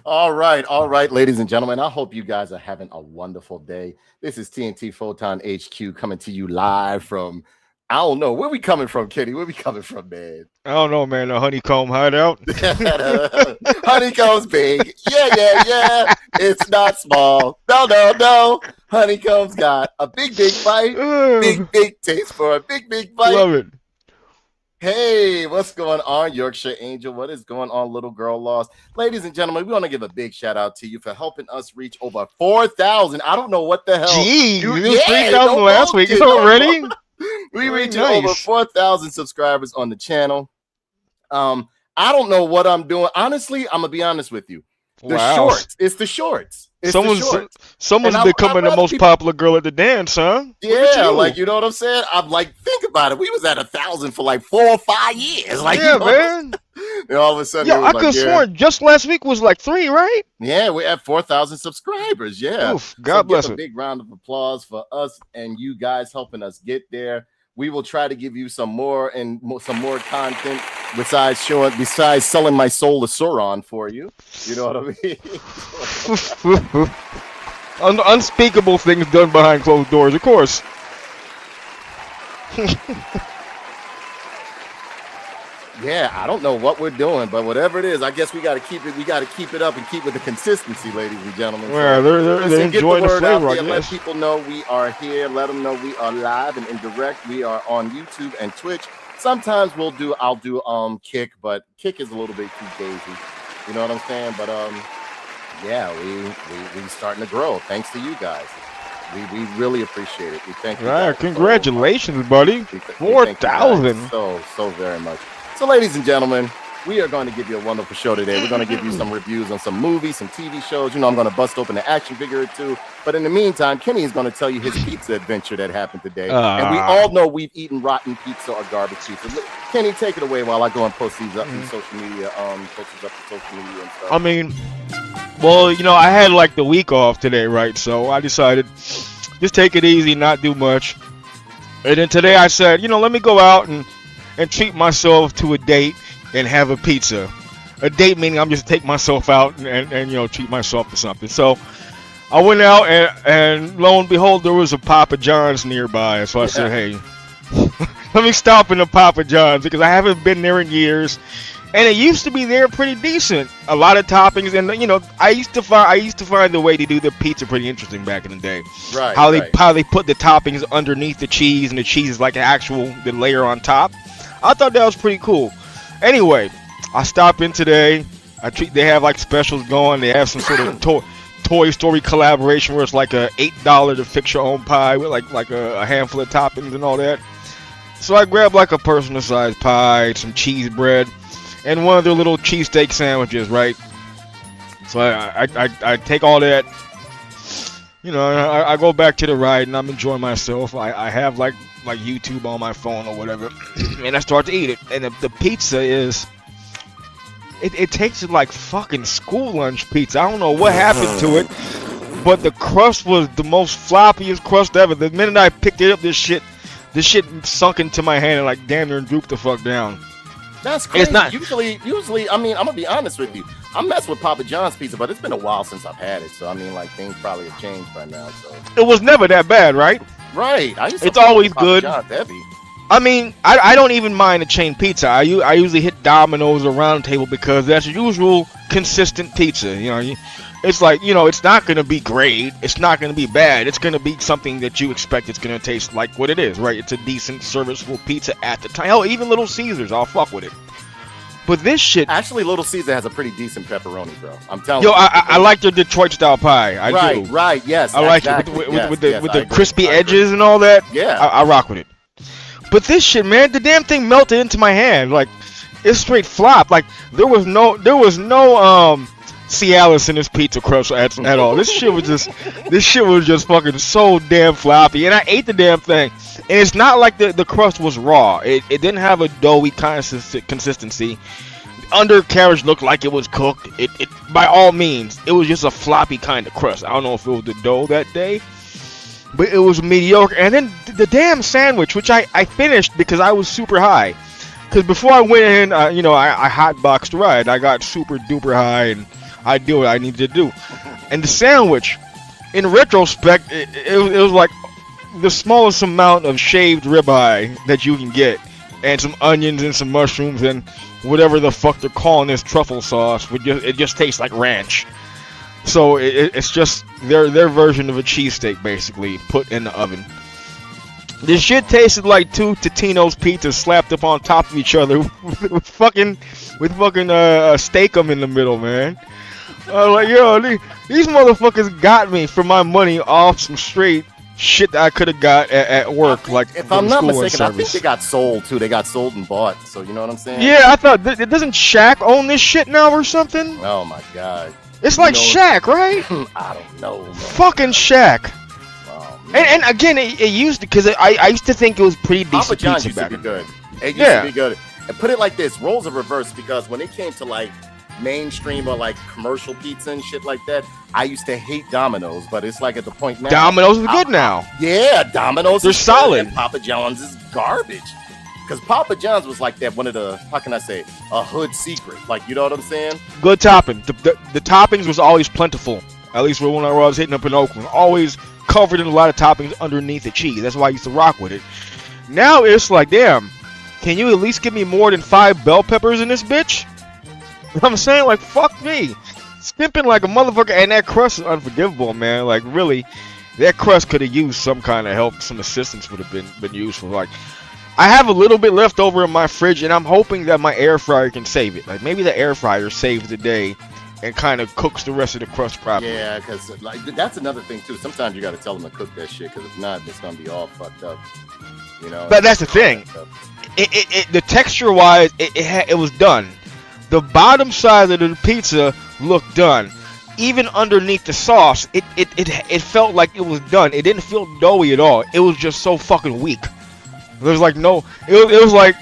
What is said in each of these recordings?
All right, ladies and gentlemen. I hope you guys are having a wonderful day. This is TNT Photon HQ coming to you live from, I don't know, where we coming from, Kitty? Where we coming from, man? I don't know, man. The honeycomb hideout. Honeycomb's big. Yeah, yeah, yeah. It's not small. No, no, no. Honeycomb's got a big, big bite. Big, big taste for a big, big bite. Love it. Hey, what's going on, Yorkshire Angel? What is going on, Little Girl Lost? Ladies and gentlemen, we want to give a big shout out to you for helping us reach over 4,000. I don't know what the hell. Gee, you 3,000 last week. It's already? We reached over 4,000 subscribers on the channel. I don't know what I'm doing. Honestly, I'm going to be honest with you. The shorts. It's the shorts. Someone's becoming the most popular girl at the dance, huh? Yeah, like, you know what I'm saying? I'm like, think about it. We was at 1,000 for like 4 or 5 years. Like, yeah, man. And all of a sudden, I could have sworn just last week was like 3, right? Yeah, we're at 4,000 subscribers. Yeah. Oof, God bless it. A big round of applause for us and you guys helping us get there. We will try to give you some more content besides selling my soul to Sauron for you. You know what I mean? Unspeakable things done behind closed doors, of course. Yeah, I don't know what we're doing, but whatever it is, I guess we got to keep it. We got to keep it up and keep with the consistency, ladies and gentlemen. Yeah, they're enjoying the flavor. I guess. Let people know we are here. Let them know we are live and indirect. We are on YouTube and Twitch. Sometimes I'll do Kick, but Kick is a little bit too crazy. You know what I'm saying? But yeah, we starting to grow thanks to you guys. We really appreciate it. We thank you. Right, congratulations, buddy. 4,000. So very much. So, ladies and gentlemen, we are going to give you a wonderful show today. We're going to give you some reviews on some movies, some TV shows. You know, I'm going to bust open an action figure or two. But in the meantime, Kenny is going to tell you his pizza adventure that happened today. And we all know we've eaten rotten pizza or garbage pizza. Kenny, take it away while I go and post these up in social media. Post these up in social media and stuff. I mean, well, you know, I had like the week off today, right? So I decided just take it easy, not do much. And then today I said, you know, let me go out and treat myself to a date and have a pizza. A date meaning I'm just take myself out and you know, treat myself to something. So I went out and lo and behold, there was a Papa John's nearby. So I said, hey, let me stop in the Papa John's because I haven't been there in years. And it used to be there pretty decent. A lot of toppings, and you know, I used to find the way to do the pizza pretty interesting back in the day. Right. How they put the toppings underneath the cheese, and the cheese is like the layer on top. I thought that was pretty cool. Anyway, I stopped in today. They have like specials going. They have some sort of Toy Story collaboration where it's like a $8 to fix your own pie with like a handful of toppings and all that. So I grabbed like a personal sized pie, some cheese bread, and one of their little cheesesteak sandwiches, right? So I take all that, you know, I go back to the ride and I'm enjoying myself. I have like YouTube on my phone or whatever, and I start to eat it. And the pizza is, it tasted like fucking school lunch pizza. I don't know what happened to it, but the crust was the most floppiest crust ever. The minute I picked it up, this shit sunk into my hand and like damn near drooped the fuck down. That's crazy. It's not usually. I mean, I'm gonna be honest with you. I mess with Papa John's pizza, but it's been a while since I've had it. So I mean, like things probably have changed by now. So it was never that bad, right? Right. It's always good. John's heavy. I mean, I don't even mind a chain pizza. I usually hit Domino's or Round Table because that's usual consistent pizza. You know, it's like, you know, it's not gonna be great. It's not gonna be bad. It's gonna be something that you expect it's gonna taste like what it is, right? It's a decent, serviceable pizza at the time. Hell, even Little Caesars, I'll fuck with it. But this shit... Actually, Little Caesar has a pretty decent pepperoni, bro. I'm telling you. Yo, I like the Detroit-style pie. I do. Right, yes. I like it with the crispy edges and all that. Yeah. I rock with it. But this shit, man, the damn thing melted into my hand. Like, it's straight flop. Like, there was no Cialis in this pizza crust at all. This shit was just fucking so damn floppy. And I ate the damn thing. And it's not like the crust was raw. It didn't have a doughy consistency. The undercarriage looked like it was cooked. It by all means, it was just a floppy kind of crust. I don't know if it was the dough that day, but it was mediocre. And then the damn sandwich, which I finished because I was super high. Because before I went in, you know, I hotboxed the ride. I got super duper high and I did what I needed to do. And the sandwich, in retrospect, it was like the smallest amount of shaved ribeye that you can get, and some onions and some mushrooms and whatever the fuck they're calling this truffle sauce. It just tastes like ranch. So it's just their version of a cheesesteak, basically put in the oven. This shit tasted like two Totino's pizzas slapped up on top of each other with fucking steakum in the middle, man. I was like, yo, these motherfuckers got me for my money off some straight shit that I could have got at work. Like, if I'm not mistaken, I think they got sold too. They got sold and bought. So you know what I'm saying? Yeah, I thought doesn't Shaq own this shit now or something? Oh my god. It's like Shaq, right? I don't know. Man. Fucking Shaq. And again, it used to, because I used to think it was pretty decent. Papa John's pizza used to be good. It used Yeah. to be good. And put it like this: roles are reversed, because when it came to like mainstream or like commercial pizza and shit like that, I used to hate Domino's, but it's like at the point now. Domino's is good now. Yeah, Domino's. They're is good, solid. and Papa John's is garbage. Because Papa John's was like that, one of the, how can I say, a hood secret. Like, you know what I'm saying? Good topping. The toppings was always plentiful. At least when I was hitting up in Oakland, always covered in a lot of toppings underneath the cheese. That's why I used to rock with it. Now it's like, damn, can you at least give me more than 5 bell peppers in this bitch? You know what I'm saying? Like, fuck me. Skimping like a motherfucker, and that crust is unforgivable, man. Like, really, that crust could have used some kind of help, some assistance would have been useful. Like, I have a little bit left over in my fridge, and I'm hoping that my air fryer can save it. Like, maybe the air fryer saves the day and kind of cooks the rest of the crust properly. Yeah, because like that's another thing too. Sometimes you got to tell them to cook that shit, because if not, it's gonna be all fucked up. You know. But that's the thing. The texture wise, it was done. The bottom side of the pizza looked done. Even underneath the sauce, it felt like it was done. It didn't feel doughy at all. It was just so fucking weak. There was like no. It was like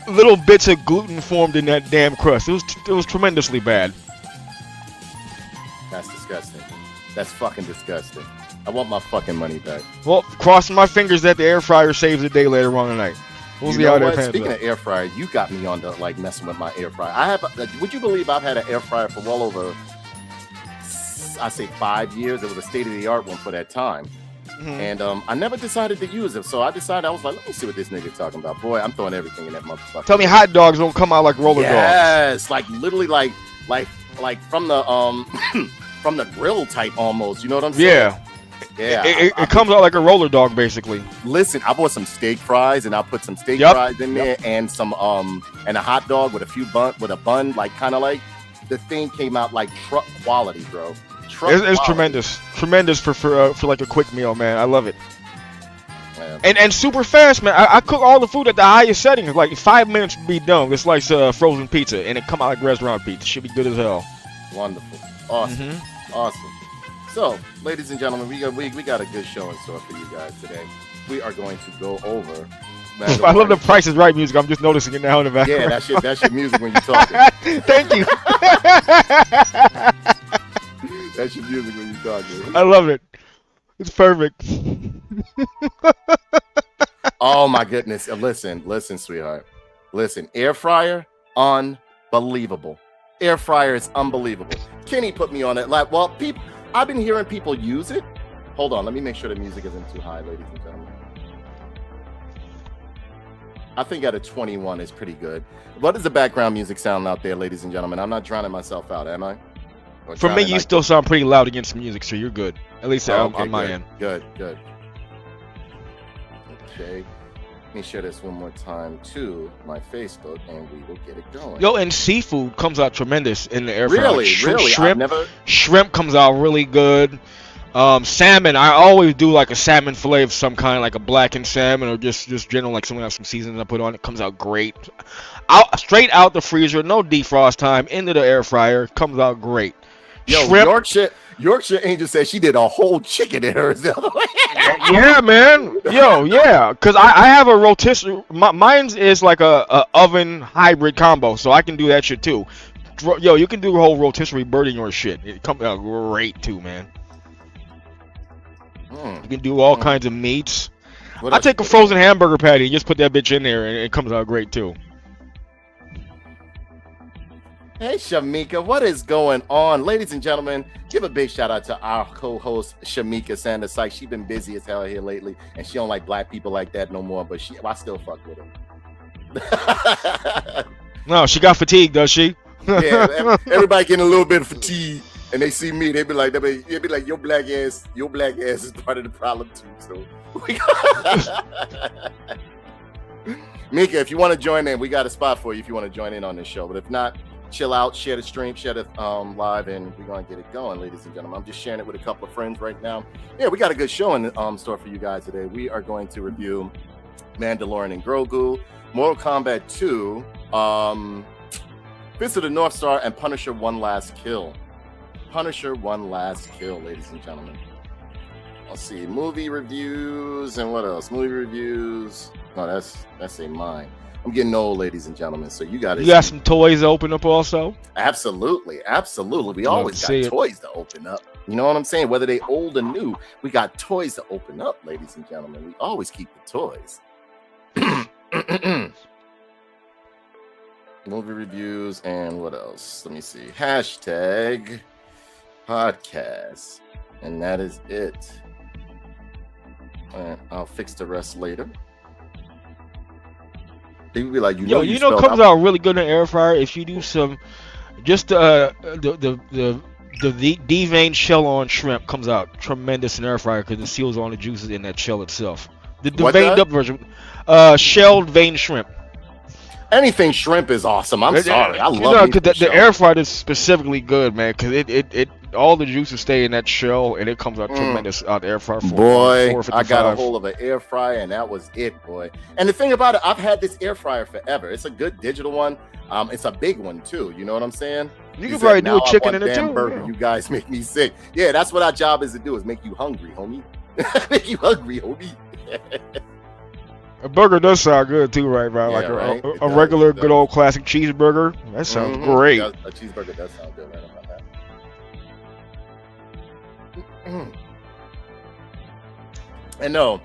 little bits of gluten formed in that damn crust. It was tremendously bad. That's disgusting. That's fucking disgusting. I want my fucking money back. Well, crossing my fingers that the air fryer saves the day later on tonight. We'll see how that pans out. Speaking of air fryer, you got me on to like messing with my air fryer. I have. Would you believe I've had an air fryer for well over, I say 5 years. It was a state of the art one for that time. And I never decided to use it, so I decided, I was like, let me see what this nigga talking about. Boy, I'm throwing everything in that motherfucker. Tell me hot dogs don't come out like roller dogs. Yes, like literally like from the from the grill type almost. You know what I'm saying? Yeah. Yeah. It comes out like a roller dog basically. Listen, I bought some steak fries, and I put some steak fries in there, and some and a hot dog with a bun, like kind of like the thing came out like truck quality, bro. It's tremendous for like a quick meal, man. I love it. Yeah. And super fast, man. I cook all the food at the highest settings. Like 5 minutes to be done. It's like frozen pizza, and it come out like restaurant pizza. Should be good as hell. Wonderful, awesome, awesome. So, ladies and gentlemen, we got a good show in store for you guys today. We are going to go over. I love the Price is Right music. I'm just noticing it now in the background. Yeah, that's your music when you're talking. Thank you. That's your music when you're talking. I love it. It's perfect. Oh my goodness. Listen, sweetheart. Listen, air fryer, unbelievable. Air fryer is unbelievable. Kenny put me on it. Like, well, I've been hearing people use it. Hold on, let me make sure the music isn't too high, ladies and gentlemen. I think at a 21 is pretty good. What does the background music sound out there, ladies and gentlemen? I'm not drowning myself out, am I? For me, you still sound pretty loud against the music, so you're good. At least on my end. Good. Okay. Let me share this one more time to my Facebook, and we will get it going. Yo, and seafood comes out tremendous in the air fryer. Really? Shrimp comes out really good. Salmon, I always do like a salmon fillet of some kind, like a blackened salmon, or just general, like someone has some seasoning I put on it. Comes out great. Straight out the freezer, no defrost time, into the air fryer, comes out great. Yo, Shrimp. Yorkshire Angel said she did a whole chicken in hers the other way. Yeah, man. Yo, yeah. Because I have a rotisserie. Mine's is like a oven hybrid combo, so I can do that shit too. Yo, you can do a whole rotisserie bird in your shit. It comes out great too, man. You can do all kinds of meats. I take a frozen hamburger patty and just put that bitch in there, and it comes out great too. Hey, Shamika, what is going on? Ladies and gentlemen, give a big shout out to our co-host, Shamika Sanders Sykes. She's been busy as hell here lately, and she don't like black people like that no more, but I still fuck with her. No, she got fatigue, does she? Yeah, everybody getting a little bit of fatigue, and they see me, they be like, your black ass is part of the problem too. So, Mika, if you want to join in, we got a spot for you if you want to join in on this show. But if not, chill out, share the stream, share the live, and we're gonna get it going, ladies and gentlemen. I'm just sharing it with a couple of friends right now. Yeah, we got a good show in store for you guys today. We are going to review Mandolorian and Grogu, Mortal Kombat 2, Fist of the North Star, and Punisher One Last Kill. Punisher One Last Kill, ladies and gentlemen. Let's see, movie reviews and what else? Movie reviews. No, that's a mine. I'm getting old, ladies and gentlemen. So you got some toys to open up also? Absolutely. We always got toys to open up. You know what I'm saying? Whether they old or new, we got toys to open up, ladies and gentlemen. We always keep the toys. Movie reviews and what else? Let me see. Hashtag podcast. And that is it. And I'll fix the rest later. People be like, you know, comes out really good in the air fryer if you do some, just the deveined shell on shrimp comes out tremendous in the air fryer because it seals all the juices in that shell itself. The veined up version, shelled veined shrimp. Anything shrimp is awesome. I'm sorry, I love it. The air fryer is specifically good, man, because it all the juices stay in that shell and it comes out tremendous out the air fryer. Boy, I got a hold of an air fryer and that was it, boy. And the thing about it, I've had this air fryer forever. It's a good digital one. It's a big one too. You know what I'm saying? You can probably do a chicken in it too. Burger. Yeah. You guys make me sick. Yeah, that's what our job is to do, is make you hungry, homie. Make you hungry, homie. A burger does sound good too, right, bro? Yeah, like right? a regular good old classic cheeseburger. That sounds great. A cheeseburger does sound good, right? About that. And no,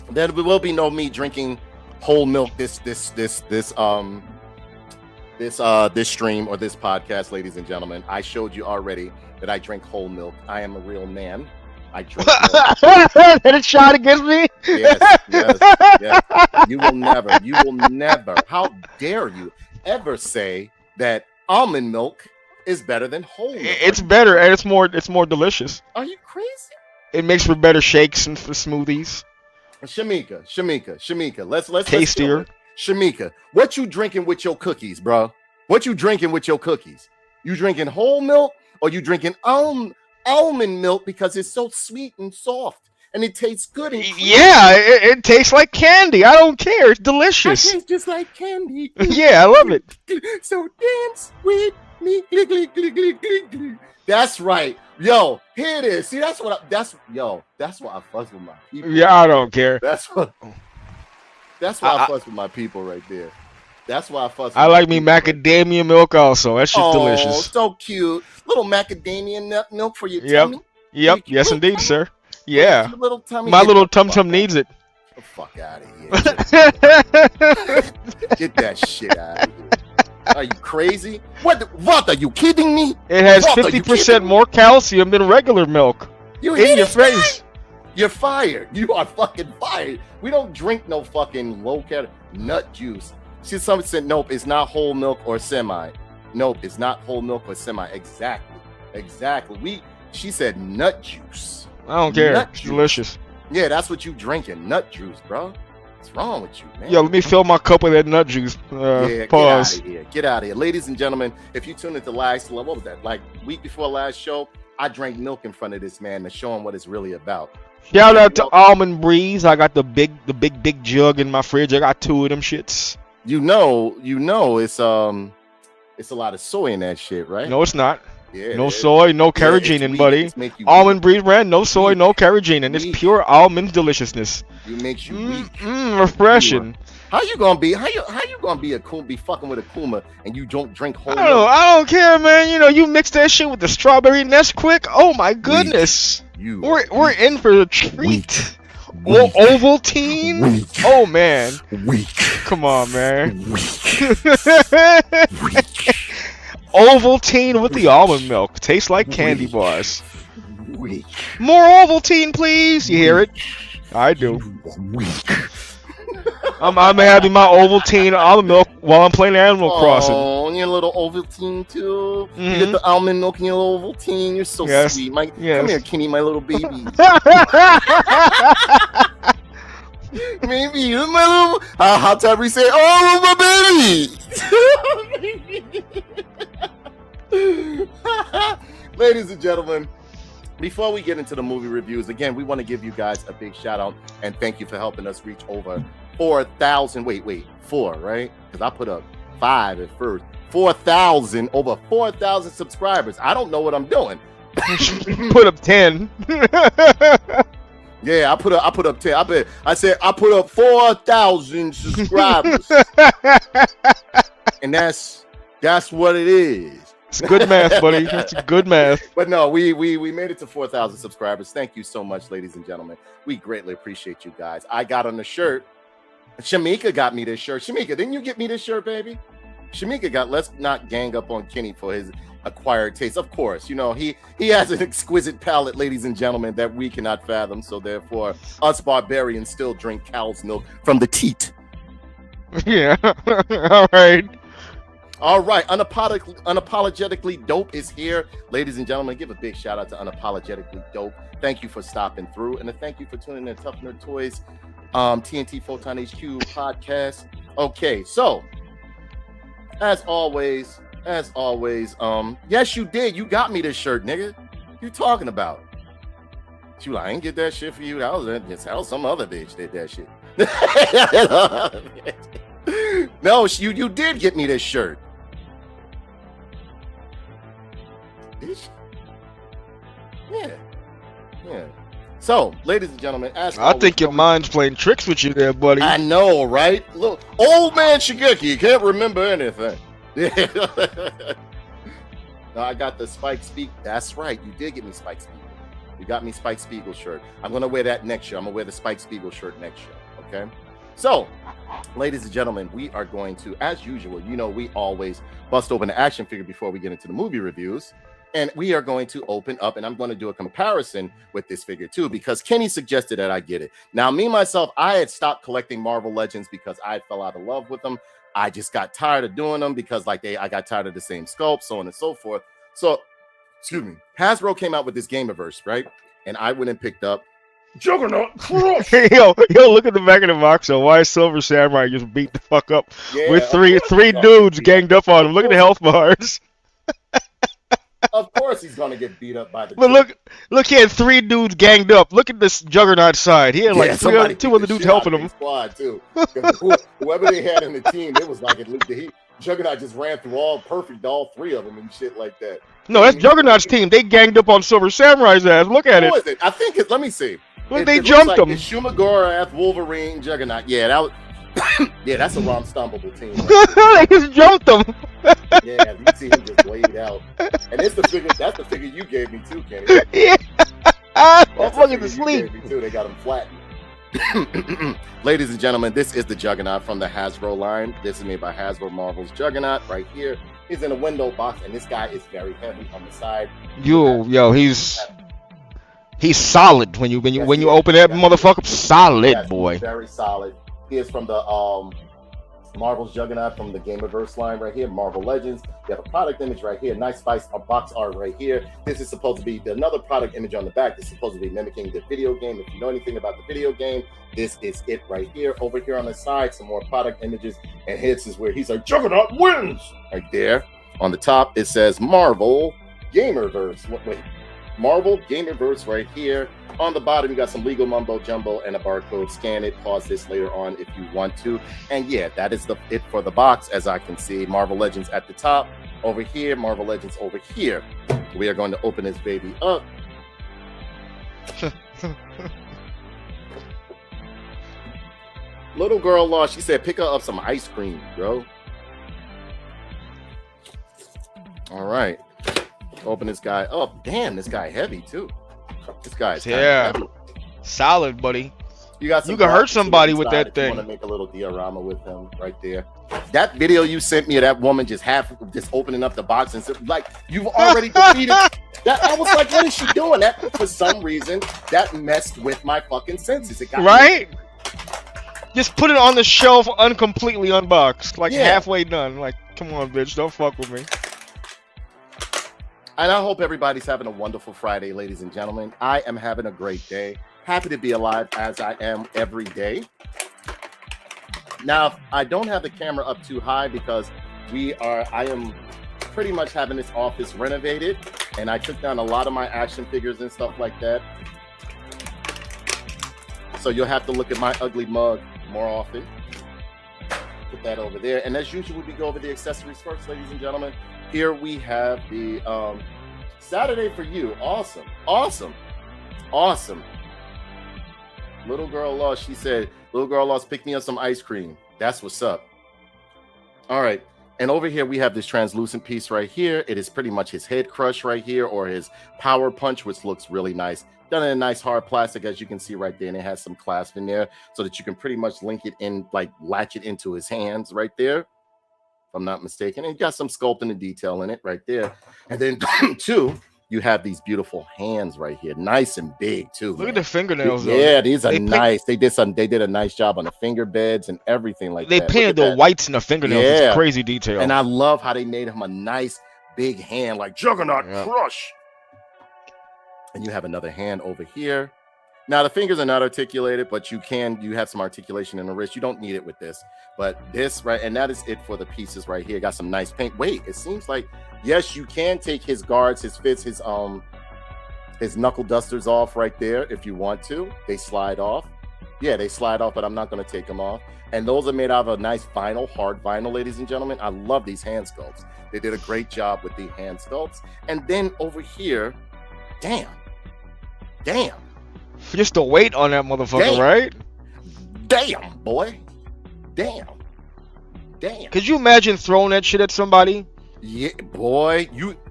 there will be no me drinking whole milk this stream or this podcast, ladies and gentlemen. I showed you already that I drink whole milk. I am a real man. I drink milk. Had a shot against me? Yes. You will never. How dare you ever say that almond milk is better than whole milk? It's better and it's more delicious. Are you crazy? It makes for better shakes and for smoothies. Shamika, let's tastier. Shamika, what you drinking with your cookies, bro? What you drinking with your cookies? You drinking whole milk or you drinking almond milk because it's so sweet and soft and it tastes good? It tastes like candy. I don't care. It's delicious. It tastes just like candy. Yeah, I love it. So dance with me. That's right. Yo, here it is. See, that's why I fuss with my people. Yeah, I don't care. That's why I fuss with my people right there. That's why I fuss with I like me macadamia milk also. That's just delicious. Oh, so cute. Little macadamia milk for your tummy. Yep. Yes, indeed, sir. Yeah. Little tummy. My little tum-tum needs it. Get the fuck out of here. Get that shit out of here. Are you crazy? What are you kidding me? It has 50% more calcium than regular milk. You in your face. You're fired. You are fucking fired. We don't drink no fucking low-calorie nut juice. See, someone said, nope, it's not whole milk or semi. Nope, it's not whole milk or semi. Exactly. She said nut juice. I don't care. It's delicious. Yeah, that's what you drinking. Nut juice, bro. What's wrong with you, man? Yo, let me fill my cup with that nut juice. Pause. Get out of here. Ladies and gentlemen, if you tuned into last, what was that? Like week before last show, I drank milk in front of this man to show him what it's really about. Shout out to Almond Breeze. I got the big jug in my fridge. I got 2 of them shits. You know, it's a lot of soy in that shit, right? No, it's not. Yeah, no soy, no carrageenan, buddy. Almond Breeze brand, no soy, no carrageenan. It's pure almond deliciousness. It makes you weak. Refreshing. How you gonna be a cool, be fucking with a Kuma and you don't drink whole milk? I don't care, man. You know, you mix that shit with the strawberry Nesquik. Oh my goodness. We're in for a treat. Ovaltine. Oh man. Weak. Come on, man. Weak. Ovaltine with the almond milk. Tastes like candy bars. Weak. More Ovaltine, please. You hear it? I do. Weak. I'm having my Ovaltine almond milk while I'm playing Animal Crossing. Oh, and your little Ovaltine too. Mm-hmm. You get the almond milk and your little Ovaltine. You're so sweet. Come here, Kenny, my little baby. Maybe you're my little. How Tyree say? Oh, my baby. Ladies and gentlemen, before we get into the movie reviews, again, we want to give you guys a big shout out and thank you for helping us reach over 4,000. Wait, 4, right? Because I put up 5 at first. 4,000, over 4,000 subscribers. I don't know what I'm doing. Put up 10. Yeah, I put up 10. I said I put up 4,000 subscribers. And that's what it is. It's good math, buddy. That's good math. But no, we made it to 4,000 subscribers. Thank you so much, ladies and gentlemen. We greatly appreciate you guys. I got on the shirt. Shamika got me this shirt. Shamika, didn't you get me this shirt, baby? Shamika got, let's not gang up on Kenny for his acquired taste. Of course, you know, he has an exquisite palate, ladies and gentlemen, that we cannot fathom. So therefore, us barbarians still drink cow's milk from the teat. Yeah. All right. All right, Unapologetically Dope is here. Ladies and gentlemen, give a big shout out to Unapologetically Dope. Thank you for stopping through, and a thank you for tuning in to Tough Nerd Toys, TNT Photon HQ podcast. Okay, so as always, yes, you did. You got me this shirt, nigga. You talking about? She like, I ain't get that shit for you. That was some other bitch did that shit. No, you did get me this shirt. Yeah. So, ladies and gentlemen, I think your mind's playing tricks with you there, buddy. I know, right? Look, old man Shigeki can't remember anything. No, I got the Spike Spiegel. That's right. You did get me Spike Spiegel. You got me Spike Spiegel shirt. I'm going to wear that next year. I'm going to wear the Spike Spiegel shirt next year. Okay? So, ladies and gentlemen, we are going to, as usual, you know, we always bust open the action figure before we get into the movie reviews. And we are going to open up, and I'm going to do a comparison with this figure too, because Kenny suggested that I get it. Now, me, myself, I had stopped collecting Marvel Legends because I fell out of love with them. I just got tired of doing them because I got tired of the same sculpt, so on and so forth. So, excuse me, Hasbro came out with this Gameverse, right? And I went and picked up Juggernaut Crush. yo, look at the back of the box. So why is Silver Samurai just beat the fuck up with three dudes ganged up on him? Look at the health bars. Of course he's gonna get beat up by the. But look, he had 3 dudes ganged up. Look at this Juggernaut side. He had like 2 other dudes helping him. Squad too. Whoever they had in the team, it was like at least Juggernaut just ran through all 3 of them and shit like that. No, that's Juggernaut's team. They ganged up on Silver Samurai's ass. Look at it. Who is it? I think let me see. Look, they jumped him. Shumagora, Wolverine, Juggernaut. Yeah, that was. Yeah, that's a Ron Stompable team. Right? They just jumped him. Yeah, you see him just laid out. And that's the figure you gave me too, Kenny. Yeah. That's look at the sleep. They got him flattened. Ladies and gentlemen, this is the Juggernaut from the Hasbro line. This is made by Hasbro Marvel's Juggernaut right here. He's in a window box, and this guy is very heavy on the side. Yo, he's solid when you open that motherfucker. Solid, boy. Very solid. He is from the Marvel's Juggernaut from the Gameverse line right here, Marvel Legends. You have a product image right here, nice box art right here. This is supposed to be another product image on the back. This is supposed to be mimicking the video game. If you know anything about the video game, this is it right here. Over here on the side, some more product images, and this is where he's like, Juggernaut wins! Right there. On the top, it says Marvel Gamerverse. Wait, Marvel Gamerverse right here. On the bottom, you got some legal mumbo jumbo and a barcode. Scan it. Pause this later on if you want to. And yeah, that is it for the box. As I can see, Marvel Legends at the top. Over here, Marvel Legends over here. We are going to open this baby up. Little girl lost. She said, pick her up some ice cream, bro. All right. Open this guy up. Damn, this guy heavy too. This guy's heavy. Solid, buddy. You got some You can hurt graphics somebody with inside that if you thing. want to make a little diorama with him right there. That video you sent me of that woman just opening up the box and like you've already defeated that. I was like, what is she doing? That for some reason that messed with my fucking senses. It got Right? Just put it on the shelf uncompletely unboxed, like Yeah. halfway done. Like, come on, bitch, don't fuck with me. And I hope everybody's having a wonderful Friday, ladies and gentlemen. I am having a great day. Happy to be alive as I am every day. Now, I don't have the camera up too high because I am pretty much having this office renovated, and I took down a lot of my action figures and stuff like that. So you'll have to look at my ugly mug more often. Put that over there. And as usual, we go over the accessories first, ladies and gentlemen. Here we have the Saturday for You. Awesome. Awesome. Awesome. Little girl lost. She said, little girl lost, pick me up some ice cream. That's what's up. All right. And over here, we have this translucent piece right here. It is pretty much his head crush right here, or his power punch, which looks really nice. Done in a nice hard plastic, as you can see right there. And it has some clasp in there so that you can pretty much link it in, like latch it into his hands right there, if I'm not mistaken. And you got some sculpting and detail in it right there. And then two, you have these beautiful hands right here, nice and big too. Look at the fingernails. Yeah, these are nice. They did a nice job on the finger beds and everything like that. They painted the whites in the fingernails. Yeah. It's crazy detail. And I love how they made him a nice big hand, like Juggernaut Crush. And you have another hand over here. Now the fingers are not articulated, but you have some articulation in the wrist. You don't need it with this, but this right, and that is it for the pieces right here. Got some nice paint. Wait, it seems like yes, you can take his guards, his fits, his knuckle dusters off right there if you want to. They slide off. Yeah, they slide off, but I'm not going to take them off. And those are made out of a nice vinyl, hard vinyl, ladies and gentlemen. I love these hand sculpts. They did a great job with the hand sculpts. And then over here, damn. Just the weight on that motherfucker, right? Damn, boy. Damn. Could you imagine throwing that shit at somebody? Yeah, boy.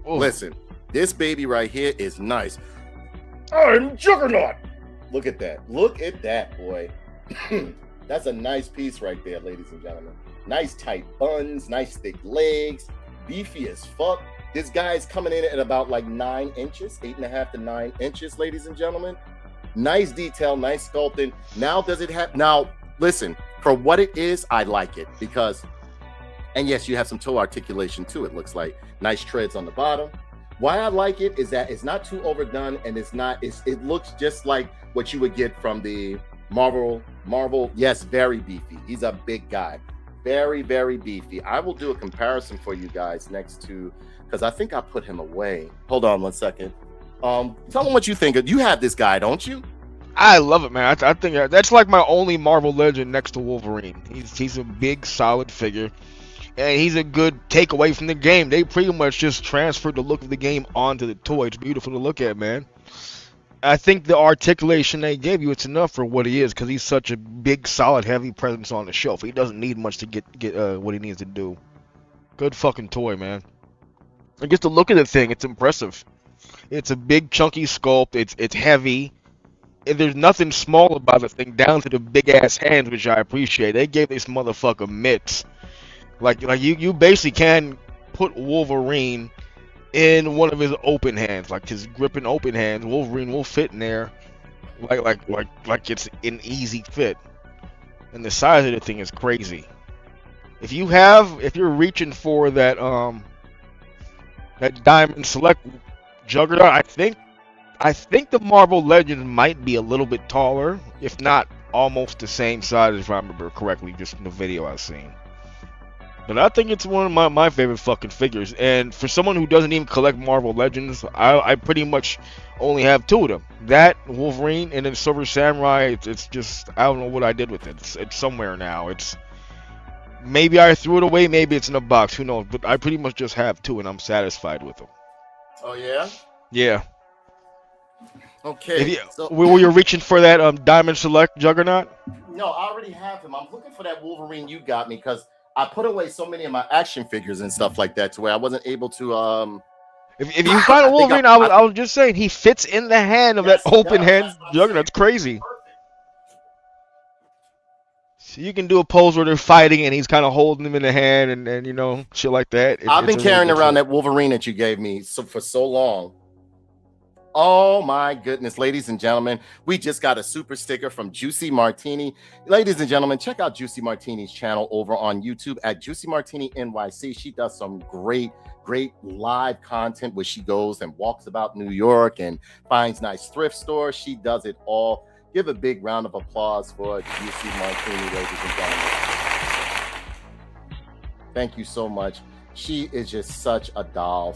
Listen, this baby right here is nice. I'm Juggernaut. Look at that. Look at that, boy. That's a nice piece right there, ladies and gentlemen. Nice tight buns, nice thick legs, beefy as fuck. This guy's coming in at about like 9 inches, 8.5 to 9 inches, ladies and gentlemen. Nice detail, nice sculpting. Now, listen, for what it is, I like it because, and yes, you have some toe articulation too, it looks like. Nice treads on the bottom. Why I like it is that it's not too overdone, and it looks just like what you would get from the Marvel. Yes, very beefy. He's a big guy. Very, very beefy. I will do a comparison for you guys next to, because I think I put him away. Hold on 1 second. Tell them what you think. You have this guy, don't you? I love it, man. I think that's like my only Marvel legend next to Wolverine. He's a big, solid figure, and he's a good takeaway from the game. They pretty much just transferred the look of the game onto the toy. It's beautiful to look at, man. I think the articulation they gave you, it's enough for what he is, because he's such a big, solid, heavy presence on the shelf. He doesn't need much to get what he needs to do. Good fucking toy, man. And just to look at the thing, it's impressive. It's a big, chunky sculpt. It's heavy. And there's nothing small about the thing, down to the big ass hands, which I appreciate. They gave this motherfucker mitts. Like you basically can put Wolverine in one of his open hands, like his gripping open hands. Wolverine will fit in there, like it's an easy fit. And the size of the thing is crazy. If you're reaching for that Diamond Select Juggernaut, I think the Marvel Legends might be a little bit taller, if not almost the same size, if I remember correctly, just from the video I've seen. But I think it's one of my favorite fucking figures. And for someone who doesn't even collect Marvel Legends, I pretty much only have 2 of them. That, Wolverine, and then Silver Samurai. It's just, I don't know what I did with it. It's somewhere now. Maybe I threw it away, maybe it's in a box, who knows. But I pretty much just have 2, and I'm satisfied with them. Oh, yeah? Yeah. Okay. Were you reaching for that Diamond Select Juggernaut? No, I already have him. I'm looking for that Wolverine you got me, because I put away so many of my action figures and stuff like that to where I wasn't able to. If you find a Wolverine, I was just saying he fits in the hand of that open hand Juggernaut. It's crazy. So you can do a pose where they're fighting and he's kind of holding him in the hand and you know, shit like that. I've been it's a really carrying good around toy. that Wolverine that you gave me for so long. Oh my goodness, ladies and gentlemen, we just got a super sticker from Juicy Martini. Ladies and gentlemen, check out Juicy Martini's channel over on YouTube at Juicy Martini NYC. She does some great live content where she goes and walks about New York and finds nice thrift stores. She does it all. Give a big round of applause for Juicy Martini, ladies and gentlemen. Thank you so much. She is just such a doll,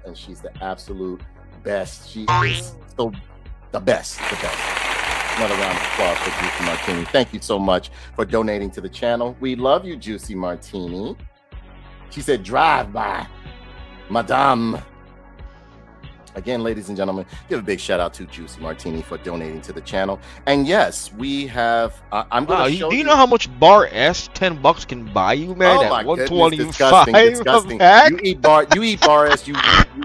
and she's the absolute best. She is so the best. Another round of applause for Juicy Martini. Thank you so much for donating to the channel. We love you, Juicy Martini. She said, drive by, madame. Again, ladies and gentlemen, give a big shout out to Juicy Martini for donating to the channel. And yes, we have. I'm going to show you. Do you know how much bar S $10 can buy you, man? Oh at my goodness, 125 disgusting. You eat bar S, you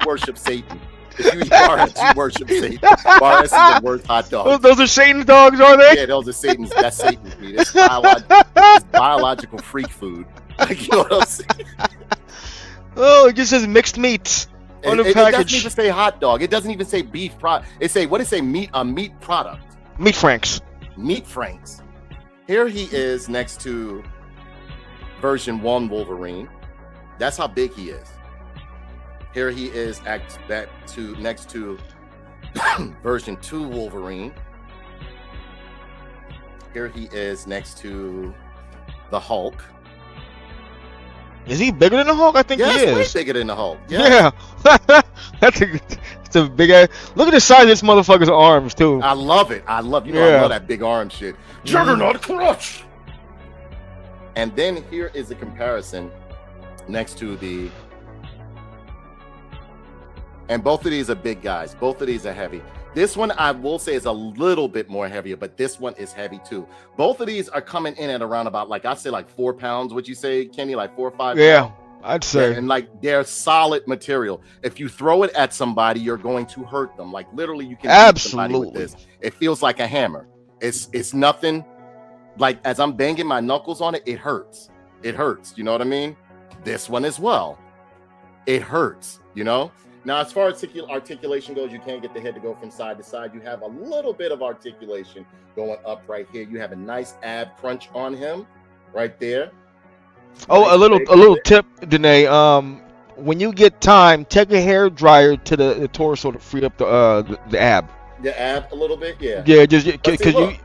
worship Satan. If you eat bar S, you worship Satan. Bar S is the worst hot dog. Those are Satan's dogs, are they? Yeah, those are Satan's. That's Satan's meat. It's biological freak food. You know what I'm saying? Oh, it just says mixed meats on the It package. doesn't even say hot dog. It doesn't even say beef product. It say what? It say meat product. Meat Franks. Meat Franks. Here he is next to version 1 Wolverine. That's how big he is. Here he is next to version 2 Wolverine. Here he is next to the Hulk. Is he bigger than the Hulk? I think he is. Way bigger than the Hulk. Yeah. That's a big ass. Look at the size of this motherfucker's arms too. I love it. I love that big arm shit. Juggernaut Crush. And then here is a comparison next to the. And both of these are big guys. Both of these are heavy. This one, I will say, is a little bit more heavier, but this one is heavy too. Both of these are coming in at around about, like, I'd say like 4 pounds. Would you say, Kenny? Like 4 or 5 Yeah, pounds? I'd say. Yeah, and like they're solid material. If you throw it at somebody, you're going to hurt them. Like literally, you can hit somebody with this. It feels like a hammer. It's nothing. Like as I'm banging my knuckles on it, it hurts. It hurts. You know what I mean? This one as well. It hurts. You know. Now, as far as articulation goes, you can't get the head to go from side to side. You have a little bit of articulation going up right here. You have a nice ab crunch on him right there. Oh, nice a little tip, Danae. When you get time, take a hair dryer to the torso to free up the ab. The ab a little bit, yeah. Yeah, just because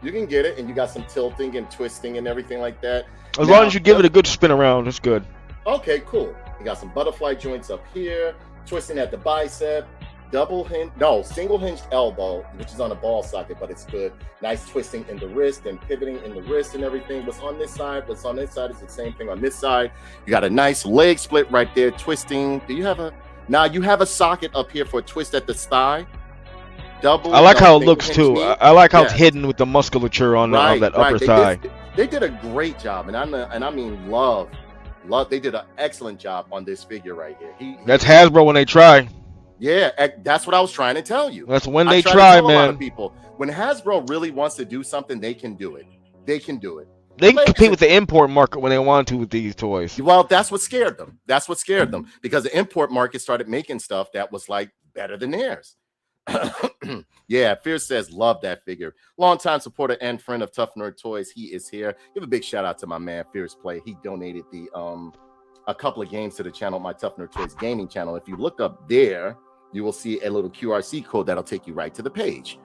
you can get it, and you got some tilting and twisting and everything like that. As long as you give it a good spin around, it's good. Okay, cool. You got some butterfly joints up here. Twisting at the bicep, single hinged elbow, which is on a ball socket, but it's good. Nice twisting in the wrist and pivoting in the wrist and everything. What's on this side is the same thing on this side. You got a nice leg split right there, twisting. You have a socket up here for a twist at the thigh. I like how it looks too. I like how it's hidden with the musculature on that upper thigh. They did a great job, and I mean love. They did an excellent job on this figure right here. That's Hasbro when they try. Yeah, that's what I was trying to tell you. That's when they try, man. A lot of people, when Hasbro really wants to do something, they can do it. They can do it. They can compete with the import market when they want to with these toys. Well, that's what scared them. Because the import market started making stuff that was like better than theirs. Yeah, Fierce says, love that figure. Longtime supporter and friend of Tough Nerd Toys. He is here. Give a big shout out to my man, Fierce Play. He donated a couple of games to the channel, my Tough Nerd Toys gaming channel. If you look up there, you will see a little QRC code that'll take you right to the page.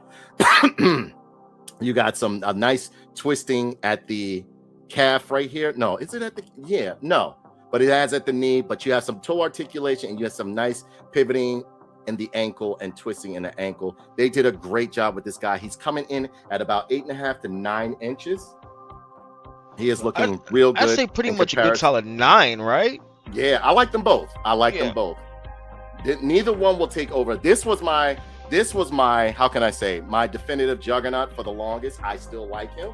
You got a nice twisting at the calf right here. No, is it at the, yeah, no, but it has at the knee, but you have some toe articulation and you have some nice pivoting in the ankle and twisting in the ankle. They did a great job with this guy. He's coming in at about 8.5 to 9 inches. He is looking real good. I'd say pretty much a good solid 9, right? Yeah, I like them both. Them both. Neither one will take over. This was my, how can I say, my definitive Juggernaut for the longest. I still like him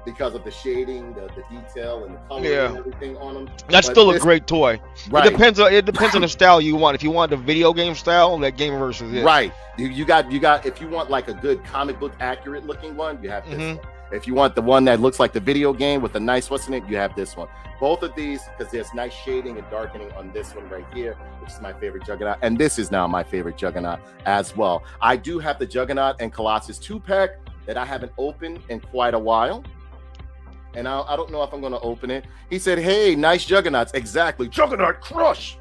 because of the shading, the detail, and the color and everything on him. That's still a great toy. Right. It depends on the style you want. If you want the video game style, that Game versus it. Right. You got. If you want like a good comic book accurate looking one, you have this one. If you want the one that looks like the video game with a nice what's in it, you have this one. Both of these, because there's nice shading and darkening on this one right here, which is my favorite Juggernaut, and this is now my favorite Juggernaut as well. I do have the Juggernaut and Colossus 2-pack that I haven't opened in quite a while, and I don't know if I'm going to open it. He said, hey, nice Juggernauts. Exactly. Juggernaut Crush.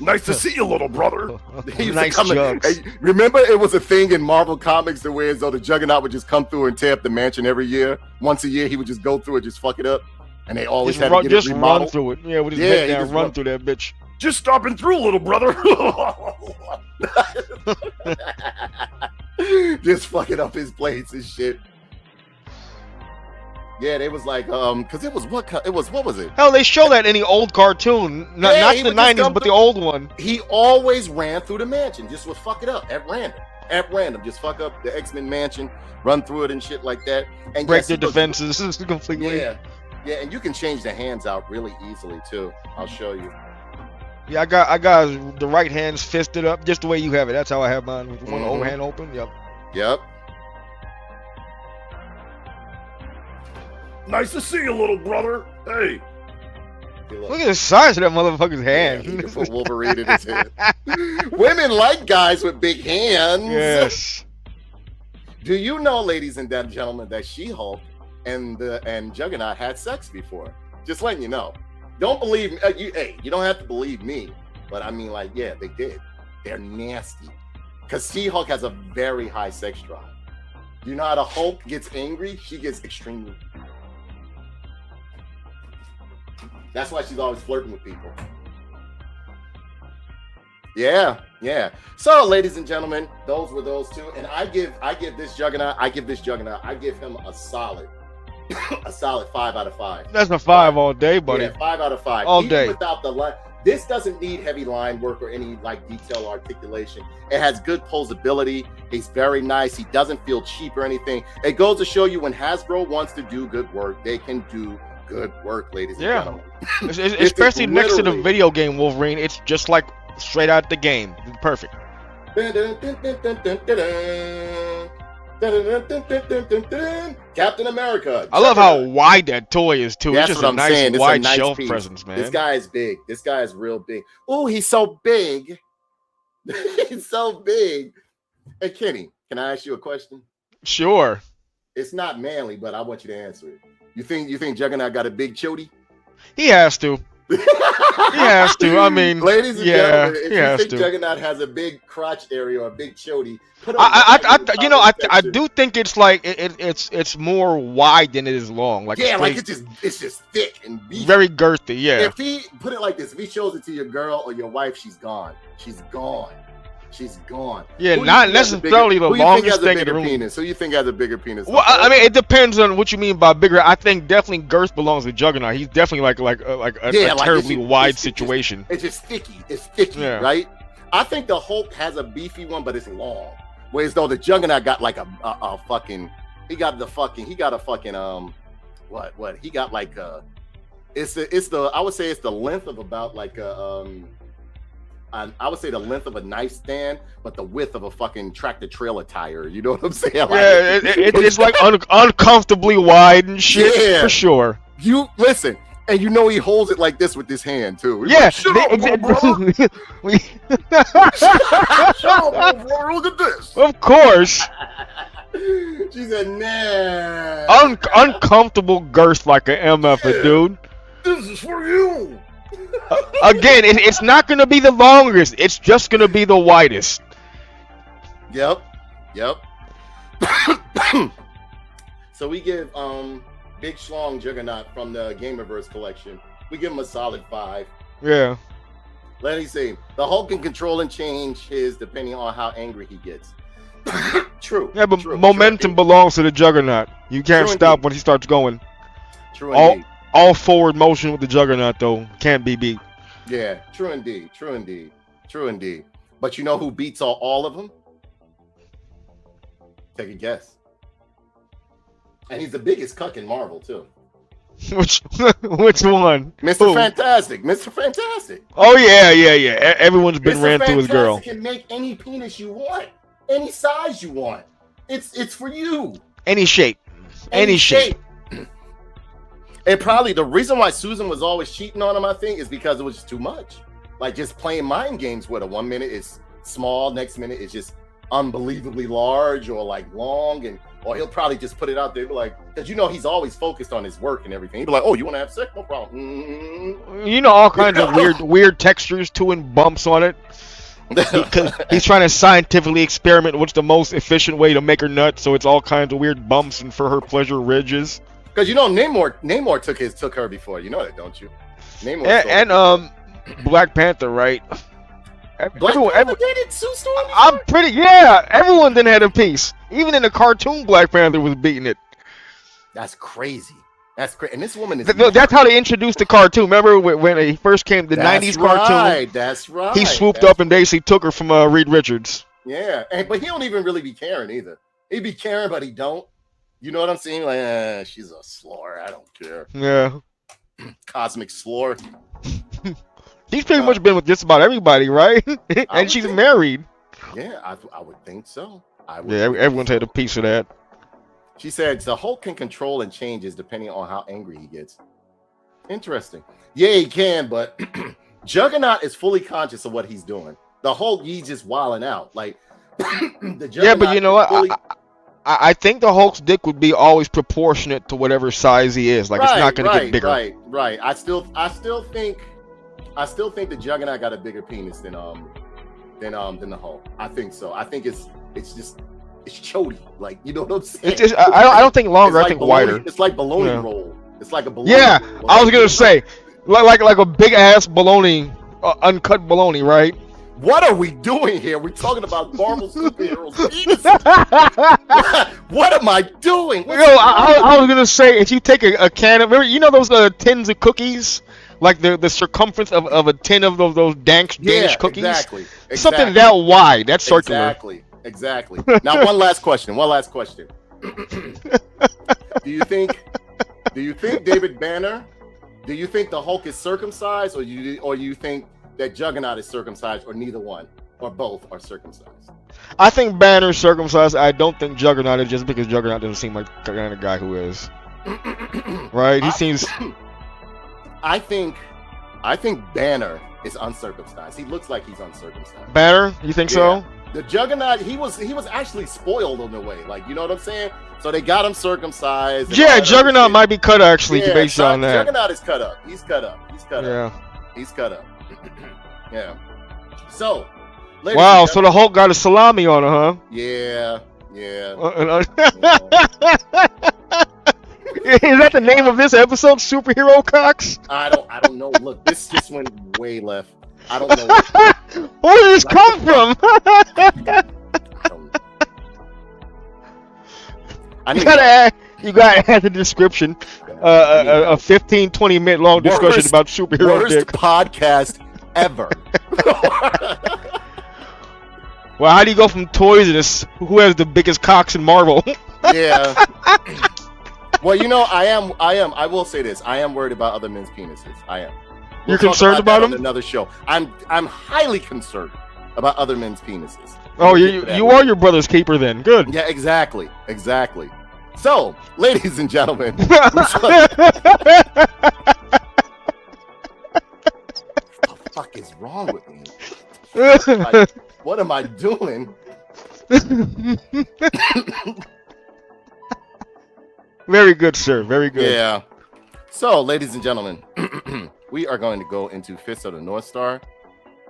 Nice to see you, little brother. Nice jugs. Remember, it was a thing in Marvel Comics the way as though the Juggernaut would just come through and tear up the mansion every year. Once a year, he would just go through and just fuck it up. And they always had to get it remodeled. Run through it. Yeah, with his head down, run through that bitch. Just stopping through, little brother. Just fucking up his plates and shit. Yeah, they was like, because it was what was it? Hell, they show that in the old cartoon, not the 90s, but the old one. He always ran through the mansion, just would fuck it up at random, just fuck up the X-Men mansion, run through it and shit like that, and break their defenses completely. Yeah, and you can change the hands out really easily too. I'll show you. Yeah, I got the right hand's fisted up, just the way you have it. That's how I have mine, with one overhand open. Yep. Nice to see you, little brother. Hey. Look at the size of that motherfucker's hand. Yeah, he can put Wolverine in his head. Women like guys with big hands. Yes. Do you know, ladies and gentlemen, that She-Hulk and Juggernaut had sex before? Just letting you know. Don't believe me. You don't have to believe me. But I mean, like, yeah, they did. They're nasty. Because She-Hulk has a very high sex drive. You know how the Hulk gets angry? She gets extremely. That's why she's always flirting with people. Yeah. So, ladies and gentlemen, those were those two. And I give this Juggernaut, I give him a solid 5 out of 5. That's a 5 all day, buddy. Yeah, 5 out of 5. All Even day. Without the line. This doesn't need heavy line work or any like detail articulation. It has good posability. He's very nice. He doesn't feel cheap or anything. It goes to show you when Hasbro wants to do good work, they can do good work, ladies and gentlemen. Especially next to the video game Wolverine, it's just like straight out the game. Perfect. Captain America. I love how wide that toy is too. That's it's just what a I'm nice saying. wide It's a nice shelf piece. presence, man. This guy is big. This guy is real big. Oh, he's so big. He's so big. Hey, Kenny, can I ask you a question? Sure. It's not manly, but I want you to answer it. You think Juggernaut got a big chody? He has to. He has to. I mean, ladies and gentlemen, if you think to. Juggernaut has a big crotch area or a big chody, I do think it's like it's more wide than it is long. Like it's just thick and beefy. Very girthy. Yeah. If he put it like this, if he shows it to your girl or your wife, she's gone. She's gone. Yeah, not necessarily the longest thing in the room. Penis? Who you think has a bigger penis? Well, I mean, it depends on what you mean by bigger. I think definitely girth belongs to Juggernaut. He's definitely like a terribly wide situation. It's just sticky. It's sticky, right? I think the Hulk has a beefy one, but it's long. Whereas though the Juggernaut got like a fucking, he got a fucking what? He got like I would say it's the length of about like I would say the length of a nightstand, but the width of a fucking tractor trailer tire. You know what I'm saying? Yeah, it's like uncomfortably wide and shit, for sure. You listen, and you know he holds it like this with his hand too. He's yeah, like, shut up, bro. Look at this. Of course. She said, nah. Uncomfortable girth like an MF, dude. This is for you. Again, it's not going to be the longest. It's just going to be the widest. Yep. So we give Big Schlong Juggernaut from the Gamerverse collection. We give him a solid 5. Yeah. Let me see. The Hulk can control and change his depending on how angry he gets. True. Yeah, but momentum belongs to the Juggernaut. You can't stop when he starts going. True indeed. All forward motion with the Juggernaut, though, can't be beat. Yeah, true indeed. But you know who beats all of them? Take a guess. And he's the biggest cuck in Marvel, too. Which one? Mr. Fantastic. Mr. Fantastic. Oh, yeah. Everyone's been ran through his girl. Mr. Fantastic can make any penis you want. Any size you want. It's for you. Any shape. Any shape. And probably the reason why Susan was always cheating on him, I think, is because it was just too much. Like just playing mind games with her. 1 minute it's small, next minute it's just unbelievably large or like long, or he'll probably just put it out there like, because he's always focused on his work and everything. He'd be like, "Oh, you want to have sex? No problem." Mm-hmm. All kinds of weird textures too and bumps on it. He's trying to scientifically experiment what's the most efficient way to make her nut, so it's all kinds of weird bumps and for her pleasure ridges. Because Namor took her before. You know that, don't you? Namor and Black Panther, right? Panther dated Sue Storm? I'm pretty, everyone then had a piece. Even in the cartoon, Black Panther was beating it. That's crazy. That's crazy. And this woman is... That's how they introduced the cartoon. Remember when he first came, the 90s cartoon? That's right. He swooped up and basically took her from Reed Richards. Yeah, but he don't even really be caring either. He be caring, but he don't. You know what I'm saying? Like, she's a slore. I don't care. Yeah. Cosmic slore. She's pretty much been with just about everybody, right? And she's married. Yeah, I would think so. Everyone's had a piece of that. She said the Hulk can control and changes depending on how angry he gets. Interesting. Yeah, he can, but Juggernaut is fully conscious of what he's doing. The Hulk, he's just wilding out. Like the Juggernaut. Yeah, but you know what? I think the Hulk's dick would be always proportionate to whatever size he is. Like it's not going to get bigger. Right. I still think the Juggernaut got a bigger penis than the Hulk. I think so. I think it's chody. Like, you know what I'm saying? It's just, I don't think longer. I think bologna, wider. It's like bologna roll. It's like a bologna. Yeah, roll. I was gonna say like a big ass bologna, uncut bologna, right? What are we doing here? We're talking about Marvel superheroes. What am I doing? I was gonna say, if you take a can of, those tins of cookies, like the circumference of a tin of those Danish cookies. Exactly. Something that wide. That's circular. Exactly. Now, one last question. Do you think David Banner? Do you think the Hulk is circumcised, or you think that Juggernaut is circumcised, or neither one, or both are circumcised? I think Banner's circumcised. I don't think Juggernaut is, just because Juggernaut doesn't seem like the kind of guy who is. Right? He seems. I think Banner is uncircumcised. He looks like he's uncircumcised. Banner? You think so? The Juggernaut, he was actually spoiled in a way. Like, you know what I'm saying? So they got him circumcised. Yeah, Juggernaut might be cut actually, based on that. Juggernaut is cut up. He's cut up. He's cut up. Yeah. So. Wow, so the Hulk got a salami on her, huh? Yeah. Is that the name of this episode, Superhero Cocks? I don't know. Look, this just went way left. I don't know. Where did this come from? I don't know. You gotta add the description. A 15-20 minute long discussion about superhero dick. Podcast ever. Well, how do you go from toys to this? Who has the biggest cocks in Marvel? Yeah. Well, I will say this. I am worried about other men's penises. I am. You're concerned about them? On another show. I'm highly concerned about other men's penises. Oh, you are your brother's keeper then. Good. Yeah, exactly. So, ladies and gentlemen, what the fuck is wrong with me? Like, what am I doing? Very good, sir. Very good. Yeah. So, ladies and gentlemen, we are going to go into Fist of the North Star,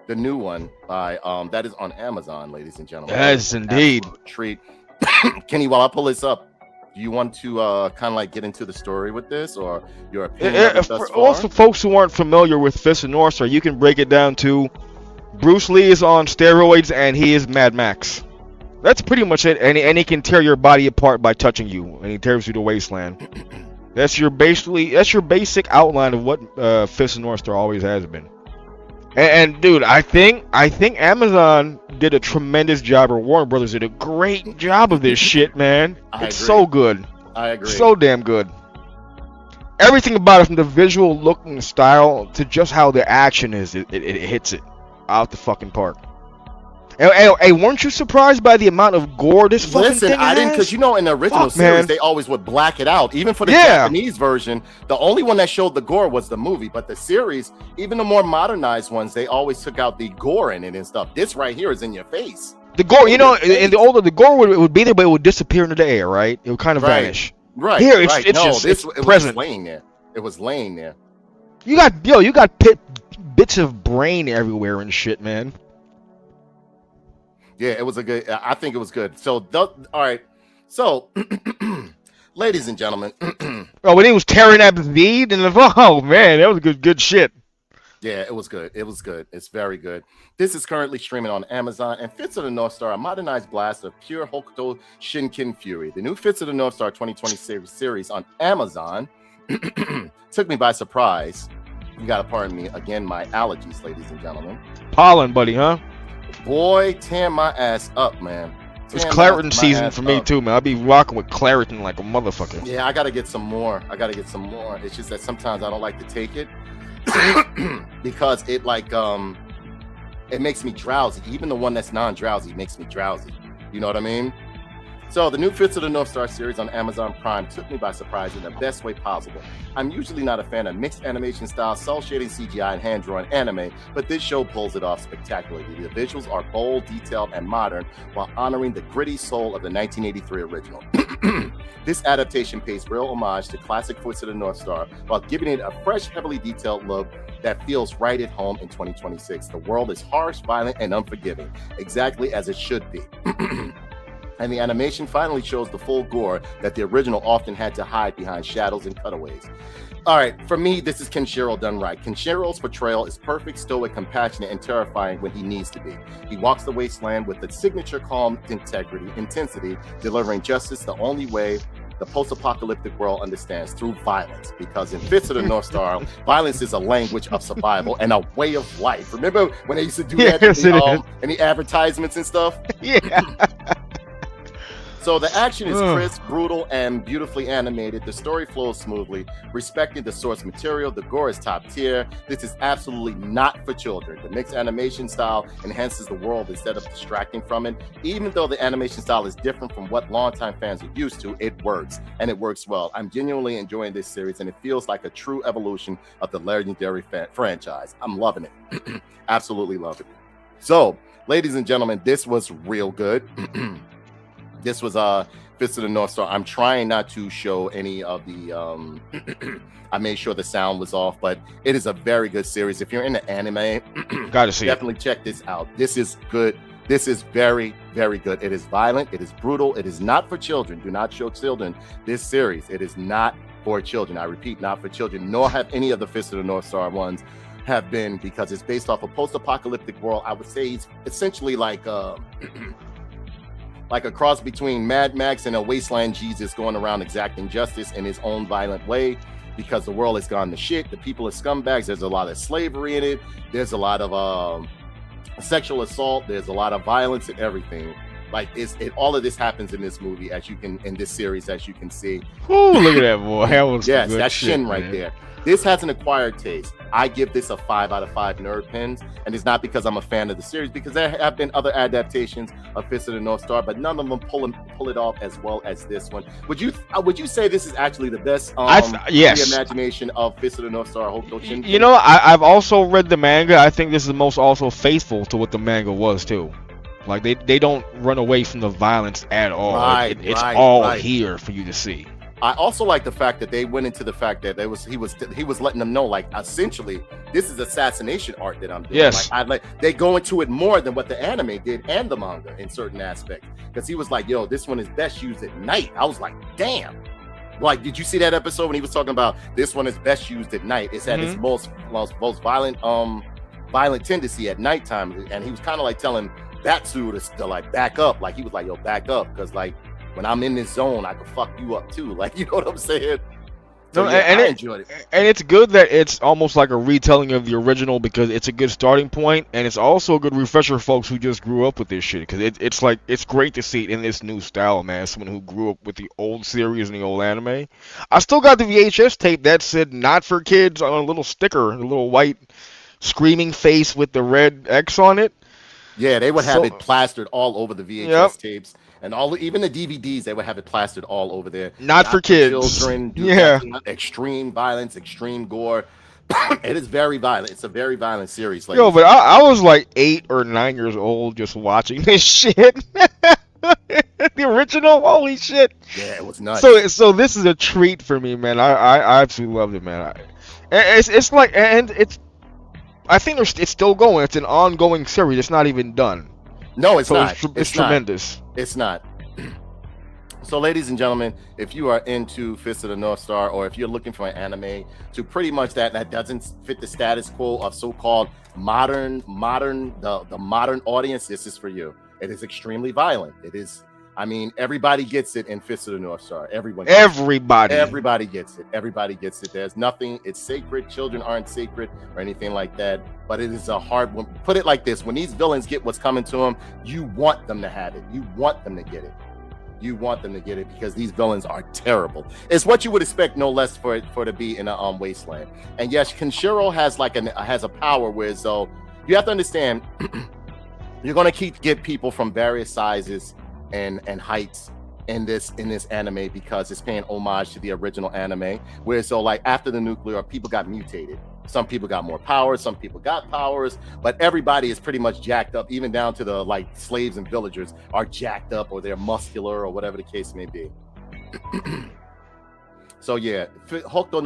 the new one by that is on Amazon, ladies and gentlemen. Yes, indeed. Treat. Kenny, while I pull this up, do you want to kind of like get into the story with this, or your opinion? For folks who aren't familiar with Fist of the North Star, you can break it down to Bruce Lee is on steroids and he is Mad Max. That's pretty much it, and he can tear your body apart by touching you, and he tears you to wasteland. That's your basic outline of what Fist of the North Star always has been. And dude, I think Amazon did a tremendous job, or Warner Brothers did a great job of this shit, man. It's so good. I agree. So damn good. Everything about it, from the visual look and style to just how the action is, it hits it out the fucking park. Hey, weren't you surprised by the amount of gore this fucking Listen, thing I didn't, has? because you know in the original Fuck, series man. they always would black it out. Even for the Yeah. Japanese version, the only one that showed the gore was the movie. But the series, even the more modernized ones, they always took out the gore in it and stuff. This right here is in your face. The gore, you In know, your face. in the older, the gore would be there, but it would disappear into the air, right? It would kind of Right. vanish. Right. Here, it's right. it's No, just this it's it was present. just laying there. It was laying there. You got bits of brain everywhere and shit, man. Yeah, it was a good. I think it was good. So, all right. So, ladies and gentlemen. Oh, when he was tearing at the bead, and oh man, that was good shit. Yeah, it was good. It was good. It's very good. This is currently streaming on Amazon, and Fits of the North Star, a modernized blast of pure Hokuto Shinken fury. The new Fits of the North Star 2020 series on Amazon took me by surprise. You gotta pardon me again, my allergies, ladies and gentlemen. Pollen, buddy, huh? Boy, tear my ass up, man. It's Tear Claritin my season ass for me up. too, man. I'll be rocking with Claritin like a motherfucker. Yeah, I gotta get some more. It's just that sometimes I don't like to take it because it it makes me drowsy. Even the one that's non-drowsy makes me drowsy. You know what I mean? So the new Fits of the North Star series on Amazon Prime took me by surprise in the best way possible. I'm usually not a fan of mixed animation style, cell shading CGI, and hand-drawn anime, but this show pulls it off spectacularly. The visuals are bold, detailed, and modern, while honoring the gritty soul of the 1983 original. This adaptation pays real homage to classic Fits of the North Star, while giving it a fresh, heavily detailed look that feels right at home in 2026. The world is harsh, violent, and unforgiving, exactly as it should be. And the animation finally shows the full gore that the original often had to hide behind shadows and cutaways. All right, for me, this is Kenshiro done right. Kenshiro's portrayal is perfect, stoic, compassionate, and terrifying when he needs to be. He walks the wasteland with the signature calm intensity, delivering justice the only way the post-apocalyptic world understands, through violence. Because in Fits of the North Star, violence is a language of survival and a way of life. Remember when they used to do that in the advertisements and stuff? Yeah. So the action is crisp, brutal, and beautifully animated. The story flows smoothly, respecting the source material. The gore is top tier. This is absolutely not for children. The mixed animation style enhances the world instead of distracting from it. Even though the animation style is different from what longtime fans are used to, it works, and it works well. I'm genuinely enjoying this series, and it feels like a true evolution of the legendary franchise. I'm loving it. Absolutely loving it. So, ladies and gentlemen, this was real good. This was Fist of the North Star. I'm trying not to show any of the I made sure the sound was off, but it is a very good series. If you're into anime, gotta see definitely check this out. This is good. This is very, very good. It is violent. It is brutal. It is not for children. Do not show children this series. It is not for children. I repeat, not for children, nor have any of the Fist of the North Star ones have been, because it's based off a post-apocalyptic world. I would say it's essentially like like a cross between Mad Max and a wasteland Jesus going around exacting justice in his own violent way, because the world has gone to shit. The people are scumbags. There's a lot of slavery in it. There's a lot of sexual assault. There's a lot of violence and everything. Like all of this happens in this movie, in this series, as you can see. Ooh, look at that boy. That was yes, good that's shit, Shin man. right there. This has an acquired taste. I give this a 5 out of 5 nerd pins, and it's not because I'm a fan of the series, because there have been other adaptations of Fist of the North Star, but none of them pull it off as well as this one. Would you say this is actually the best yes, reimagination of Fist of the North Star? You know, I've also read the manga. I think this is the most also faithful to what the manga was too. Like they don't run away from the violence at all. It's all here for you to see. I also like the fact that they went into the fact that he was letting them know, like, essentially this is assassination art that I'm doing. Yes. They go into it more than what the anime did and the manga in certain aspects, because he was like, yo, this one is best used at night. I was like, damn. Like, did you see that episode when he was talking about this one is best used at night? It's at its most violent tendency at nighttime, and he was kind of like telling Batsu to like back up. Like, he was like, yo, back up, because like, when I'm in this zone, I can fuck you up too. Like, you know what I'm saying? So, yeah, I enjoyed it. And it's good that it's almost like a retelling of the original, because it's a good starting point, and it's also a good refresher for folks who just grew up with this shit. Because it's great to see it in this new style, man. Someone who grew up with the old series and the old anime. I still got the VHS tape that said "not for kids" on a little sticker, a little white screaming face with the red X on it. Yeah, they would have So, it plastered all over the yep, VHS tapes and even the DVDs. They would have it plastered all over there. not for Not for kids. children. Do Yeah. not extreme violence, extreme gore. It is very violent. It's a very violent series, Yo, ladies. but I was like 8 or 9 years old just watching this shit. The original, holy shit. Yeah, it was nuts. So this is a treat for me, man. I absolutely loved it, man. It's like, and it's, I think it's still going. It's an ongoing series. It's not even done. No, it's So not. it's not. tremendous. It's not. So, ladies and gentlemen, if you are into Fist of the North Star, or if you're looking for an anime to pretty much that doesn't fit the status quo of so-called modern the modern audience, this is for you. It is extremely violent. It is. I mean, everybody gets it in Fist of the North Star. Everybody gets it. Everybody gets it. There's nothing. It's sacred. Children aren't sacred or anything like that. But it is a hard one. Put it like this: when these villains get what's coming to them, you want them to have it. You want them to get it. You want them to get it because these villains are terrible. It's what you would expect, no less, for it to be in a wasteland. And yes, Kenshiro has a power where, so you have to understand, you're gonna get people from various sizes and heights in this anime because it's paying homage to the original anime. Where so like after the nuclear, people got mutated. Some people got more powers, some people got powers, but everybody is pretty much jacked up, even down to the like slaves and villagers are jacked up, or they're muscular, or whatever the case may be. So yeah, Hokuto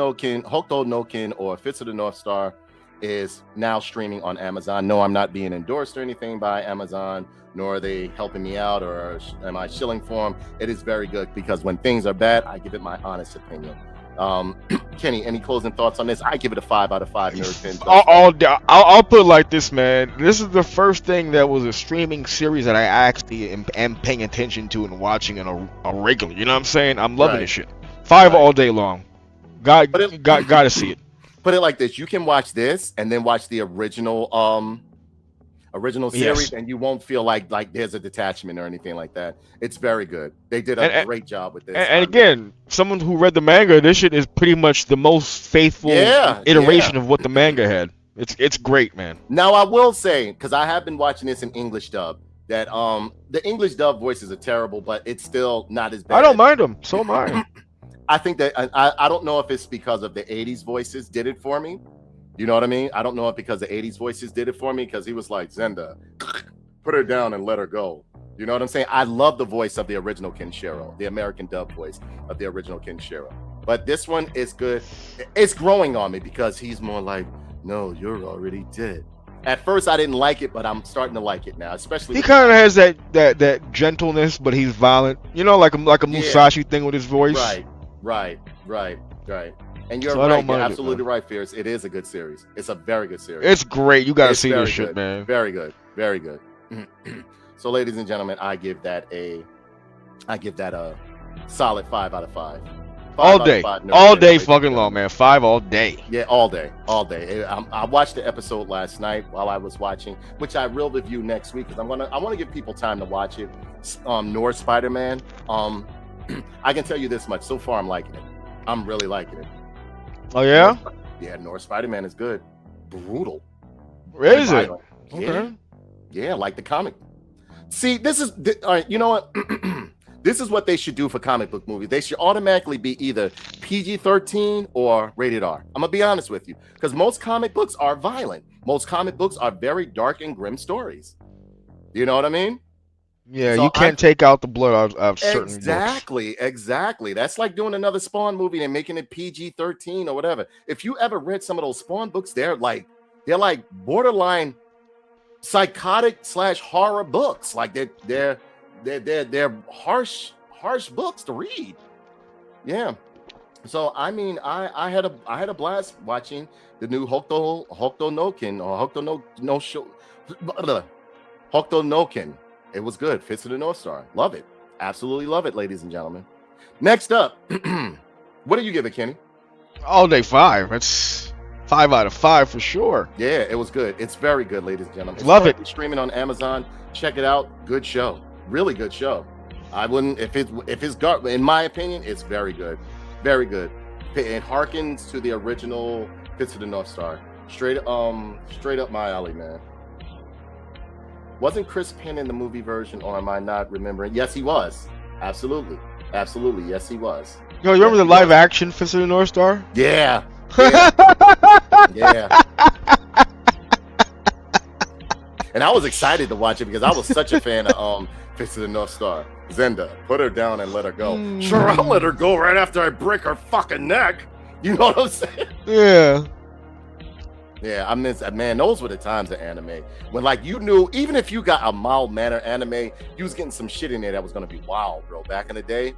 no Ken or Fist of the North Star is now streaming on Amazon. No, I'm not being endorsed or anything by Amazon, nor are they helping me out, or am I shilling for them. It is very good because when things are bad, I give it my honest opinion. Kenny, any closing thoughts on this? I give it a 5 out of 5 nerd pin. I'll put it like this, man. This is the first thing that was a streaming series that I actually am paying attention to and watching on a regular. You know what I'm saying? I'm loving this shit. 5 all day long. Gotta see it. Put it like this: you can watch this and then watch the original series, and you won't feel like there's a detachment or anything like that. It's very good. They did a great job with this. And again, someone who read the manga, this shit is pretty much the most faithful iteration of what the manga had. It's great, man. Now I will say, because I have been watching this in English dub, that the English dub voices are terrible, but it's still not as bad. I don't mind them. So am I. I think that I don't know if it's because of the 80s voices did it for me. You know what I mean? I don't know if because the 80s voices did it for me, because he was like, Zenda, put her down and let her go. You know what I'm saying? I love the voice of the original Kenshiro, the American dub voice of the original Kenshiro. But this one is good. It's growing on me because he's more like, no, you're already dead. At first, I didn't like it, but I'm starting to like it now. Especially he kind of has that gentleness, but he's violent. You know, like a Musashi thing with his voice. Right. And you're right. You're absolutely right, Fierce. It is a good series. It's a very good series. It's great. You gotta see this shit, man. Very good. Very good. So, ladies and gentlemen, I give that a solid 5 out of 5. All day fucking long, man. 5 all day. Yeah, all day. I watched the episode last night while I was watching, which I will review next week because I want to give people time to watch it. North Spider-Man. I can tell you this much. So far, I'm liking it. I'm really liking it. Oh yeah? Yeah, North Spider-Man is good. Brutal. Is it? Okay. Yeah, like the comic. See, this is all right. You know what? This is what they should do for comic book movies. They should automatically be either PG-13 or rated R. I'm gonna be honest with you, because most comic books are violent. Most comic books are very dark and grim stories. You know what I mean? Yeah, so you can't take out the blood out of certain books. Exactly. That's like doing another Spawn movie and making it PG-13 or whatever. If you ever read some of those Spawn books, they're like borderline psychotic / horror books. Like they're harsh books to read. Yeah. So I mean, I had a blast watching the new Hokuto no Ken or Hokuto no Ken. It was good. Fist of the North Star. Love it. Absolutely love it, ladies and gentlemen. Next up, what do you give it, Kenny? All day 5. That's 5 out of 5 for sure. Yeah, it was good. It's very good, ladies and gentlemen. Love it. Streaming on Amazon. Check it out. Good show. Really good show. I wouldn't if it's in my opinion, it's very good. Very good. It harkens to the original Fist of the North Star. Straight up my alley, man. Wasn't Chris Penn in the movie version, or am I not remembering? Yes, he was. Absolutely. Absolutely. Yes, he was. Yo, you remember the live action Fist of the North Star? Yeah. Yeah. And I was excited to watch it because I was such a fan of Fist of the North Star. Zenda, put her down and let her go. Sure, I'll let her go right after I break her fucking neck. You know what I'm saying? Yeah. Yeah, I miss, man, those were the times of anime when, like, you knew, even if you got a mild manner anime, you was getting some shit in there that was going to be wild, bro. Back in the day,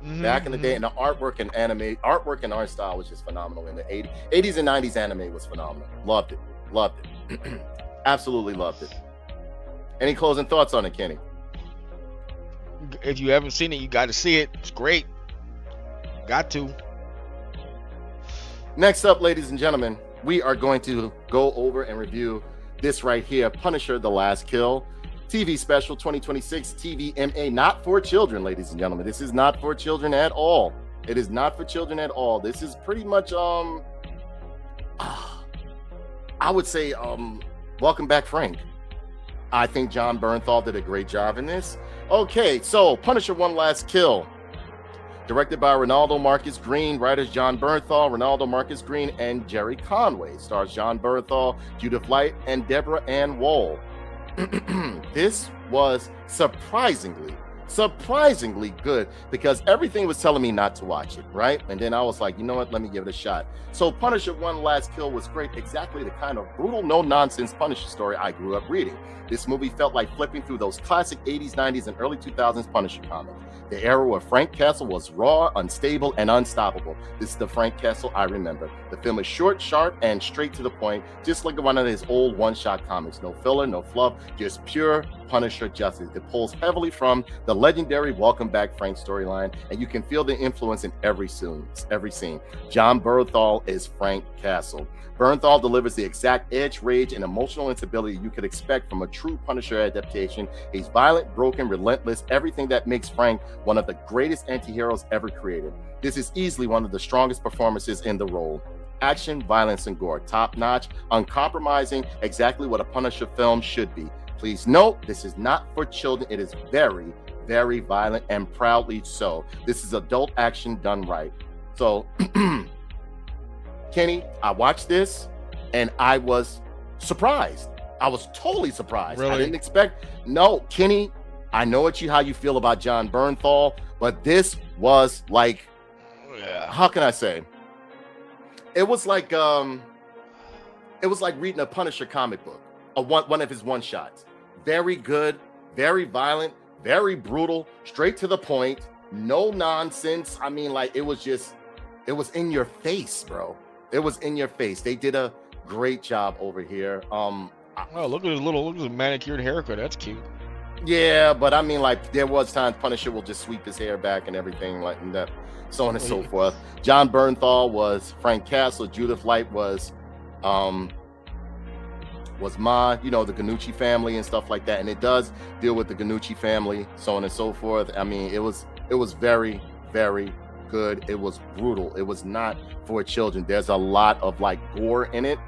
and the artwork and art style was just phenomenal in the 80s and 90s. Anime was phenomenal. Loved it. Absolutely loved it. Any closing thoughts on it, Kenny? If you haven't seen it, you got to see it. It's great. Got to. Next up, ladies and gentlemen, we are going to go over and review this right here, Punisher: The Last Kill, TV special 2026 TVMA, not for children, ladies and gentlemen. This is not for children at all. It is not for children at all. This is pretty much I would say welcome back, Frank. I think John Bernthal did a great job in this. Okay, so Punisher: One Last Kill, directed by Ronaldo Marcus Green, writers John Bernthal, Ronaldo Marcus Green, and Jerry Conway. Stars John Bernthal, Judith Light, and Deborah Ann Woll. This was surprisingly good because everything was telling me not to watch it, right? And then I was like, you know what, let me give it a shot. So Punisher: One Last Kill was great, exactly the kind of brutal, no-nonsense Punisher story I grew up reading. This movie felt like flipping through those classic 80s, 90s, and early 2000s Punisher comics. The era where Frank Castle was raw, unstable, and unstoppable. This is the Frank Castle I remember. The film is short, sharp, and straight to the point, just like one of his old one-shot comics. No filler, no fluff, just pure Punisher justice. It pulls heavily from the legendary Welcome Back Frank storyline, and you can feel the influence in every scene. John Bernthal is Frank Castle. Bernthal delivers the exact edge, rage, and emotional instability you could expect from a true Punisher adaptation. He's violent, broken, relentless, everything that makes Frank one of the greatest anti-heroes ever created. This is easily one of the strongest performances in the role. Action, violence, and gore, top-notch, uncompromising, exactly what a Punisher film should be. Please note, this is not for children. It is very, very violent, and proudly so. This is adult action done right. So, Kenny, I watched this and I was surprised. I was totally surprised. Really? I didn't expect. No, Kenny, I know how you feel about John Bernthal, but this was like, how can I say? It was like reading a Punisher comic book, one of his one-shots. Very good, very violent, very brutal, straight to the point, no nonsense. I mean, like, it was in your face, bro. It was in your face. They did a great job over here. Oh, look at his manicured haircut. That's cute. Yeah, but I mean, like, there was times Punisher will just sweep his hair back and everything like that, so on and so forth. John Bernthal was Frank Castle. Judith Light was Ma, the Ganucci family and stuff like that. And it does deal with the Ganucci family, so on and so forth. I mean, it was very, very good. It was brutal. It was not for children. There's a lot of like gore in it.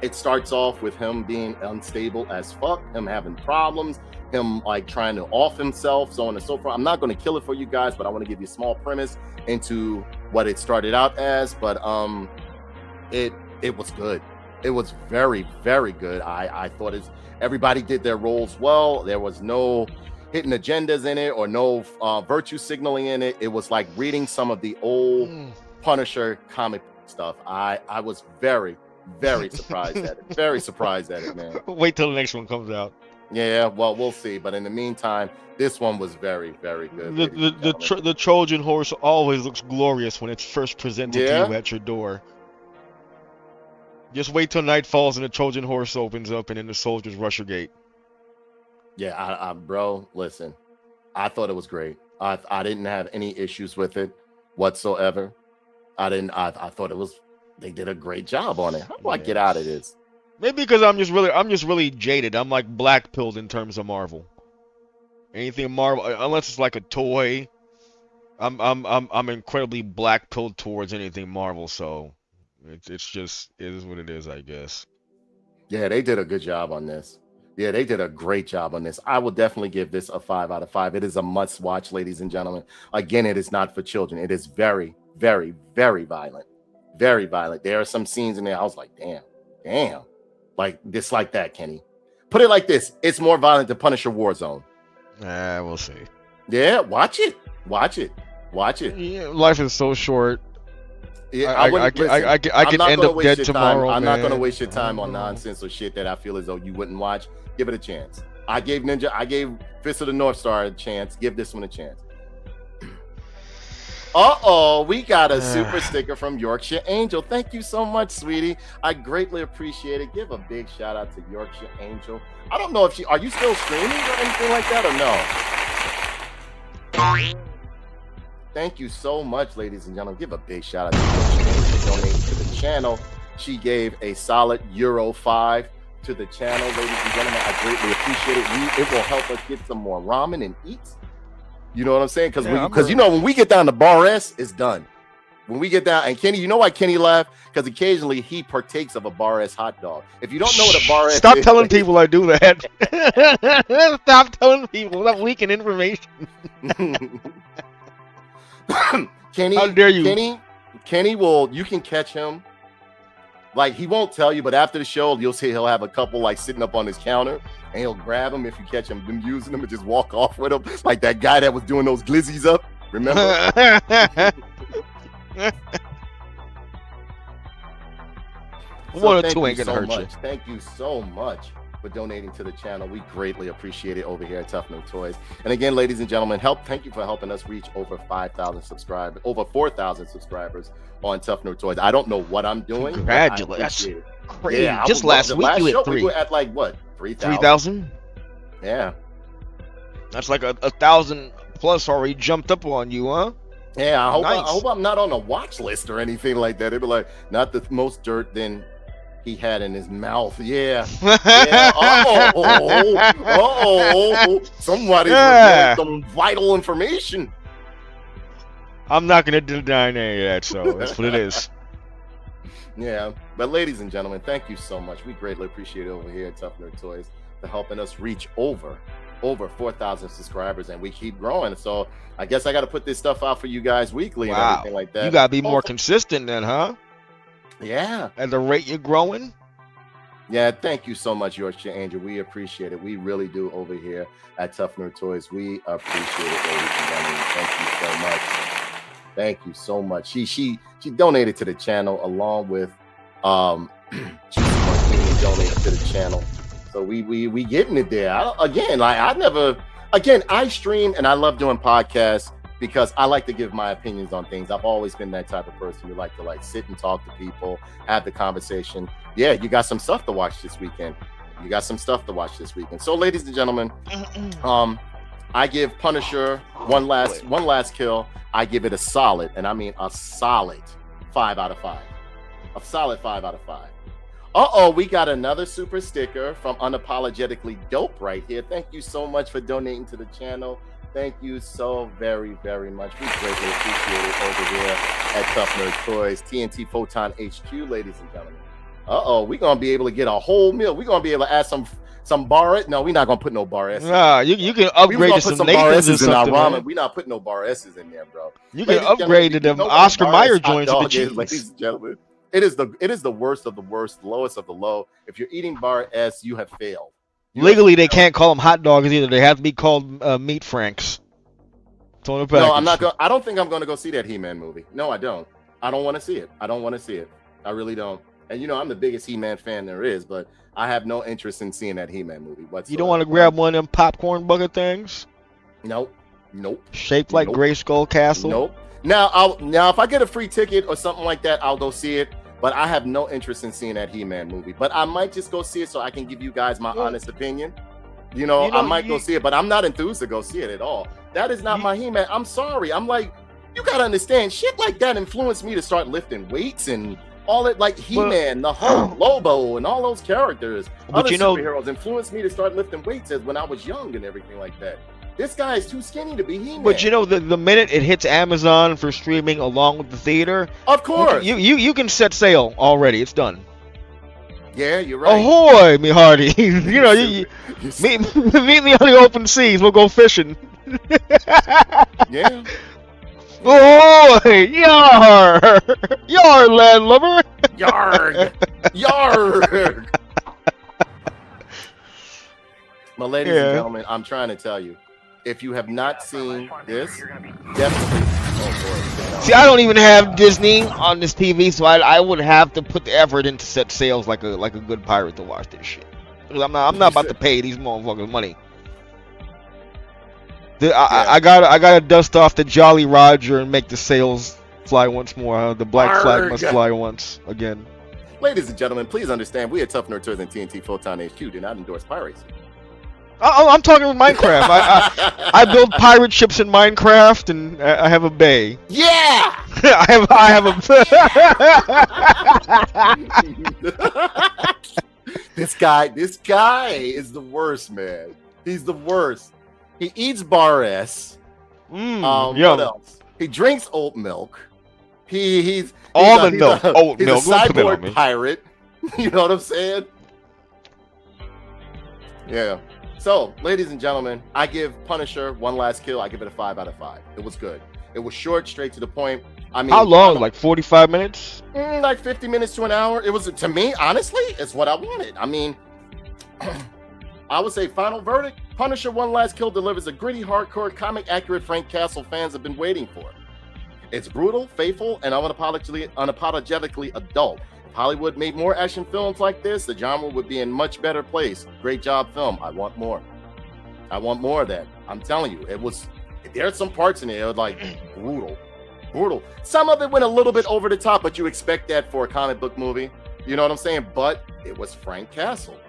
It starts off with him being unstable as fuck, him having problems, him like trying to off himself, so on and so forth. I'm not going to kill it for you guys, but I want to give you a small premise into what it started out as. But it was good. It was very, very good. I thought everybody did their roles well. There was no hidden agendas in it or no virtue signaling in it. It was like reading some of the old Punisher comic stuff. I was very, very surprised at it. Very surprised at it, man. Wait till the next one comes out. Yeah, well, we'll see. But in the meantime, this one was very, very good. The Trojan horse always looks glorious when it's first presented to you at your door. Just wait till night falls and the Trojan horse opens up and then the soldiers rush your gate. Yeah, bro, listen. I thought it was great. I didn't have any issues with it whatsoever. I thought they did a great job on it. How do I get out of this? Maybe because I'm just really jaded. I'm like black pilled in terms of Marvel. Anything Marvel, unless it's like a toy, I'm incredibly black pilled towards anything Marvel. So it is what it is, I guess. Yeah, they did a good job on this. Yeah, they did a great job on this. I will definitely give this a 5 out of 5. It is a must watch, ladies and gentlemen. Again, it is not for children. It is very, very, very violent. Very violent. There are some scenes in there. I was like, damn. Like this, like that, Kenny. Put it like this. It's more violent than Punisher Warzone. We'll see. Yeah, watch it. Yeah, life is so short. Yeah, I could end up dead tomorrow. I'm not going to waste your time on nonsense or shit that I feel as though you wouldn't watch. Give it a chance. I gave Fist of the North Star a chance. Give this one a chance. We got a super sticker from Yorkshire Angel. Thank you so much, sweetie. I greatly appreciate it. Give a big shout out to Yorkshire Angel. I don't know if are you still streaming or anything like that or no? Thank you so much, ladies and gentlemen. Give a big shout out to Yorkshire Angel for donating to the channel. She gave a solid €5 to the channel, ladies and gentlemen. I greatly appreciate it. It will help us get some more ramen and eat. You know what I'm saying? Because you know, when we get down to bar S, it's done. When we get down, and Kenny, you know why Kenny laughed? Because occasionally he partakes of a bar S hot dog. If you don't know what a bar S Stop telling people I do that. Stop telling people that leaking information. Kenny, how dare you? Kenny will, you can catch him. Like, he won't tell you, but after the show, you'll see he'll have a couple like sitting up on his counter, and he'll grab them if you catch him using them and just walk off with them. Like that guy that was doing those glizzies up. Remember? One or two ain't gonna hurt you. Thank you so much for donating to the channel. We greatly appreciate it over here at Tough No Toys. And again, ladies and gentlemen, thank you for helping us reach over 5,000 subscribers, over 4,000 subscribers on Tough No Toys. I don't know what I'm doing. Congratulations. That's crazy. Yeah, just last week you hit 3. We were at like what? 3,000? 3,000? Yeah. That's like a 1,000 plus already jumped up on you, huh? Yeah, I Nice. hope I'm not on a watch list or anything like that. It'd be like, not the most dirt than he had in his mouth. Yeah. Somebody's revealing some vital information. I'm not gonna deny any of that, so that's what it is. Yeah, but ladies and gentlemen, thank you so much. We greatly appreciate it over here at Tough Nerd Toys for helping us reach over 4,000 subscribers, and we keep growing. So I guess I got to put this stuff out for you guys weekly and everything like that. You gotta be more consistent then, huh? Yeah. At the rate you're growing. Yeah, thank you so much, Yorkshire Angel. We appreciate it. We really do over here at Tough Nerd Toys. We appreciate it, ladies and gentlemen. Thank you so much. Thank you so much. She donated to the channel along with she donated to the channel. So we getting it there. I stream and I love doing podcasts because I like to give my opinions on things. I've always been that type of person who like to sit and talk to people, have the conversation. Yeah, you got some stuff to watch this weekend. So, ladies and gentlemen, I give Punisher one last kill. I give it a solid, and I mean a solid 5 out of 5. A solid 5 out of 5. We got another super sticker from Unapologetically Dope right here. Thank you so much for donating to the channel. Thank you so very, very much. We greatly appreciate it over here at Tough Nerd Toys, TNT Photon HQ, ladies and gentlemen. We're going to be able to get a whole meal. We're going to be able to add some bar. No, we're not going to put no bar S's. Nah, you can upgrade to some bar S's in our ramen. We're not putting no bar S's in there, bro. You can upgrade to them Oscar Mayer joints with the cheese. Ladies and gentlemen. It is the worst of the worst, lowest of the low. If you're eating bar S, you have failed. Legally, they can't call them hot dogs either. They have to be called meat franks. No, I'm not going. I don't think I'm going to go see that He-Man movie. No, I don't. I don't want to see it. I really don't. And I'm the biggest He-Man fan there is, but I have no interest in seeing that He-Man movie whatsoever. You don't want to grab one of them popcorn bucket things? Nope. Shaped like Grayskull Castle? Nope. Now, if I get a free ticket or something like that, I'll go see it. But I have no interest in seeing that He-Man movie. But I might just go see it so I can give you guys my honest opinion. I might go see it, but I'm not enthused to go see it at all. That is not my He-Man. I'm sorry. I'm like, you gotta understand, shit like that influenced me to start lifting weights and all it, like He-Man, the Hulk, Lobo, and all those characters. Other superheroes influenced me to start lifting weights when I was young and everything like that. This guy is too skinny to be He-Man. But the minute it hits Amazon for streaming along with the theater, of course, you can set sail already. It's done. Yeah, you're right. Ahoy, me hearty. You know, You meet me on the open seas. We'll go fishing. Yeah. Ahoy, yar, yar, landlubber. Yarg! Yarg! My ladies and gentlemen, I'm trying to tell you, if you have not seen this, definitely. Oh boy. See, I don't even have Disney on this TV, so I would have to put the effort in to set sales like a good pirate to watch this shit. I'm not about to pay these motherfuckers money. I gotta dust off the Jolly Roger and make the sails fly once more. The black flag must fly once again. Ladies and gentlemen, please understand, we at Tough Nerd Tours and TNT Photon HQ do not endorse piracy. I'm talking about Minecraft. I build pirate ships in Minecraft, and I have a bay. Yeah. I have a. This guy is the worst, man. He's the worst. He eats bar S. What else? He drinks oat milk. He's oat milk. He's a cyborg pirate. You know what I'm saying? Yeah. So, ladies and gentlemen, I give Punisher One Last Kill. I give it a 5 out of 5. It was good. It was short, straight to the point. I mean, how long? Like 45 minutes? Like 50 minutes to an hour. It was, to me, honestly, it's what I wanted. I mean, I would say final verdict: Punisher One Last Kill delivers a gritty, hardcore, comic-accurate Frank Castle fans have been waiting for. It's brutal, faithful, and unapologetically adult. If Hollywood made more action films like this, the genre would be in much better place. Great job, film. I want more. I want more of that. I'm telling you, it was. There are some parts in it that were like brutal. Some of it went a little bit over the top, but you expect that for a comic book movie. You know what I'm saying? But it was Frank Castle.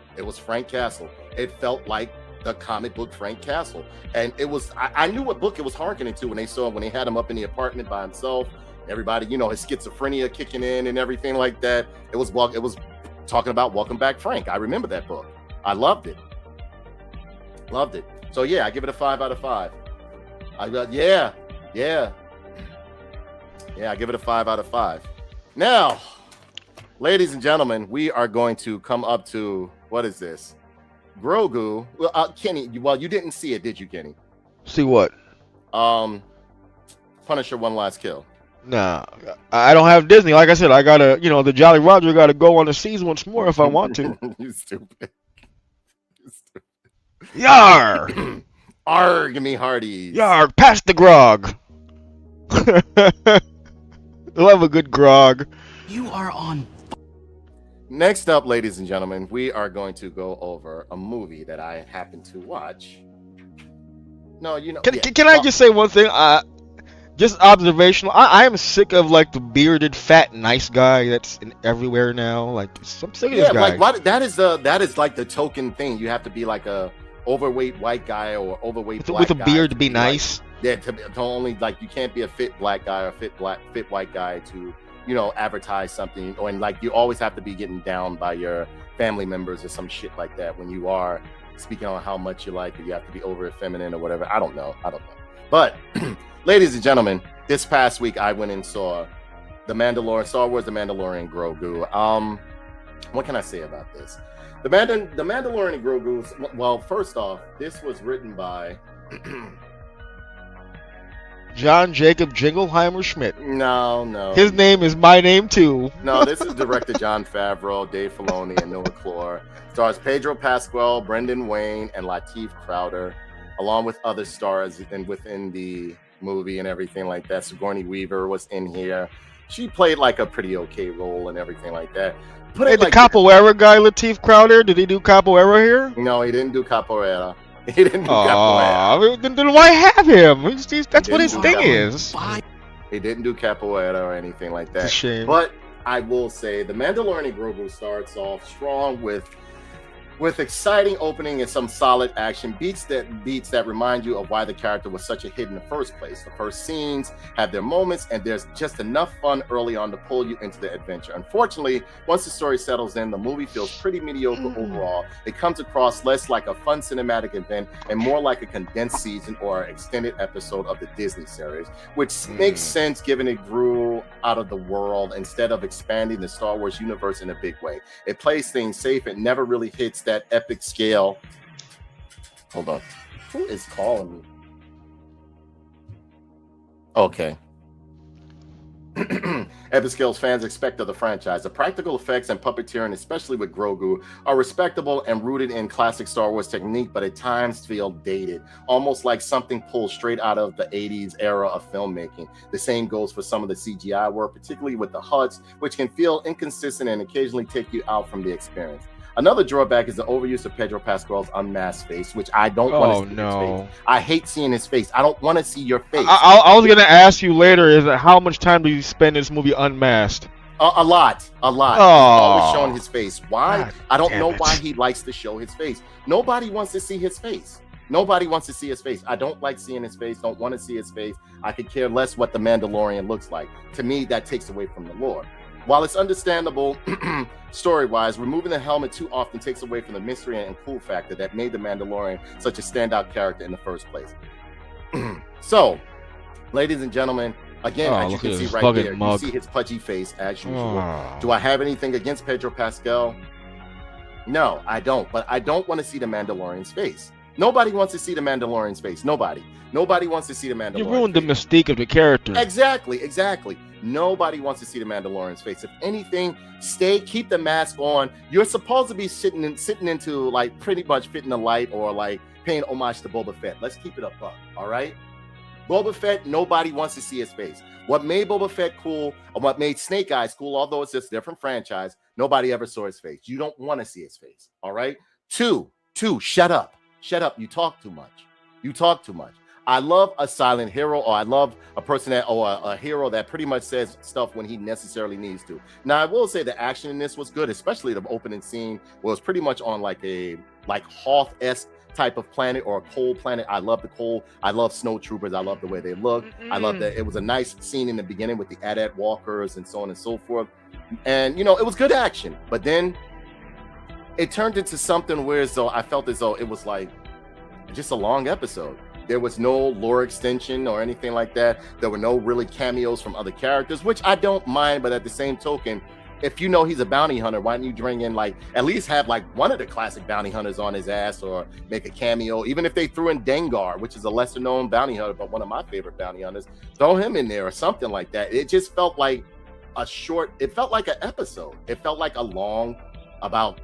It felt like the comic book Frank Castle, and it was. I knew what book it was harkening to when they had him up in the apartment by himself. Everybody, you know, his schizophrenia kicking in and everything like that. It was talking about Welcome Back Frank. I remember that book. I loved it. So yeah, I give it a 5 out of 5. I give it a 5 out of 5. Now, ladies and gentlemen, we are going to come up to, what is this? Grogu. Well, Kenny, you didn't see it, did you, Kenny? See what? Punisher One Last Kill. Nah, I don't have Disney. Like I said, I gotta, the Jolly Roger gotta go on the seas once more if I want to. You stupid. Yar! Arg me hearties. Yar, pass the grog. Love a good grog. You are on. Next up, ladies and gentlemen, we are going to go over a movie that I happened to watch. No, Can I just say one thing? Just observational. I am sick of like the bearded, fat, nice guy that's everywhere now. Like, I'm sick of this guy. Like that is like the token thing. You have to be like a overweight white guy or overweight black guy with a beard to be nice. Yeah, to only, like, you can't be a fit black guy or fit white guy to advertise something, and like you always have to be getting down by your family members or some shit like that when you are speaking on how much you like it. You have to be over effeminate or whatever. I don't know. But ladies and gentlemen, this past week I went and saw Star Wars The Mandalorian Grogu. What can I say about this? The Mandalorian and Grogu, well, first off, this was written by John Jacob Jingleheimer Schmidt. No. His name is my name too. No, this is director Jon Favreau, Dave Filoni, and Noah Clore. Stars Pedro Pascal, Brendan Wayne, and Lateef Crowder, along with other stars within the movie and everything like that. Sigourney Weaver was in here. She played like a pretty okay role and everything like that. The capoeira guy, Lateef Crowder, did he do capoeira here? No, he didn't do capoeira. He didn't do capoeira. Then why have him? That's what his thing is. He didn't do capoeira or anything like that. It's a shame. But I will say the Mandalorian Grogu starts off strong with exciting opening and some solid action beats that remind you of why the character was such a hit in the first place. The first scenes have their moments, and there's just enough fun early on to pull you into the adventure. Unfortunately, once the story settles in, the movie feels pretty mediocre overall. It comes across less like a fun cinematic event and more like a condensed season or extended episode of the Disney series, which makes sense given it grew out of the world instead of expanding the Star Wars universe in a big way. It plays things safe. It never really hits that epic scale. Hold on. Who is calling me? Okay. Epic scales fans expect of the franchise. The practical effects and puppeteering, especially with Grogu, are respectable and rooted in classic Star Wars technique, but at times feel dated, almost like something pulled straight out of the 80s era of filmmaking. The same goes for some of the CGI work, particularly with the Hutts, which can feel inconsistent and occasionally take you out from the experience. Another drawback is the overuse of Pedro Pascal's unmasked face, which I don't want to see his face. I hate seeing his face. I don't want to see your face. I was going to ask you later, is how much time do you spend in this movie unmasked? A lot. Oh, He's always showing his face. Why? God, I don't know why he likes to show his face. Nobody wants to see his face. Nobody wants to see his face. I don't like seeing his face. Don't want to see his face. I could care less what the Mandalorian looks like. To me, that takes away from the lore. While it's understandable story-wise, removing the helmet too often takes away from the mystery and cool factor that made the Mandalorian such a standout character in the first place. So, ladies and gentlemen, again, as you can see right there, you see his pudgy face as usual. Do I have anything against Pedro Pascal? No, I don't. But I don't want to see the Mandalorian's face. Nobody wants to see the Mandalorian's face. Nobody wants to see the Mandalorian. You ruined the mystique of the character. Exactly. Nobody wants to see the Mandalorian's face. If anything, keep the mask on. You're supposed to be sitting into like pretty much fitting the light or like paying homage to Boba Fett. Let's keep it up, all right? Boba Fett, nobody wants to see his face. What made Boba Fett cool, or what made Snake Eyes cool, although it's just a different franchise, nobody ever saw his face. You don't want to see his face, all right? Two, shut up. Shut up. You talk too much. I love a silent hero, or I love a person a hero that pretty much says stuff when he necessarily needs to. Now, I will say the action in this was good, especially the opening scene was pretty much on like a Hoth-esque type of planet or a cold planet. I love the cold. I love snow troopers. I love the way they look. I love that it was a nice scene in the beginning with the AT-AT walkers and so on and so forth. And, it was good action. But then it turned into something where I felt as though it was like just a long episode. There was no lore extension or anything like that. There were no really cameos from other characters, which I don't mind. But at the same token, if he's a bounty hunter, why don't you bring in at least have one of the classic bounty hunters on his ass or make a cameo? Even if they threw in Dengar, which is a lesser known bounty hunter, but one of my favorite bounty hunters, throw him in there or something like that. It just felt like it felt like an episode. It felt like a long, about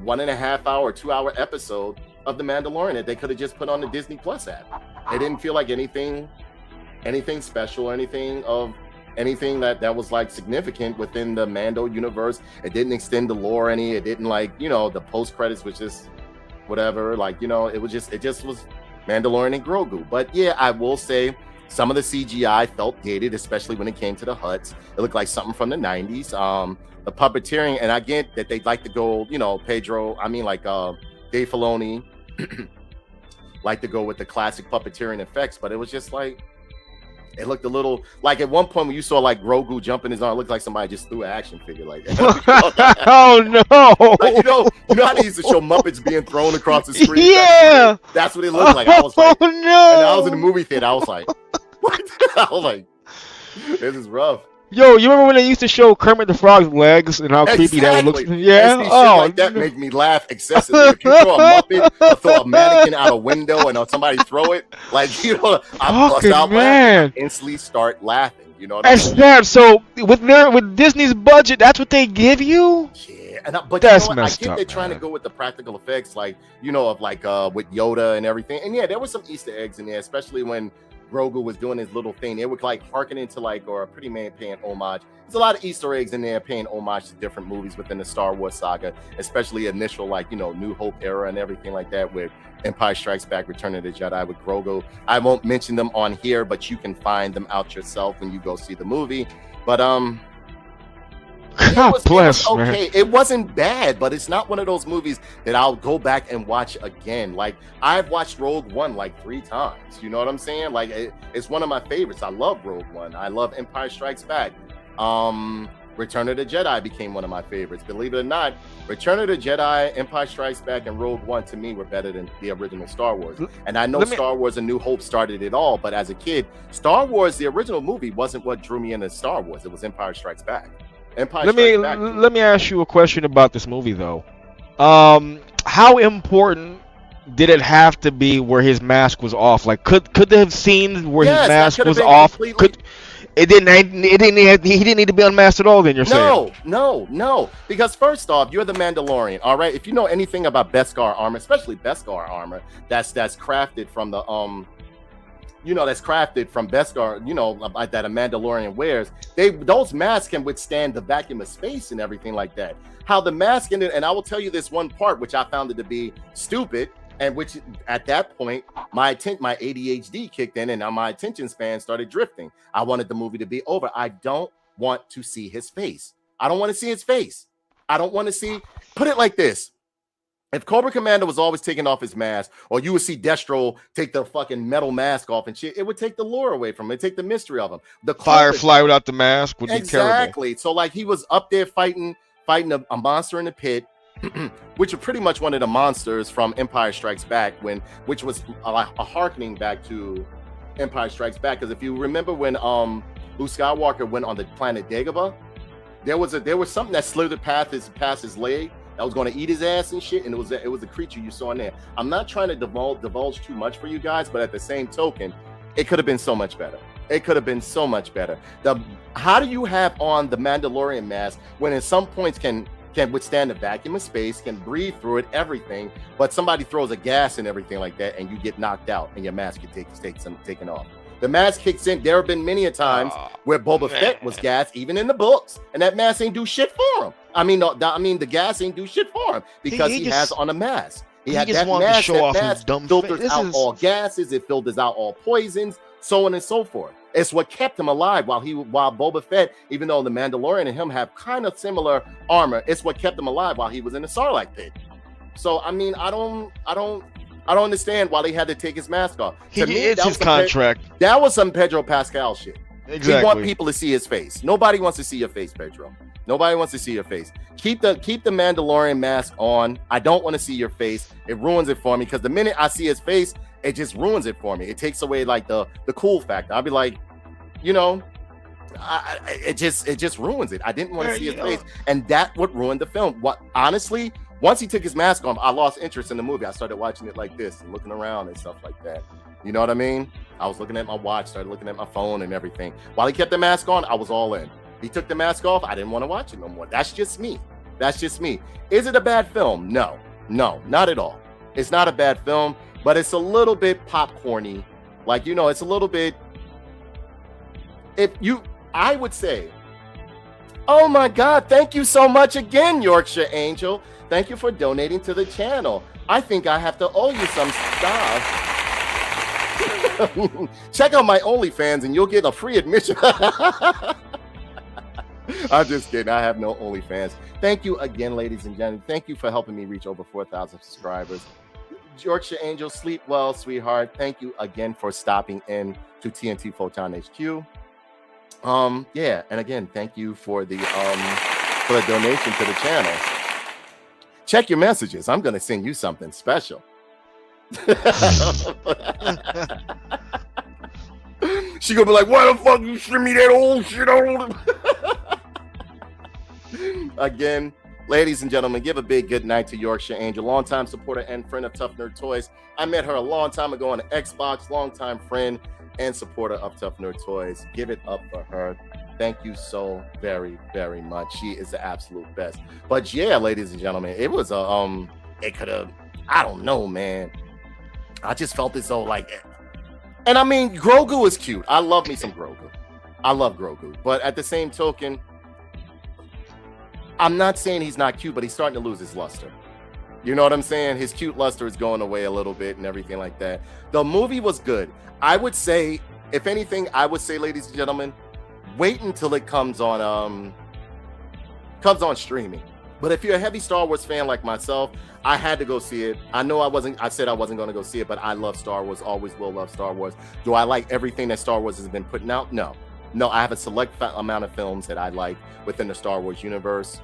1.5 hour, 2 hour episode of The Mandalorian that they could have just put on the Disney Plus app. It didn't feel like anything special or anything that was significant within the Mando universe. It didn't extend the lore any. It didn't the post credits was just whatever. It just was Mandalorian and Grogu. But yeah, I will say some of the CGI felt dated, especially when it came to the Hutts. It looked like something from the 90s. The puppeteering, and I get that they'd like to go, Dave Filoni like to go with the classic puppeteering effects, but it was just it looked a little at one point when you saw Grogu jump in his arm, it looked like somebody just threw an action figure like that. Oh no! You know how they used to show Muppets being thrown across the screen? Yeah, that's what it looked like. I was oh no! And I was in the movie theater. I was like, what? I was like, this is rough. Yo, you remember when they used to show Kermit the Frog's legs and how creepy that would look? Yeah. That make me laugh excessively. If you throw a Muppet or throw a mannequin out a window and somebody throw it, I bust out laughing. I instantly start laughing. You know what I mean? That's so with Disney's budget, that's what they give you? Yeah, but that's I messed get up, they're trying to go with the practical effects, with Yoda and everything. And yeah, there were some Easter eggs in there, especially when Grogu was doing his little thing. They were harkening to or Pretty Man paying homage. There's a lot of Easter eggs in there paying homage to different movies within the Star Wars saga, especially initial New Hope era and everything like that, with Empire Strikes Back, Return of the Jedi with Grogu. I won't mention them on here, but you can find them out yourself when you go see the movie. But God bless, okay. Man. It wasn't bad, but it's not one of those movies that I'll go back and watch again. I've watched Rogue One 3 times. You know what I'm saying? It's one of my favorites. I love Rogue One. I love Empire Strikes Back. Return of the Jedi became one of my favorites. Believe it or not, Return of the Jedi, Empire Strikes Back, and Rogue One to me were better than the original Star Wars. And I know Star Wars: A New Hope started it all, but as a kid, Star Wars, the original movie, wasn't what drew me into Star Wars. It was Empire Strikes Back. Let me ask you a question about this movie though. How important did it have to be where his mask was off? Like, could they have seen where his mask was off? He didn't need to be unmasked at all. Then you're saying? No. Because first off, you're the Mandalorian. All right. If you know anything about Beskar armor, especially Beskar armor, that's crafted from the that's crafted from Beskar, that a Mandalorian wears. Those masks can withstand the vacuum of space and everything like that. How the mask ended, and I will tell you this one part, which I found it to be stupid, and which at that point, my ADHD kicked in, and now my attention span started drifting. I wanted the movie to be over. I don't want to see his face. I don't want to see his face. I don't want to see. Put it like this. If Cobra Commander was always taking off his mask, or you would see Destro take the fucking metal mask off and shit, it would take the lure away from him. It'd take the mystery of him. The Firefly without the mask would be terrible. Exactly. So like he was up there fighting a monster in the pit, which was pretty much one of the monsters from Empire Strikes Back, which was a harkening back to Empire Strikes Back. Because if you remember when Luke Skywalker went on the planet Dagobah, there was something that slithered past his leg that was going to eat his ass and shit, and it was a creature you saw in there. I'm not trying to divulge too much for you guys, but at the same token, it could have been so much better. It could have been so much better. How do you have on the Mandalorian mask when at some points can withstand the vacuum of space, can breathe through it, everything, but somebody throws a gas and everything like that, and you get knocked out, and your mask gets taken off. The mask kicks in. There have been many a times where Boba Fett was gassed, even in the books, and that mask ain't do shit for him. The gas ain't do shit for him because he has on a mask. He had just that wanted mask. to show off his dumb filters out all gases. It filters out all poisons, so on and so forth. It's what kept him alive while Boba Fett, even though the Mandalorian and him have kind of similar armor, it's what kept him alive while he was in the Sarlacc pit. So I don't understand why they had to take his mask off. It's his contract. That was some Pedro Pascal shit. Exactly. We want people to see his face. Nobody wants to see your face, Pedro. Nobody wants to see your face. Keep the Mandalorian mask on. I don't want to see your face. It ruins it for me because the minute I see his face, it just ruins it for me. It takes away like the cool factor. I'll be like, it just ruins it. I didn't want to see his face, and that would ruin the film. Honestly, once he took his mask off, I lost interest in the movie. I started watching it like this and looking around and stuff like that. You know what I mean? I was looking at my watch, started looking at my phone and everything. While he kept the mask on, I was all in. He took the mask off, I didn't want to watch it no more. That's just me. Is it a bad film? No, not at all. It's not a bad film, but it's a little bit popcorny. Like, it's a little bit. I would say, oh my God, thank you so much again, Yorkshire Angel. Thank you for donating to the channel. I think I have to owe you some stuff. Check out my OnlyFans and you'll get a free admission. I'm just kidding. I have no OnlyFans. Thank you again, ladies and gentlemen. Thank you for helping me reach over 4,000 subscribers. Yorkshire Angel, sleep well, sweetheart. Thank you again for stopping in to TNT Photon HQ. And again, thank you for the donation to the channel. Check your messages. I'm gonna send you something special. She gonna be like, why the fuck you send me that old shit on? Again, ladies and gentlemen, give a big good night to Yorkshire Angel, longtime supporter and friend of Tough Nerd Toys. I met her a long time ago on the Xbox, longtime friend and supporter of Tough Nerd Toys. Give it up for her. Thank you so very, very much. She is the absolute best. But yeah, ladies and gentlemen, it was it could have, I don't know, man. I just felt as though like, and I mean, Grogu is cute. I love me some Grogu. I love Grogu. But at the same token, I'm not saying he's not cute, but he's starting to lose his luster. You know what I'm saying? His cute luster is going away a little bit and everything like that. The movie was good. I would say, if anything, ladies and gentlemen, wait until it comes on streaming. But if you're a heavy Star Wars fan like myself, I had to go see it. I said I wasn't going to go see it, but I love Star Wars, always will love Star Wars. Do I like everything that Star Wars has been putting out? No. No, I have a select amount of films that I like within the Star Wars universe.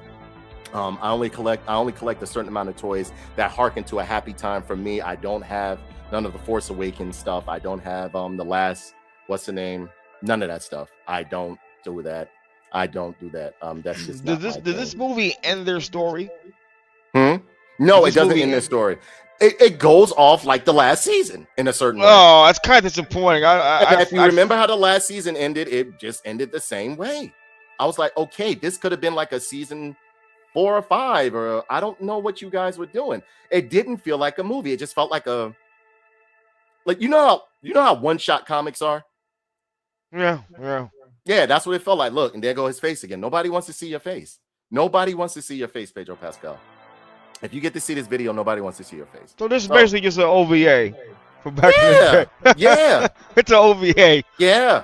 I only collect a certain amount of toys that harken to a happy time for me. I don't have none of the Force Awakens stuff. I don't have the last, what's the name? None of that stuff. I don't do that. I don't do that. That's just not Does this movie end their story? No, it doesn't end their story. It goes off like the last season in a certain way. Oh, that's kind of disappointing. If you remember how the last season ended, it just ended the same way. I was like, okay, this could have been like a season 4 or 5, or I don't know what you guys were doing. It didn't feel like a movie. It just felt like you know how one-shot comics are? Yeah. Yeah, that's what it felt like. Look, and there go his face again. Nobody wants to see your face. Nobody wants to see your face, Pedro Pascal. If you get to see this video, nobody wants to see your face. So this is basically just an OVA from back in the day. Yeah. It's an OVA. Yeah.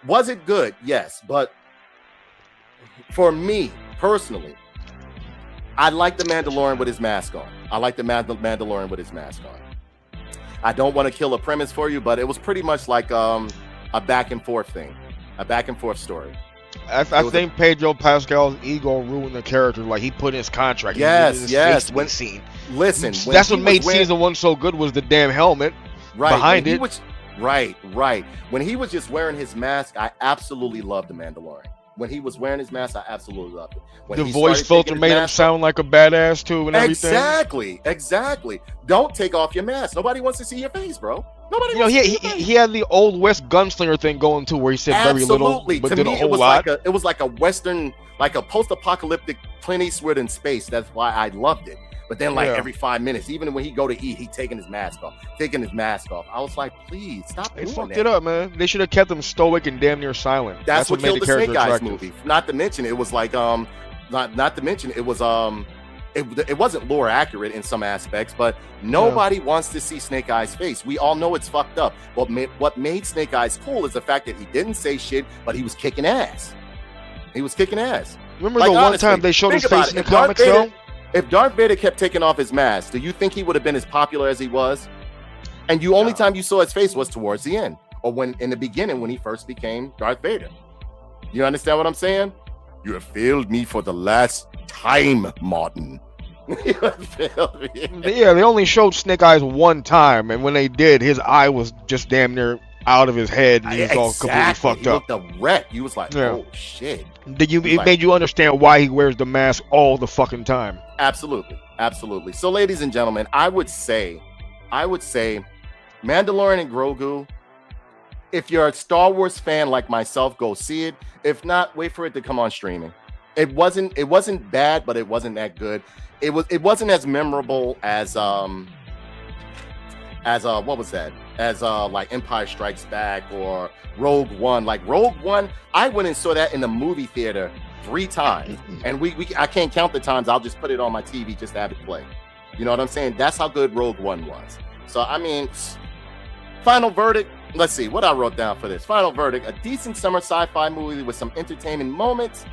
Was it good? Yes, but for me personally, I like the Mandalorian with his mask on. I like the Mandalorian with his mask on. I don't want to kill a premise for you, but it was pretty much like a back and forth thing, a back and forth story. I think Pedro Pascal's ego ruined the character. Like he put in his contract. Yes. When scene. Listen, that's what made season 1 so good was the damn helmet behind it. Right. When he was just wearing his mask, I absolutely loved the Mandalorian. When he was wearing his mask, I absolutely loved it. When the voice filter made him sound like a badass too, and everything. Exactly. Don't take off your mask. Nobody wants to see your face, bro. Nobody. He had the old West gunslinger thing going too, where he said very little, but to did me, a whole lot. It was like a Western, like a post-apocalyptic Clint Eastwood in space. That's why I loved it. But then, every 5 minutes, even when he go to eat, he taking his mask off. I was like, please stop doing that. They fucked it up, man. They should have kept him stoic and damn near silent. That's what made the Snake Eyes movie. Not to mention, it was like not to mention it was it wasn't lore accurate in some aspects, but nobody wants to see Snake Eyes' face. We all know it's fucked up. What made Snake Eyes cool is the fact that he didn't say shit, but he was kicking ass. Remember the one time they showed his face in the comics, though? If Darth Vader kept taking off his mask, do you think he would have been as popular as he was? And only time you saw his face was towards the end, or when in the beginning when he first became Darth Vader. You understand what I'm saying? You have failed me for the last time, Martin. Yeah, they only showed Snake Eyes one time, and when they did, his eye was just damn near out of his head, and he was all completely fucked up. He looked a wreck. He was like, oh shit. It made you understand why he wears the mask all the fucking time. Absolutely. So, ladies and gentlemen, I would say Mandalorian and Grogu, if you're a Star Wars fan like myself, go see it. If not, wait for it to come on streaming. It wasn't bad, but it wasn't that good. It wasn't as memorable as what was that? As like Empire Strikes Back or Rogue One. Like Rogue One, I went and saw that in the movie theater 3 times, and I can't count the times. I'll just put it on my TV just to have it play. You know what I'm saying? That's how good Rogue One was. So I mean, final verdict. Let's see what I wrote down for this. Final verdict: a decent summer sci-fi movie with some entertainment moments,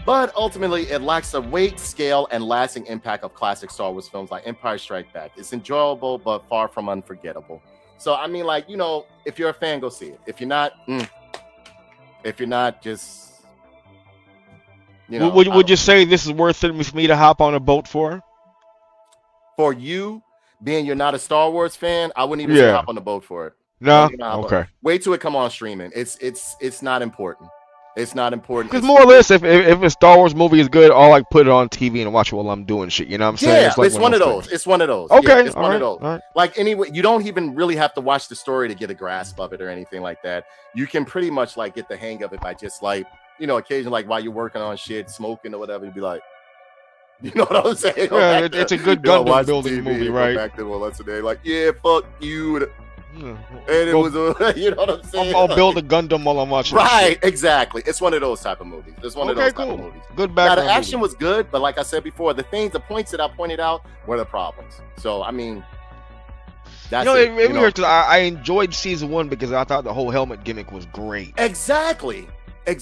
but ultimately it lacks the weight, scale, and lasting impact of classic Star Wars films like Empire Strikes Back. It's enjoyable, but far from unforgettable. So I mean, like, you know, if you're a fan, go see it. If you're not, just, you know. Would you say this is worth it for me to hop on a boat for? For you, being you're not a Star Wars fan, I wouldn't even say hop on the boat for it. No, okay. Wait till it come on streaming. It's not important. It's not important. Because more or less, if a Star Wars movie is good, I'll like put it on TV and watch it while I'm doing shit. You know what I'm saying? Yeah, it's one of those. It's one of those. Okay, yeah, it's one of those. Right. Like anyway, you don't even really have to watch the story to get a grasp of it or anything like that. You can pretty much like get the hang of it by just like, you know, occasionally like while you're working on shit, smoking or whatever, you'd be like, you know what I'm saying? Yeah, it's a good Gundam building movie, right? Back to let's say like, yeah, fuck you. And it was you know what I'm saying? I'll build a Gundam while I'm watching. Right, exactly. It's one of those type of movies. It's one of those type of movies. Good background. Now the action was good, but like I said before, the points that I pointed out were the problems. So I mean, that's it. Because I enjoyed season 1 because I thought the whole helmet gimmick was great. Exactly. And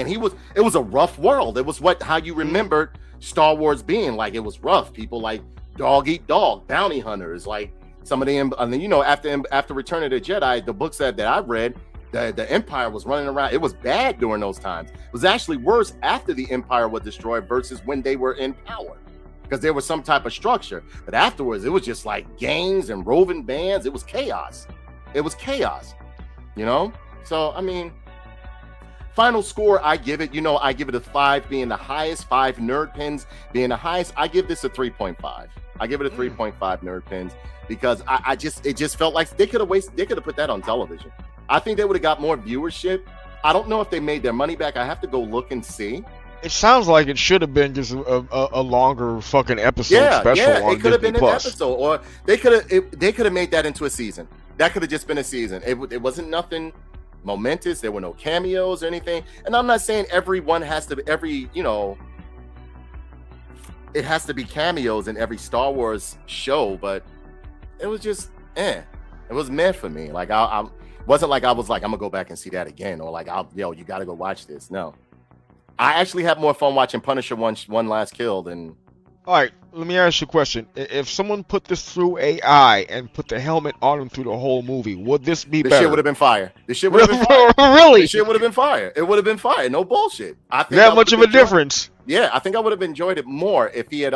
it was a rough world. It was how you remembered Star Wars being. Like it was rough. People like dog eat dog, bounty hunters, like some of them. And then, you know, after Return of the Jedi, the books that I read, The Empire was running around. It was bad during those times. It was actually worse after the Empire was destroyed versus when they were in power, because there was some type of structure. But afterwards, it was just like gangs and roving bands. It was chaos. It was chaos, you know? So, I mean, final score, I give it, I give it a 5 being the highest, 5 nerd pins being the highest. I give this a 3.5. I give it a 3.5 nerd pins because it just felt like they could have put that on television. I think they would have got more viewership. I don't know if they made their money back. I have to go look and see. It sounds like it should have been just a longer fucking episode special. Yeah, on it could have Disney been Plus. an episode, or they could have made that into a season. That could have just been a season. It wasn't nothing momentous. There were no cameos or anything. And I'm not saying everyone has to it has to be cameos in every Star Wars show, but it was just It was meant for me. Like I wasn't like I was like, I'm gonna go back and see that again, or like, you gotta go watch this. No, I actually have more fun watching Punisher One Last Kill than. All right, let me ask you a question. If someone put this through AI and put the helmet on him through the whole movie, would this be better? This shit would have been fire. This shit would have been fire. Really? This shit would have been fire. It would have been fire. No bullshit. I think that much of a difference. Yeah, I think I would have enjoyed it more if he had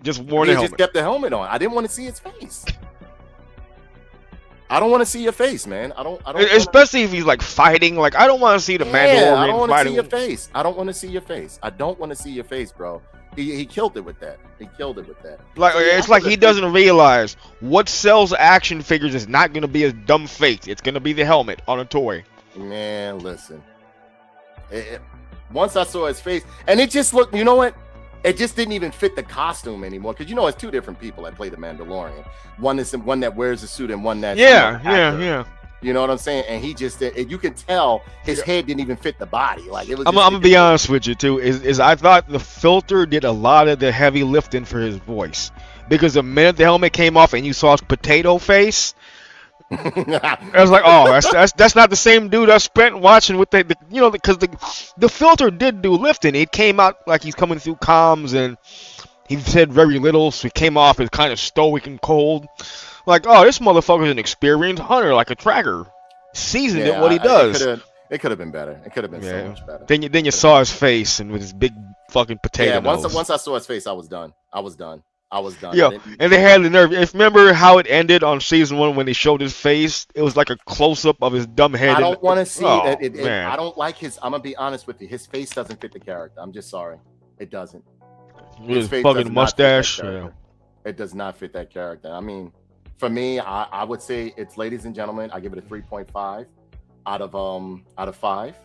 just worn the helmet. Just kept the helmet on. I didn't want to see his face. I don't want to see your face, man. I don't. Especially if he's like fighting. Like I don't want to see the Mandalorian I don't want to fighting. see your face. I don't want to see your face. I don't want to see your face, bro. He killed it with that. He killed it with that. Like it's like he doesn't realize what sells action figures is not gonna be his dumb face. It's gonna be the helmet on a toy. Man, listen. Once I saw his face, and it just looked. You know what? It just didn't even fit the costume anymore, because it's two different people that play the Mandalorian. One is one that wears the suit, and one that's yeah. You know what I'm saying? And he just you could tell his head didn't even fit the body. Like it was. I'm gonna be honest with you too. Is I thought the filter did a lot of the heavy lifting for his voice, because the minute the helmet came off and you saw his potato face, I was like, oh, that's not the same dude I spent watching with because the filter did do lifting. It came out like he's coming through comms and he said very little, so he came off as kind of stoic and cold. Like, oh, this motherfucker's an experienced hunter, like a tracker, seasoned at what he does. It could have been better. It could have been so much better. Then you saw his face and with his big fucking potato nose. Once I saw his face, I was done. Yeah, and they had the nerve. If remember how it ended on season 1 when they showed his face, it was like a close up of his dumb head. I don't want to see that. Man. I don't like his. I'm gonna be honest with you. His face doesn't fit the character. I'm just sorry. It doesn't. His fucking mustache. Yeah. It does not fit that character. I mean, for me, I would say it's, ladies and gentlemen, I give it a 3.5 out of 5.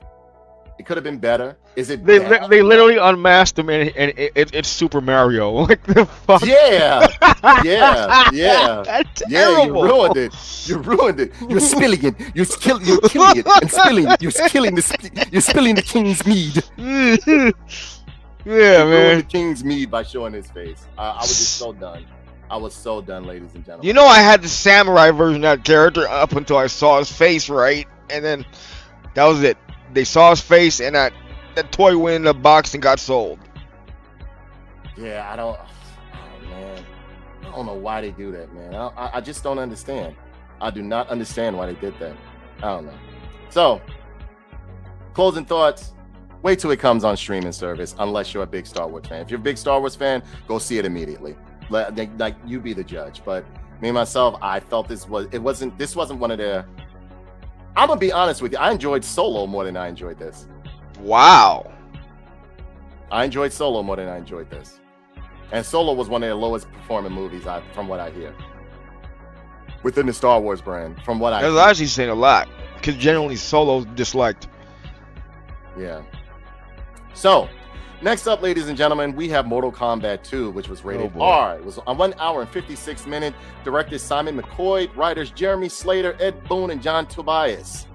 It could have been better. Is it? They literally unmasked him, and it's Super Mario. Like the fuck? Yeah. That's Yeah, terrible. you ruined it. You're spilling it. You're killing it and spilling. You're spilling the king's mead. Yeah, You man. ruined the king's mead by showing his face. I was just so done. I was so done, ladies and gentlemen. You know, I had the samurai version of that character up until I saw his face, right? And then that was it. They saw his face, and that toy went in the box and got sold. Yeah, I don't. Oh man, I don't know why they do that, man. I just don't understand. I do not understand why they did that. I don't know. So, closing thoughts. Wait till it comes on streaming service, unless you're a big Star Wars fan. If you're a big Star Wars fan, go see it immediately. Like you be the judge. But me myself, I felt this wasn't one of their. I'm gonna be honest with you. I enjoyed Solo more than I enjoyed this. Wow. I enjoyed Solo more than I enjoyed this. And Solo was one of the lowest performing movies from what I hear. Within the Star Wars brand, from what I That's hear. actually saying a lot, because generally Solo's disliked. Yeah. So, next up, ladies and gentlemen, we have Mortal Kombat 2, which was rated R. It was on 1 hour and 56 minutes. Directed Simon McCoy. Writers Jeremy Slater, Ed Boon, and John Tobias.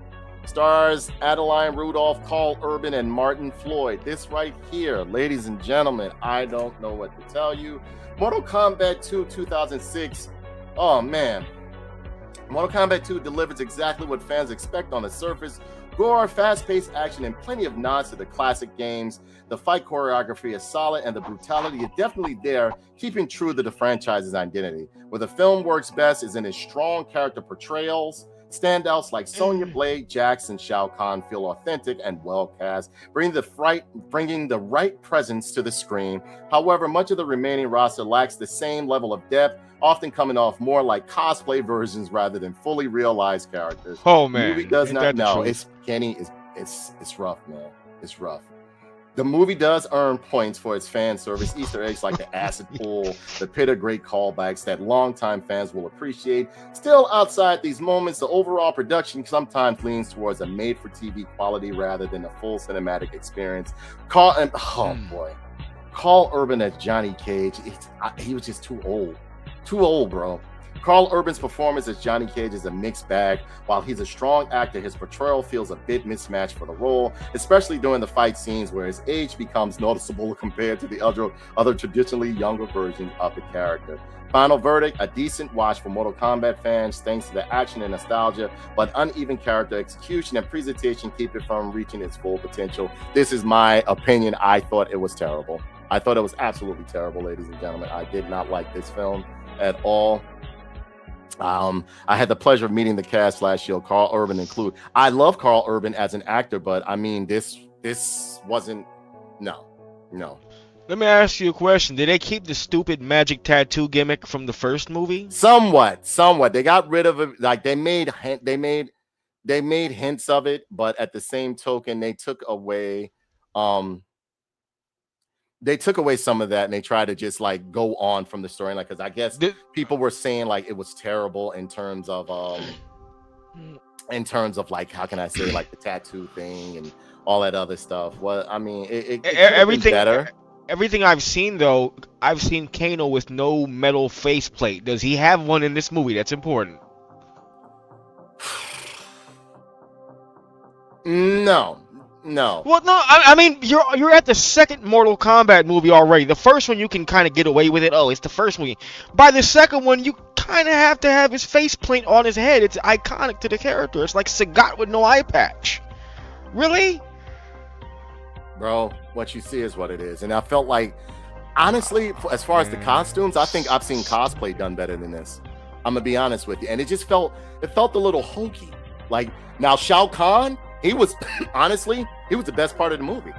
Stars Adeline Rudolph, Carl Urban, and Martin Floyd. This right here, ladies and gentlemen, I don't know what to tell you. Mortal Kombat 2 2006. Oh, man. Mortal Kombat 2 delivers exactly what fans expect on the surface. Gore, fast-paced action, and plenty of nods to the classic games. The fight choreography is solid, and the brutality is definitely there, keeping true to the franchise's identity. Where the film works best is in its strong character portrayals, Standouts like Sonya Blade, Jax, and Shao Kahn feel authentic and well cast, bringing the right presence to the screen. However, much of the remaining roster lacks the same level of depth, often coming off more like cosplay versions rather than fully realized characters. Oh man, the movie does not know. It's Kenny. It's rough, man. It's rough. The movie does earn points for its fan service, Easter eggs like the acid pool, the pit of great callbacks that longtime fans will appreciate. Still, outside these moments, the overall production sometimes leans towards a made-for-TV quality rather than a full cinematic experience. Carl Urban as Johnny Cage, he was just too old, bro. Carl Urban's performance as Johnny Cage is a mixed bag. While he's a strong actor, his portrayal feels a bit mismatched for the role, especially during the fight scenes where his age becomes noticeable compared to the other traditionally younger versions of the character. Final verdict, a decent watch for Mortal Kombat fans thanks to the action and nostalgia, but uneven character execution and presentation keep it from reaching its full potential. This is my opinion. I thought it was terrible. I thought it was absolutely terrible, ladies and gentlemen. I did not like this film at all. I had the pleasure of meeting the cast last year, Carl Urban included. I love Carl Urban as an actor, but I mean, this wasn't, no. Let me ask you a question. Did they keep the stupid magic tattoo gimmick from the first movie? Somewhat. They got rid of it. Like they made hints of it, but at the same token, they took away some of that, and they tried to just like go on from the story, like, because I guess people were saying like it was terrible in terms of like, how can I say, like the tattoo thing and all that other stuff. Well, I mean, it everything better. Everything I've seen though, I've seen Kano with no metal faceplate. Does he have one in this movie? That's important. No. Well, no. I mean, you're at the second Mortal Kombat movie already. The first one you can kind of get away with it. Oh, it's the first movie. By the second one, you kind of have to have his faceplate on his head. It's iconic to the character. It's like Sagat with no eye patch. Really? Bro, what you see is what it is. And I felt like, honestly, as far as the costumes, I think I've seen cosplay done better than this. I'm gonna be honest with you. And it felt a little hokey. Like, now Shao Kahn, he was honestly, he was the best part of the movie.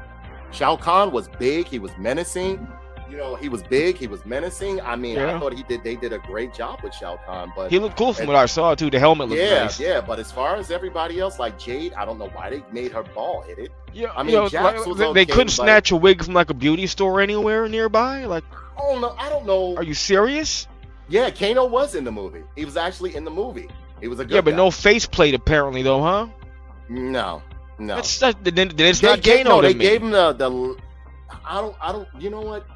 Shao Kahn was big, he was menacing. You know, he was big, he was menacing. I mean, I thought they did a great job with Shao Kahn, but he looked cool from what I saw too. The helmet looked nice. Yeah, but as far as everybody else, like Jade, I don't know why they made her bald headed. Yeah, I mean, Jax was okay, they couldn't snatch a wig from like a beauty store anywhere nearby. Like, oh no, I don't know. Are you serious? Yeah, Kano was in the movie. He was actually in the movie. He was a good but guy. no faceplate apparently though, huh? No. Then it's not Kano. They gave him the. I don't. You know what?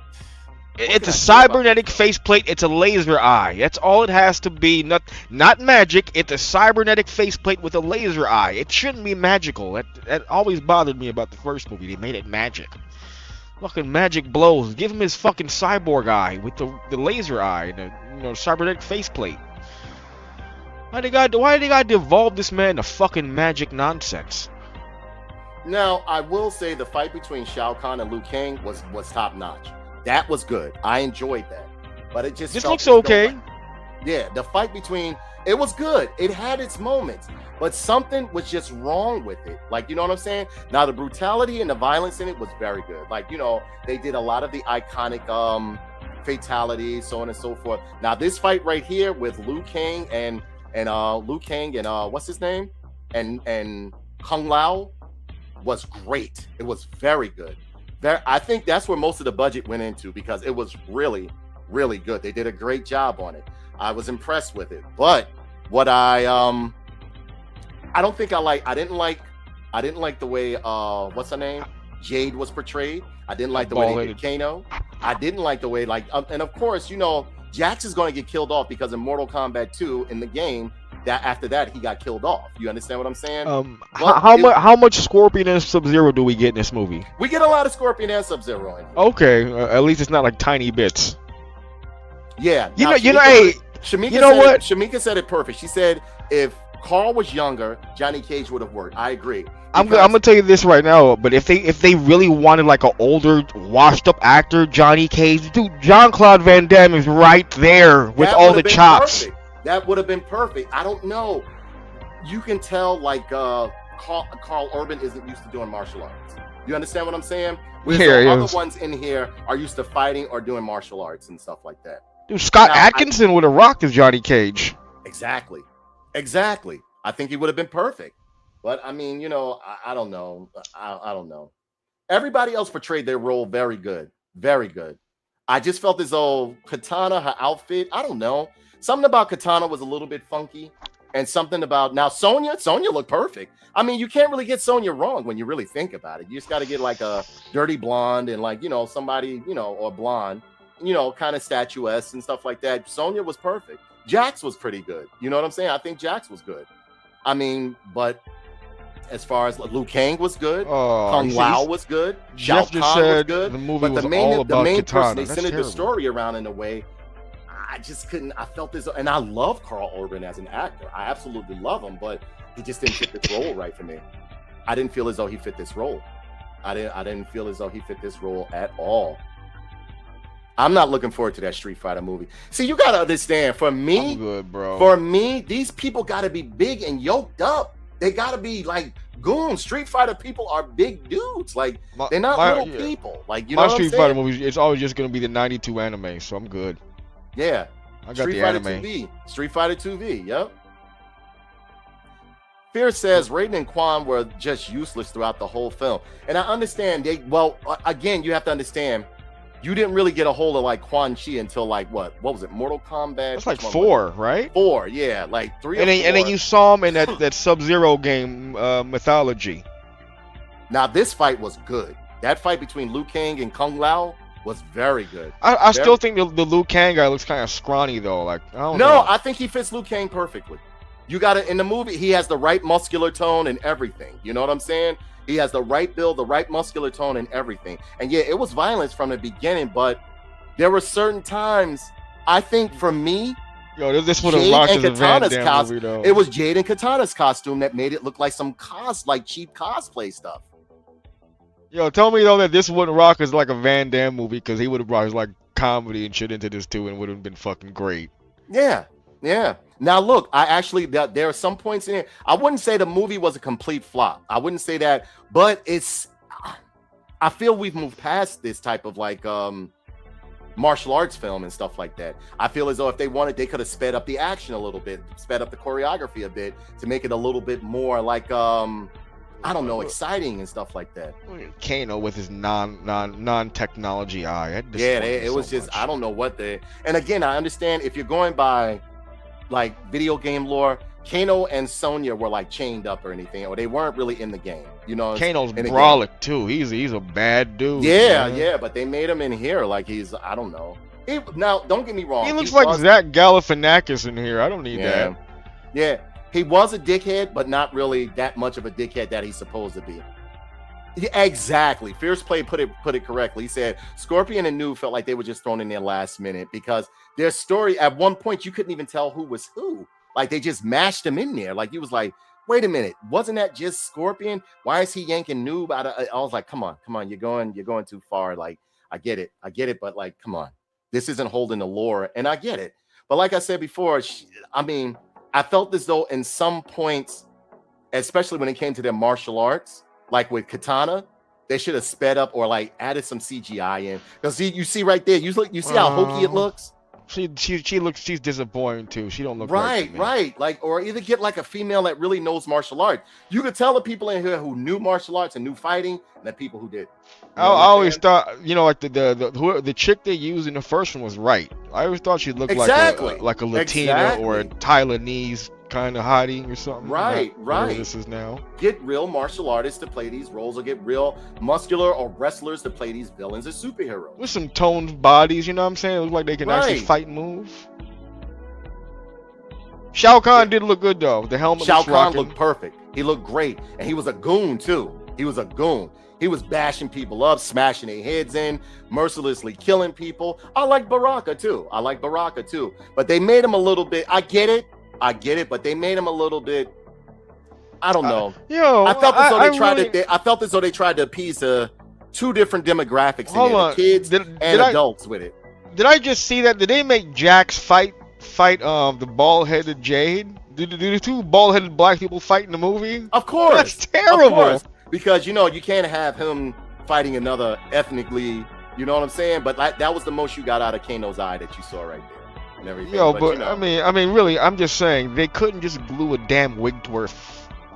It's a cybernetic faceplate. It's a laser eye. That's all it has to be. Not magic. It's a cybernetic faceplate with a laser eye. It shouldn't be magical. That always bothered me about the first movie. They made it magic. Fucking magic blows. Give him his fucking cyborg eye with the laser eye and the cybernetic faceplate. Why they got to devolve this man to fucking magic nonsense? Now, I will say the fight between Shao Kahn and Liu Kang was top notch. That was good. I enjoyed that. But it just looks okay. Yeah, the fight between, it was good. It had its moments, but something was just wrong with it. Like, you know what I'm saying? Now, the brutality and the violence in it was very good. Like, they did a lot of the iconic fatalities, so on and so forth. Now, this fight right here with Liu Kang and what's his name? And Kung Lao was great. It was very good. I think that's where most of the budget went into, because it was really, really good. They did a great job on it. I was impressed with it. But what I didn't like the way what's her name? Jade was portrayed. I didn't like the way they did Kano. I didn't like the way and of course, Jax is going to get killed off because in Mortal Kombat 2 in the game, that after that he got killed off. You understand what I'm saying? How much Scorpion and Sub-Zero do we get in this movie? We get a lot of Scorpion and Sub-Zero in here. Okay, at least it's not like tiny bits. Yeah. Shamika said it perfect. She said if Carl was younger, Johnny Cage would have worked. I agree. I'm gonna tell you this right now, but if they really wanted like an older, washed up actor, Johnny Cage, dude, Jean-Claude Van Damme is right there with all the chops. Perfect. That would have been perfect. I don't know. you can tell like Carl Urban isn't used to doing martial arts. You understand what I'm saying? Whereas the other ones in here are used to fighting or doing martial arts and stuff like that. Dude, Scott Adkinson would have rocked as Johnny Cage. Exactly. I think he would have been perfect. But I mean, you know, I don't know. I don't know. Everybody else portrayed their role very good. Very good. I just felt as though Katana, her outfit, I don't know. Something about Katana was a little bit funky. And something about now Sonya looked perfect. I mean, you can't really get Sonya wrong when you really think about it. You just got to get like a dirty blonde and like, you know, somebody, you know, or blonde, you know, kind of statuesque and stuff like that. Sonya was perfect. Jax was pretty good. You know what I'm saying? I think Jax was good. I mean, but as far as Liu Kang was good, Kung Lao was good, Shao Kahn was good. The movie but was all about the main Katana. person they centered the story around in a way. I just couldn't. I felt this, and I love Carl Urban as an actor. I absolutely love him, but he just didn't fit this role right for me. I didn't feel as though he fit this role. I didn't feel as though he fit this role at all. I'm not looking forward to that Street Fighter movie. See, you gotta understand. For me, I'm good, bro. For me, these people gotta be big and yoked up. They gotta be like goons. Street Fighter people are big dudes. Like they're not little people. Like you know what I'm saying? My Street Fighter movies, it's always just gonna be the '92 anime, so I'm good. Yeah, I got Street the Fighter anime. 2V. Street Fighter 2V. Yep. Fear says Raiden and Quan were just useless throughout the whole film, and I understand. Again, you have to understand. You didn't really get a hold of like Quan Chi until like what was it? Mortal Kombat. That's like 4, right? 4, yeah, like 3. And then you saw him in that Sub-Zero game, Mythology. Now this fight was good. That fight between Liu Kang and Kung Lao was very good. I still think the Liu Kang guy looks kind of scrawny though. Like I don't know. I think he fits Liu Kang perfectly. You got to in the movie. He has the right muscular tone and everything. You know what I'm saying? He has the right build, the right muscular tone, and everything. And yeah, it was violence from the beginning, but there were certain times. I think for me, this would have rocked as a Van Damme movie, though. It was Jade and Katana's costume that made it look like some cheap cosplay stuff. Tell me though that this wouldn't rock as like a Van Damme movie because he would have brought his like comedy and shit into this too, and would have been fucking great. Yeah. Now look, there are some points in it. I wouldn't say the movie was a complete flop. I wouldn't say that, but I feel we've moved past this type of like martial arts film and stuff like that. I feel as though if they wanted, they could have sped up the action a little bit, sped up the choreography a bit to make it a little bit more like I don't know, exciting and stuff like that. Kano with his non-technology eye. It was just much. I don't know what they. And again, I understand if you're going by like video game lore, Kano and Sonya were like chained up or anything, or they weren't really in the game. You know, Kano's brolic too. He's a bad dude. Yeah, but they made him in here like he's I don't know. Now, don't get me wrong. He looks like Zach Galifianakis in here. I don't need that. Yeah. He was a dickhead, but not really that much of a dickhead that he's supposed to be. Yeah, exactly. Fierce Play put it correctly. He said Scorpion and New felt like they were just thrown in there last minute because their story at one point you couldn't even tell who was who. Like they just mashed them in there. Like he was like, wait a minute, wasn't that just Scorpion? Why is he yanking Noob out of? I was like, come on, you're going too far. Like I get it, but like, come on, this isn't holding the lore, and I get it. But like I said before, I felt as though in some points, especially when it came to their martial arts, like with Katana, they should have sped up or like added some CGI in. Because you see right there, you see how hokey it looks. She's disappointing too. She don't look right. Like, or either get like a female that really knows martial arts. You could tell the people in here who knew martial arts and knew fighting, and the people who did. I always thought, like the chick they used in the first one was right. I always thought she looked like a Latina or a Taiwanese kind of hottie or something. Right. This is now. Get real martial artists to play these roles, or get real muscular or wrestlers to play these villains or superheroes. With some toned bodies, you know what I'm saying? It look like they can actually fight and move. Shao Kahn did look good though. The helmet. Shao Kahn looked perfect. He looked great, and he was a goon too. He was a goon. He was bashing people up, smashing their heads in, mercilessly killing people. I like Baraka too. But they made him a little bit. I get it, but they made him a little bit. I don't know. I felt as though they tried to appease two different demographics in there, the kids and adults with it. Did I just see that? Did they make Jax fight the bald-headed Jade? Do the two bald-headed black people fight in the movie? Of course. That's terrible. Of course. Because, you know, you can't have him fighting another ethnically, you know what I'm saying? But that was the most you got out of Kano's eye that you saw right there. And everything. Yo, but but you know, I mean, really, I'm just saying they couldn't just glue a damn wig to her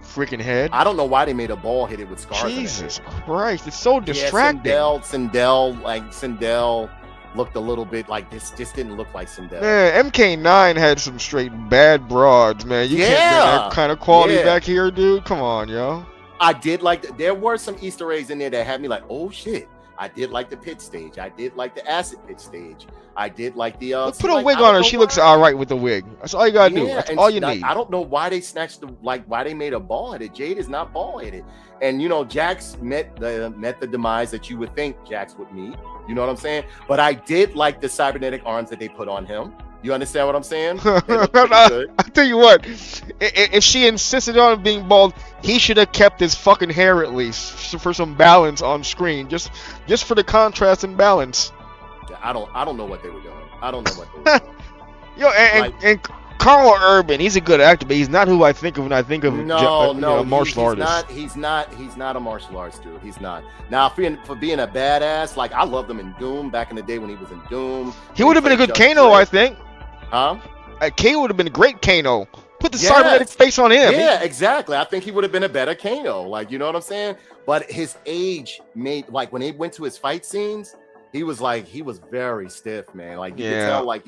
freaking head. I don't know why they made a ball hit it with scars. Jesus Christ, it's so distracting. Yeah, Sindel looked a little bit like this. Just didn't look like Sindel. Man, MK9 had some straight bad broads, man. You can't bring that kind of quality back here, dude. Come on, yo. I did like there were some Easter eggs in there that had me like, oh shit. I did like the pit stage. I did like the acid pit stage. I did like the put a wig on her. She looks all right with the wig. That's all you gotta do. That's all you need. I don't know why they snatched why they made a ball headed. Jade is not ball headed. And you know, Jax met the demise that you would think Jax would meet. You know what I'm saying? But I did like the cybernetic arms that they put on him. You understand what I'm saying? I tell you what, if she insisted on being bald, he should have kept his fucking hair at least for some balance on screen, just for the contrast and balance. Yeah, I don't know what they were doing. I don't know what they were doing. Yo, and Carl Urban, he's a good actor, but he's not who I think of when I think of martial artist. He's not a martial arts dude. He's not. Now for being a badass, like I loved him in Doom back in the day when he was in Doom. He would have been a good Kano, I think. Huh? Kano would have been a great Kano. Put the cybernetic face on him. Yeah, exactly. I think he would have been a better Kano. Like, you know what I'm saying? But his age made, like, when he went to his fight scenes, he was very stiff, man. Like, you could tell, like,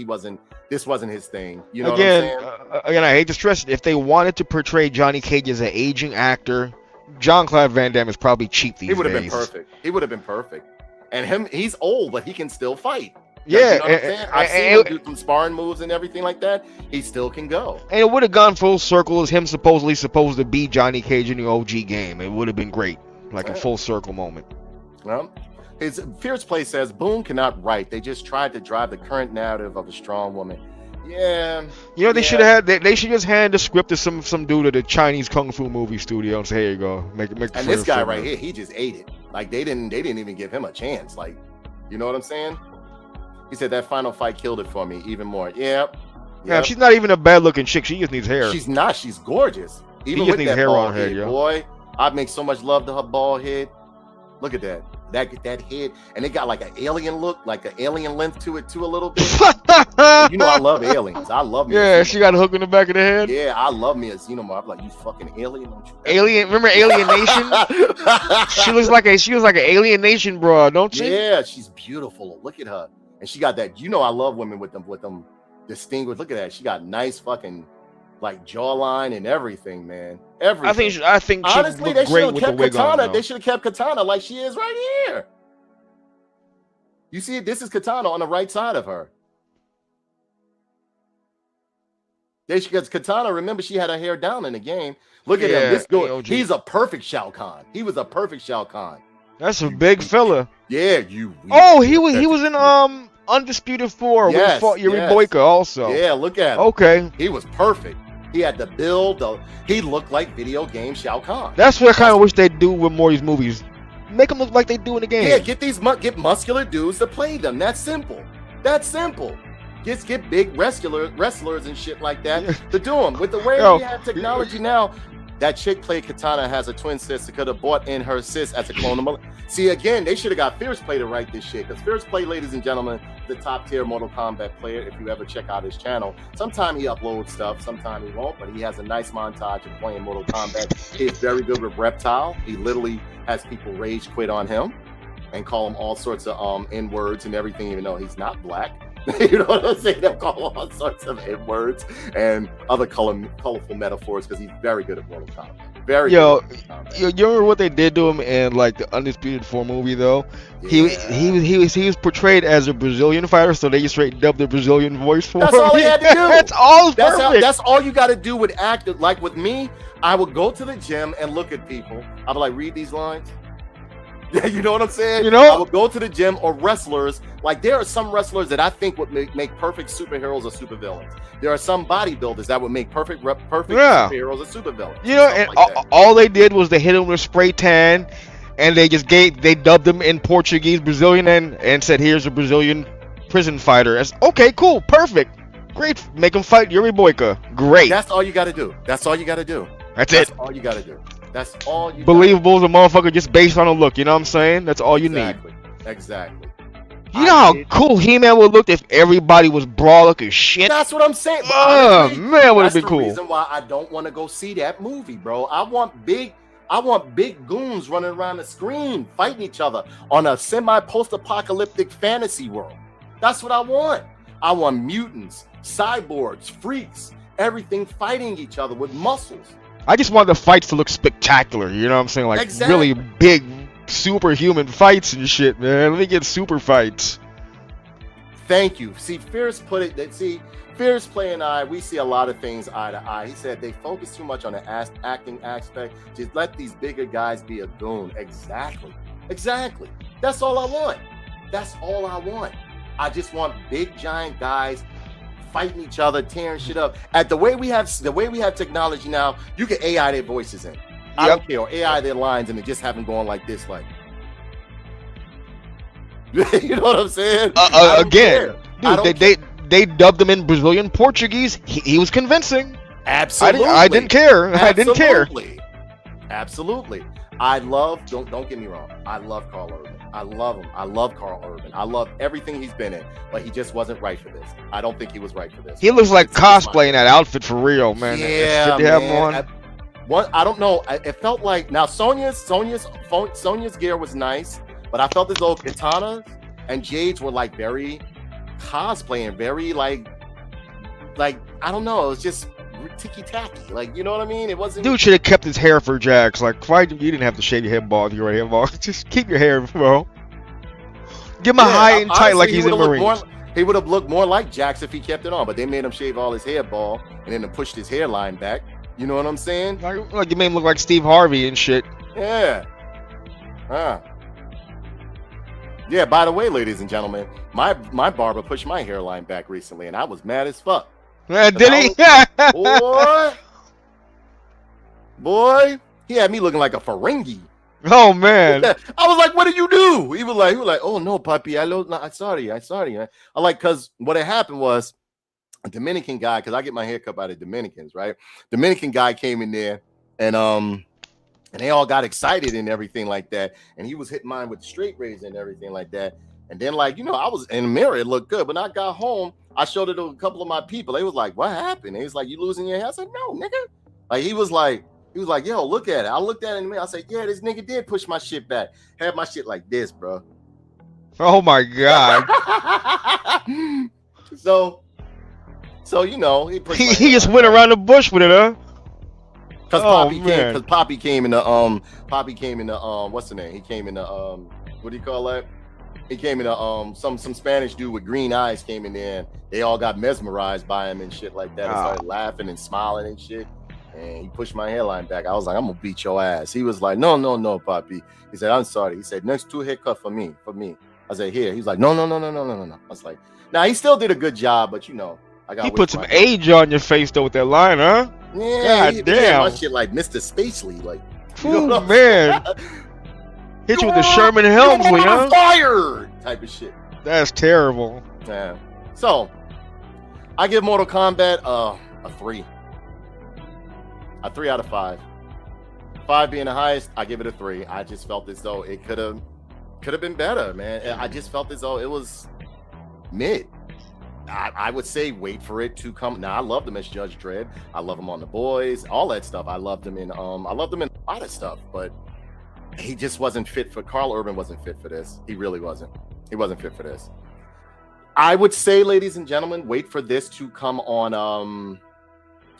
this wasn't his thing. You know what I'm saying? Again, I hate to stress it. If they wanted to portray Johnny Cage as an aging actor, Jean-Claude Van Damme is probably cheap these days. He would have been perfect. He would have been perfect. And he's old, but he can still fight. Yeah, you know what I'm saying? I've seen him do some sparring moves and everything like that. He still can go. And it would have gone full circle as him supposed to be Johnny Cage in the OG game. It would have been great, like a full circle moment. Well, his Fierce Play says Boone cannot write. They just tried to drive the current narrative of a strong woman. Yeah. You know, they should have had. They should just hand the script to some dude at the Chinese kung fu movie studio and say, "Here you go, make." And this guy right here, he just ate it. Like they didn't even give him a chance. Like, you know what I'm saying? He said that final fight killed it for me even more. Yep. Yeah, she's not even a bad looking chick. She just needs hair. She's not. She's gorgeous. Even with that hair on her head, yo. Boy, I'd make so much love to her bald head. Look at that. That head, and it got like an alien look, like an alien length to it too a little bit. You know I love aliens. I love me. Yeah, she got a hook in the back of the head. Yeah, I love me a Xenomorph. I'm like, you fucking alien, don't you? Alien, remember Alien Nation? she was like an Alien Nation bro, don't she? Yeah, she's beautiful. Look at her, and she got that. You know I love women with them distinguished. Look at that. She got nice fucking like jawline and everything, man. Everything. I think honestly, they should have kept Katana. On, they should have kept Katana like she is right here. You see, this is Katana on the right side of her. Because Katana, remember, she had her hair down in the game. Look at him. This dude, he's a perfect Shao Kahn. He was a perfect Shao Kahn. That's a big fella. Yeah, you. Oh, he was in Undisputed 4. Yes, when he fought Yuri Boyka also. Yeah, look at him. Okay. He was perfect. He had the build. He looked like video game Shao Kahn. That's what I kind of wish they'd do with more of these movies. Make them look like they do in the game. Yeah, get muscular dudes to play them. That's simple. That's simple. Just get big wrestlers and shit like that to do them. With the way we have technology now, that chick played Katana has a twin sister. Could have bought in her sis as a clone of See, again, they should have got Fierce Play to write this shit. Because Fierce Play, ladies and gentlemen, the top tier Mortal Kombat player. If you ever check out his channel, sometime he uploads stuff, sometime he won't. But he has a nice montage of playing Mortal Kombat. He's very good with Reptile. He literally has people rage quit on him and call him all sorts of N-words and everything, even though he's not black. You know what I'm saying? They'll call him all sorts of N-words and other colorful metaphors because he's very good at Mortal Kombat. You remember what they did to him in like the Undisputed 4 movie though? Yeah. He was portrayed as a Brazilian fighter, so they just straight dubbed the Brazilian voice for him. That's all he had to do. That's perfect. That's all you got to do with acting. Like with me, I would go to the gym and look at people. I'd be like, read these lines. Yeah, you know what I'm saying? You know, I would go to the gym or wrestlers. Like there are some wrestlers that I think would make perfect superheroes or supervillains. There are some bodybuilders that would make perfect superheroes or supervillains. You know, and all they did was they hit him with spray tan, and they dubbed him in Portuguese, Brazilian, and said, "Here's a Brazilian prison fighter." As okay, cool, perfect. Great. Make him fight Yuri Boyka. Great. That's all you got to do. That's all you got to do. That's That's it. all you got to do. That's all you. Believable as a motherfucker just based on a look. You know what I'm saying? That's all you need. Exactly. You know how cool He-Man would look if everybody was brolic as shit? That's what I'm saying. Oh, Honestly, man, would have been that's cool. the reason why I don't want to go see that movie, bro. I want big goons running around the screen fighting each other on a semi-post-apocalyptic fantasy world. That's what I want. I want mutants, cyborgs, freaks, everything fighting each other with muscles. I just want the fights to look spectacular. You know what I'm saying? Like really big, superhuman fights and shit, man. Let me get super fights. Thank you. See, Fierce put it. Fierce Play and I, we see a lot of things eye to eye. He said they focus too much on the acting aspect. Just let these bigger guys be a goon. Exactly. That's all I want. I just want big giant guys fighting each other, tearing shit up. At the way we have technology now, you can AI their voices in. I don't care, or AI their lines, and they just have them going like this, like. You know what I'm saying? Again, dude, they dubbed him in Brazilian Portuguese. He was convincing. Absolutely. I didn't care. I didn't care. Absolutely. Don't get me wrong. I love Carl Urban. I love him. I love Carl Urban. I love everything he's been in, but he just wasn't right for this. I don't think he was right for this. He looks like cosplaying that outfit for real, man. Yeah, man. I don't know. It felt like now Sonya's gear was nice, but I felt as though Katana and Jade's were like very cosplaying, very like I don't know. It was just ticky tacky, like, you know what I mean? It wasn't. Dude should have kept his hair for Jax. Like, why you didn't have to shave your head bald? Your head bald. Just keep your hair, bro. Give him a high and tight like he's in Marines. He would have looked more like Jax if he kept it on, but they made him shave all his hair bald and then pushed his hairline back. You know what I'm saying? Like you made him look like Steve Harvey and shit. Yeah. Yeah. By the way, ladies and gentlemen, my barber pushed my hairline back recently, and I was mad as fuck. Did he? Boy, he had me looking like a Ferengi. Oh man! I was like, "What did you do?" He was like, "Oh no, papi, I'm sorry." I like, cause what had happened was a Dominican guy, cause I get my hair cut by the Dominicans, right? Dominican guy came in there, and they all got excited and everything like that, and he was hitting mine with the straight razor and everything like that. And then, like, you know, I was in the mirror, it looked good, but when I got home, I showed it to a couple of my people. They was like, "What happened?" He was like, "You losing your hair?" I said, "No, nigga." Like, he was like, "Yo, look at it." I looked at it in the mirror. I said, "Yeah, this nigga did push my shit back. Had my shit like this, bro." Oh my god. so you know, he just went around the bush with it, huh? Cause Poppy came in the what's the name? He came in the what do you call that? He came in some Spanish dude with green eyes came in there, and they all got mesmerized by him and shit like that. And started laughing and smiling and shit. And he pushed my hairline back. I was like, "I'm gonna beat your ass." He was like, No, Papi. He said, "I'm sorry." He said, "Next 2 haircut for me." I said, "Here." He's like, No. I was like, "Nah, he still did a good job, but you know, I got." He put some age on your face though with that line, huh? Yeah, he did my shit like Mr. Spacely, like. You know man. Hit you with the Sherman Helmsley, huh? Fire type of shit. That's terrible. Yeah. So, I give Mortal Kombat a 3. A 3 out of 5. 5 being the highest, I give it a 3. I just felt as though it could have been better, man. I just felt as though it was mid. I would say wait for it to come. Now I loved him as Judge Dredd. I love him on The Boys, all that stuff. I loved him in a lot of stuff, but he just wasn't fit for. Carl Urban wasn't fit for this. He really wasn't. He wasn't fit for this. I would say, ladies and gentlemen, wait for this to come on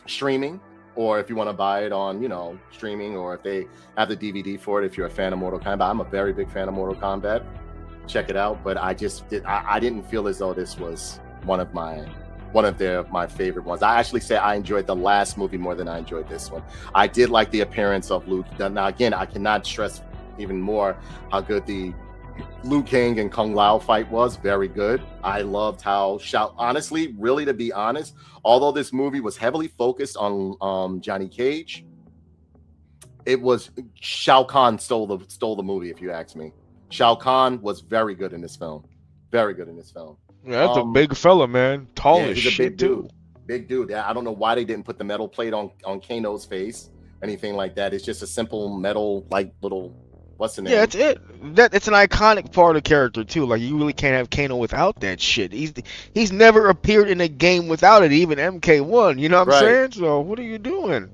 streaming, or if you want to buy it on, you know, streaming, or if they have the DVD for it. If you're a fan of Mortal Kombat, I'm a very big fan of Mortal Kombat. Check it out. But I didn't feel as though this was one of my favorite ones. I actually say I enjoyed the last movie more than I enjoyed this one. I did like the appearance of Luke. Now again, I cannot stress even more how good the Liu Kang and Kung Lao fight was. Very good. I loved how honestly, really, to be honest, although this movie was heavily focused on Johnny Cage, it was Shao Kahn stole the movie, if you ask me. Shao Kahn was very good in this film. Very good in this film. Yeah, that's a big fella, man. Tall as he's a shit big dude. too. Big dude. I don't know why they didn't put the metal plate on Kano's face, anything like that. It's just a simple metal, like, little, what's the name? Yeah, it's it's an iconic part of the character too. Like, you really can't have Kano without that shit. He's never appeared in a game without it, even MK1. You know what I'm saying? So what are you doing?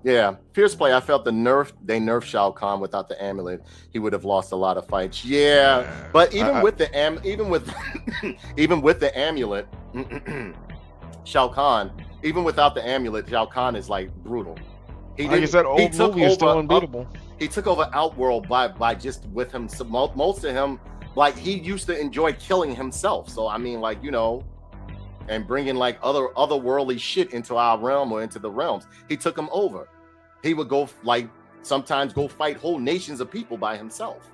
Yeah, fierce play. I felt they nerfed Shao Kahn without the amulet. He would have lost a lot of fights. Yeah, but even with the amulet, Shao Kahn, even without the amulet, Shao Kahn is like brutal. Like I said, old movie is still unbeatable. He took over Outworld by just with him. Most of him, like, he used to enjoy killing himself. So I mean, like, you know, and bringing like otherworldly shit into our realm or into the realms. He took him over. He would go, like, sometimes go fight whole nations of people by himself.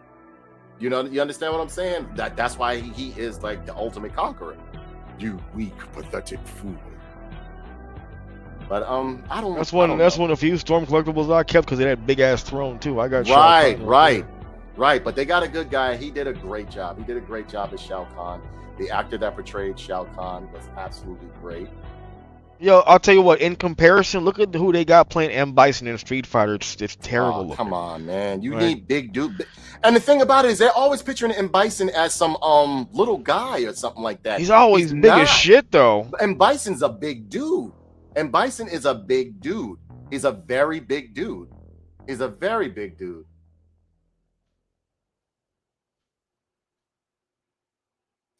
You know, you understand what I'm saying? That's why he is like the ultimate conqueror. You weak, pathetic fool. But I don't. That's one of the few Storm collectibles I kept because they had big ass throne too. I got right. But they got a good guy. He did a great job. He did a great job as Shao Kahn. The actor that portrayed Shao Kahn was absolutely great. Yo, I'll tell you what. In comparison, look at who they got playing M. Bison in Street Fighter. It's terrible. Oh, come on, man. You need big dude. And the thing about it is, they're always picturing M. Bison as some little guy or something like that. He's always big as shit, though. M. Bison's a big dude. And Bison is a big dude. He's a very big dude. He's a very big dude.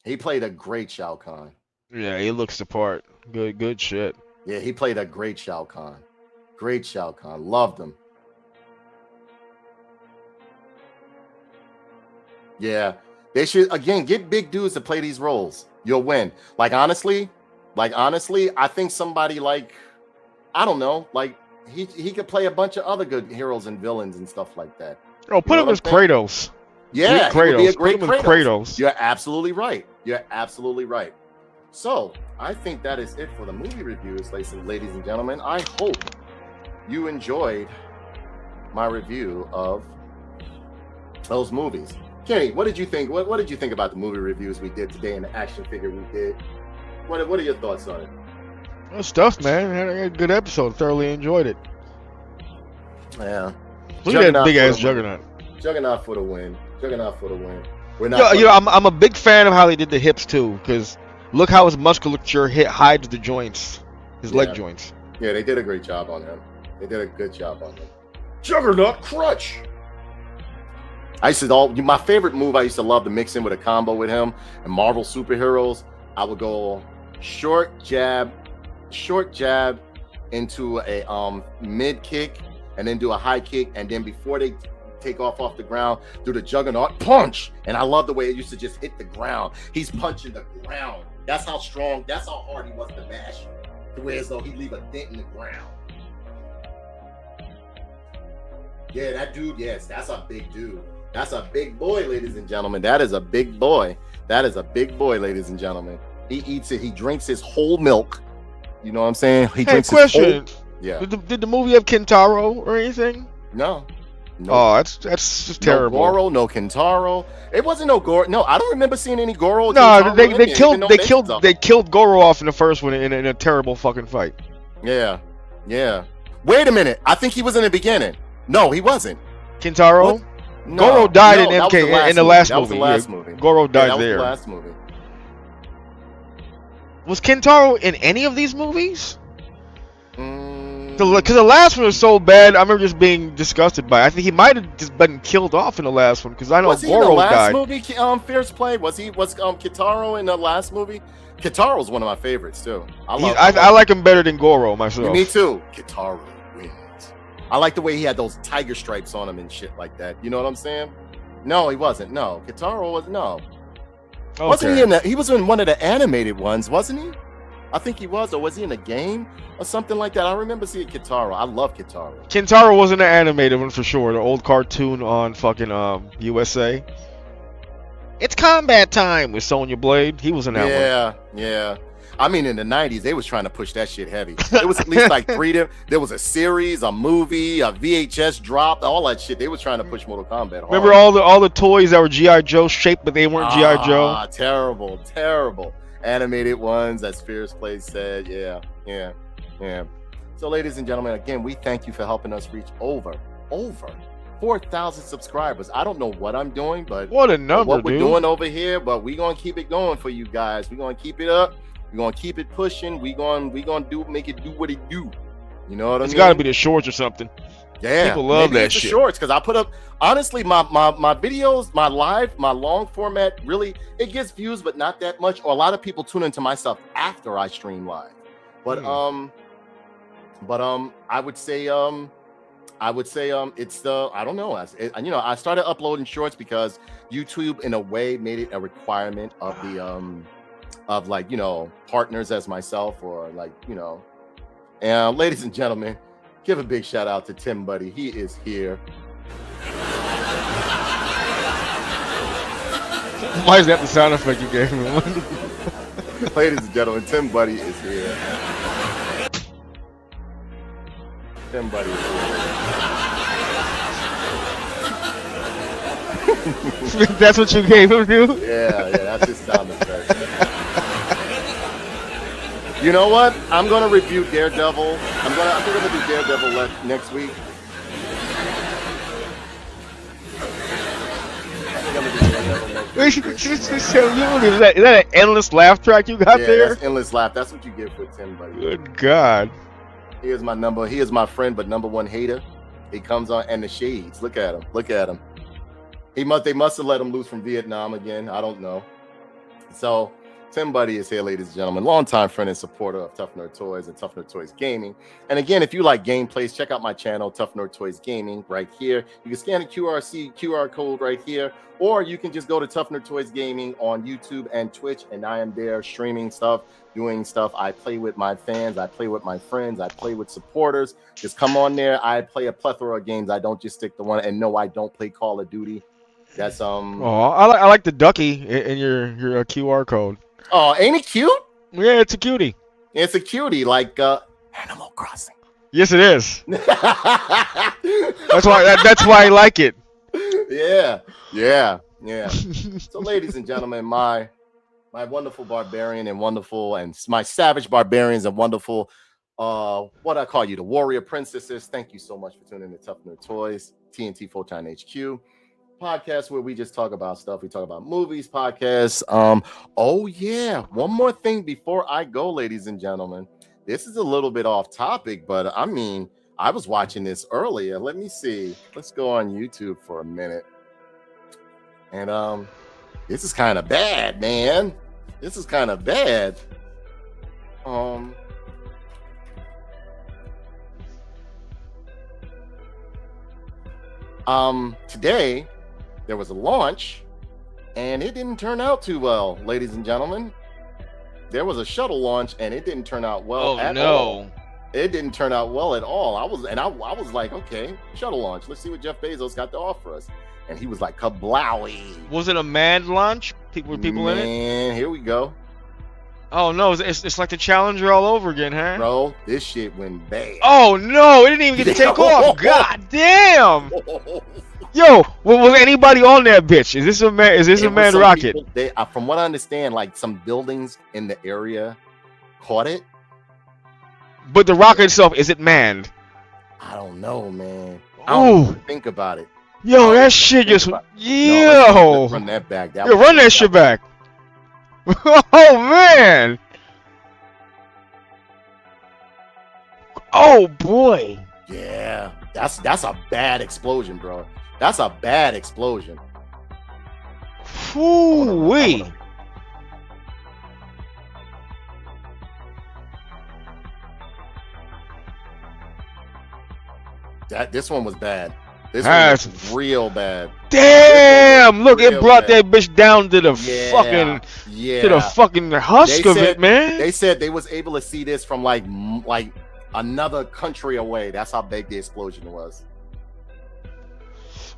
He played a great Shao Kahn. Yeah, he looks the part. Good shit. Yeah, he played a great Shao Kahn. Great Shao Kahn. Loved him. Yeah. They should, again, get big dudes to play these roles. You'll win. Like, honestly, I think somebody like, I don't know, like, he could play a bunch of other good heroes and villains and stuff like that. Oh, put him as Kratos. Yeah, he would be a great Kratos. You're absolutely right. You're absolutely right. So, I think that is it for the movie reviews, ladies and gentlemen. I hope you enjoyed my review of those movies. Kenny, what did you think? What did you think about the movie reviews we did today and the action figure we did? What are your thoughts on it? Good stuff, man. Had a good episode. Thoroughly enjoyed it. Yeah. Look at that big ass Juggernaut. Juggernaut for the win. Juggernaut for the win. I'm a big fan of how they did the hips too, because look how his musculature hides the joints, his leg joints. Yeah, they did a great job on him. They did a good job on him. Juggernaut crutch. My favorite move I used to love to mix in with a combo with him and Marvel superheroes. I would go short jab into a mid kick, and then do a high kick, and then before they take off the ground, do the Juggernaut punch. And I love the way it used to just hit the ground. He's punching the ground. That's how strong, that's how hard he was to mash you. The way as though he'd leave a dent in the ground. Yeah, that dude, yes, that's a big dude. That's a big boy, ladies and gentlemen. That is a big boy. That is a big boy, ladies and gentlemen. He eats it. He drinks his whole milk. You know what I'm saying? He drinks question. His whole... Yeah. Did the movie have Kintaro or anything? No. Oh, that's just terrible. No Goro, no Kintaro. It wasn't no Goro. No, I don't remember seeing any Goro. No, they killed Goro off in the first one in a terrible fucking fight. Yeah. Wait a minute. I think he was in the beginning. No, he wasn't. Kintaro? What? No, Goro died in MK in the last movie. That was the last movie. Goro died there. That was the last movie. Was Kintaro in any of these movies? Because the last one was so bad, I remember just being disgusted by it. I think he might have just been killed off in the last one, because I know Goro died. Was he in the last movie, Fierce Play? Was Kitaro in the last movie? Kitaro's one of my favorites, too. I like him better than Goro, myself. Me too. Kitaro wins. I like the way he had those tiger stripes on him and shit like that. You know what I'm saying? No, he wasn't. No. Kitaro was, no. Okay. Wasn't he in that? He was in one of the animated ones, wasn't he? I think he was, or was he in a game or something like that? I remember seeing Kintaro. I love Kintaro. Kintaro was in the animated one for sure, the old cartoon on fucking USA. It's Combat Time with Sonya Blade. He was in that one. Yeah. I mean, in the 90s, they was trying to push that shit heavy. There was at least like there was a series, a movie, a VHS drop, all that shit. They was trying to push Mortal Kombat hard. Remember all the toys that were G.I. Joe shaped, but they weren't G.I. Joe? Terrible, terrible. Animated ones, as Fierce Play said. Yeah. So, ladies and gentlemen, again, we thank you for helping us reach over 4,000 subscribers. I don't know what I'm doing, but what a number, what we're doing over here, but we're gonna keep it going for you guys. We're gonna keep it up. We're gonna keep it pushing. We're gonna make it do what it do. You know what I mean? It's gotta be the shorts or something. Yeah, people love that shit. Shorts, because I put up, honestly, my videos, my long format, really, it gets views, but not that much. Or a lot of people tune into my stuff after I stream live. But I would say it's the, I don't know. I started uploading shorts because YouTube in a way made it a requirement of the of like, partners as myself, or like, and ladies and gentlemen, give a big shout out to Tim Buddy. He is here. Why is that the sound effect you gave me? Ladies and gentlemen, Tim Buddy is here. Tim Buddy is here. That's what you gave him, dude? Yeah, that's his sound effect. You know what? I'm gonna review Daredevil. I think I'm gonna do Daredevil next week. Is that an endless laugh track you got there? That's endless laugh. That's what you get for Tim, buddy. Good God. He is my friend, but #1 hater. He comes on, and the shades. Look at him. They must have let him loose from Vietnam again. I don't know. So Tim Buddy is here, ladies and gentlemen. Longtime friend and supporter of Tough Nerd Toys and Tough Nerd Toys Gaming. And again, if you like gameplays, check out my channel, Tough Nerd Toys Gaming, right here. You can scan the QR code right here, or you can just go to Tough Nerd Toys Gaming on YouTube and Twitch, and I am there streaming stuff, doing stuff. I play with my fans, I play with my friends, I play with supporters. Just come on there. I play a plethora of games. I don't just stick to one. And no, I don't play Call of Duty. That's Oh, I like the ducky in your QR code. Oh, ain't it cute? Yeah, it's a cutie. It's a cutie, like Animal Crossing. Yes, it is. That's why I like it. Yeah. So, ladies and gentlemen, my wonderful barbarian and my savage barbarians and wonderful, what I call you, the warrior princesses. Thank you so much for tuning in to Tough Nerd Toys, TNT Photon HQ. Podcast where we just talk about stuff. We talk about movies, podcasts. Oh yeah, one more thing before I go, ladies and gentlemen. This is a little bit off topic, but I mean, I was watching this earlier. Let me see. Let's go on YouTube for a minute. And this is kind of bad, man. This is kind of bad. Today there was a launch, and it didn't turn out too well, ladies and gentlemen. There was a shuttle launch, and it didn't turn out well at all. It didn't turn out well at all. I was like, okay, shuttle launch. Let's see what Jeff Bezos got to offer us. And he was like, kablowy. Was it a manned launch? Were people in it? Man, here we go. Oh no, it's like the Challenger all over again, huh? Bro, this shit went bad. Oh no, it didn't even get to take off. God damn. Yo, was anybody on that bitch? Is this a manned rocket? People, from what I understand, like some buildings in the area caught it. But the rocket itself, is it manned? I don't know, man. I don't even think about it. Yo, that shit just let's run that back. Run that shit back. Oh man. Oh boy. Yeah, that's a bad explosion, bro. That's a bad explosion. Woo-wee. This one was bad. This That's one was real bad. Damn! Look, it brought that bitch down to the fucking husk of it, man. They said they was able to see this from like another country away. That's how big the explosion was.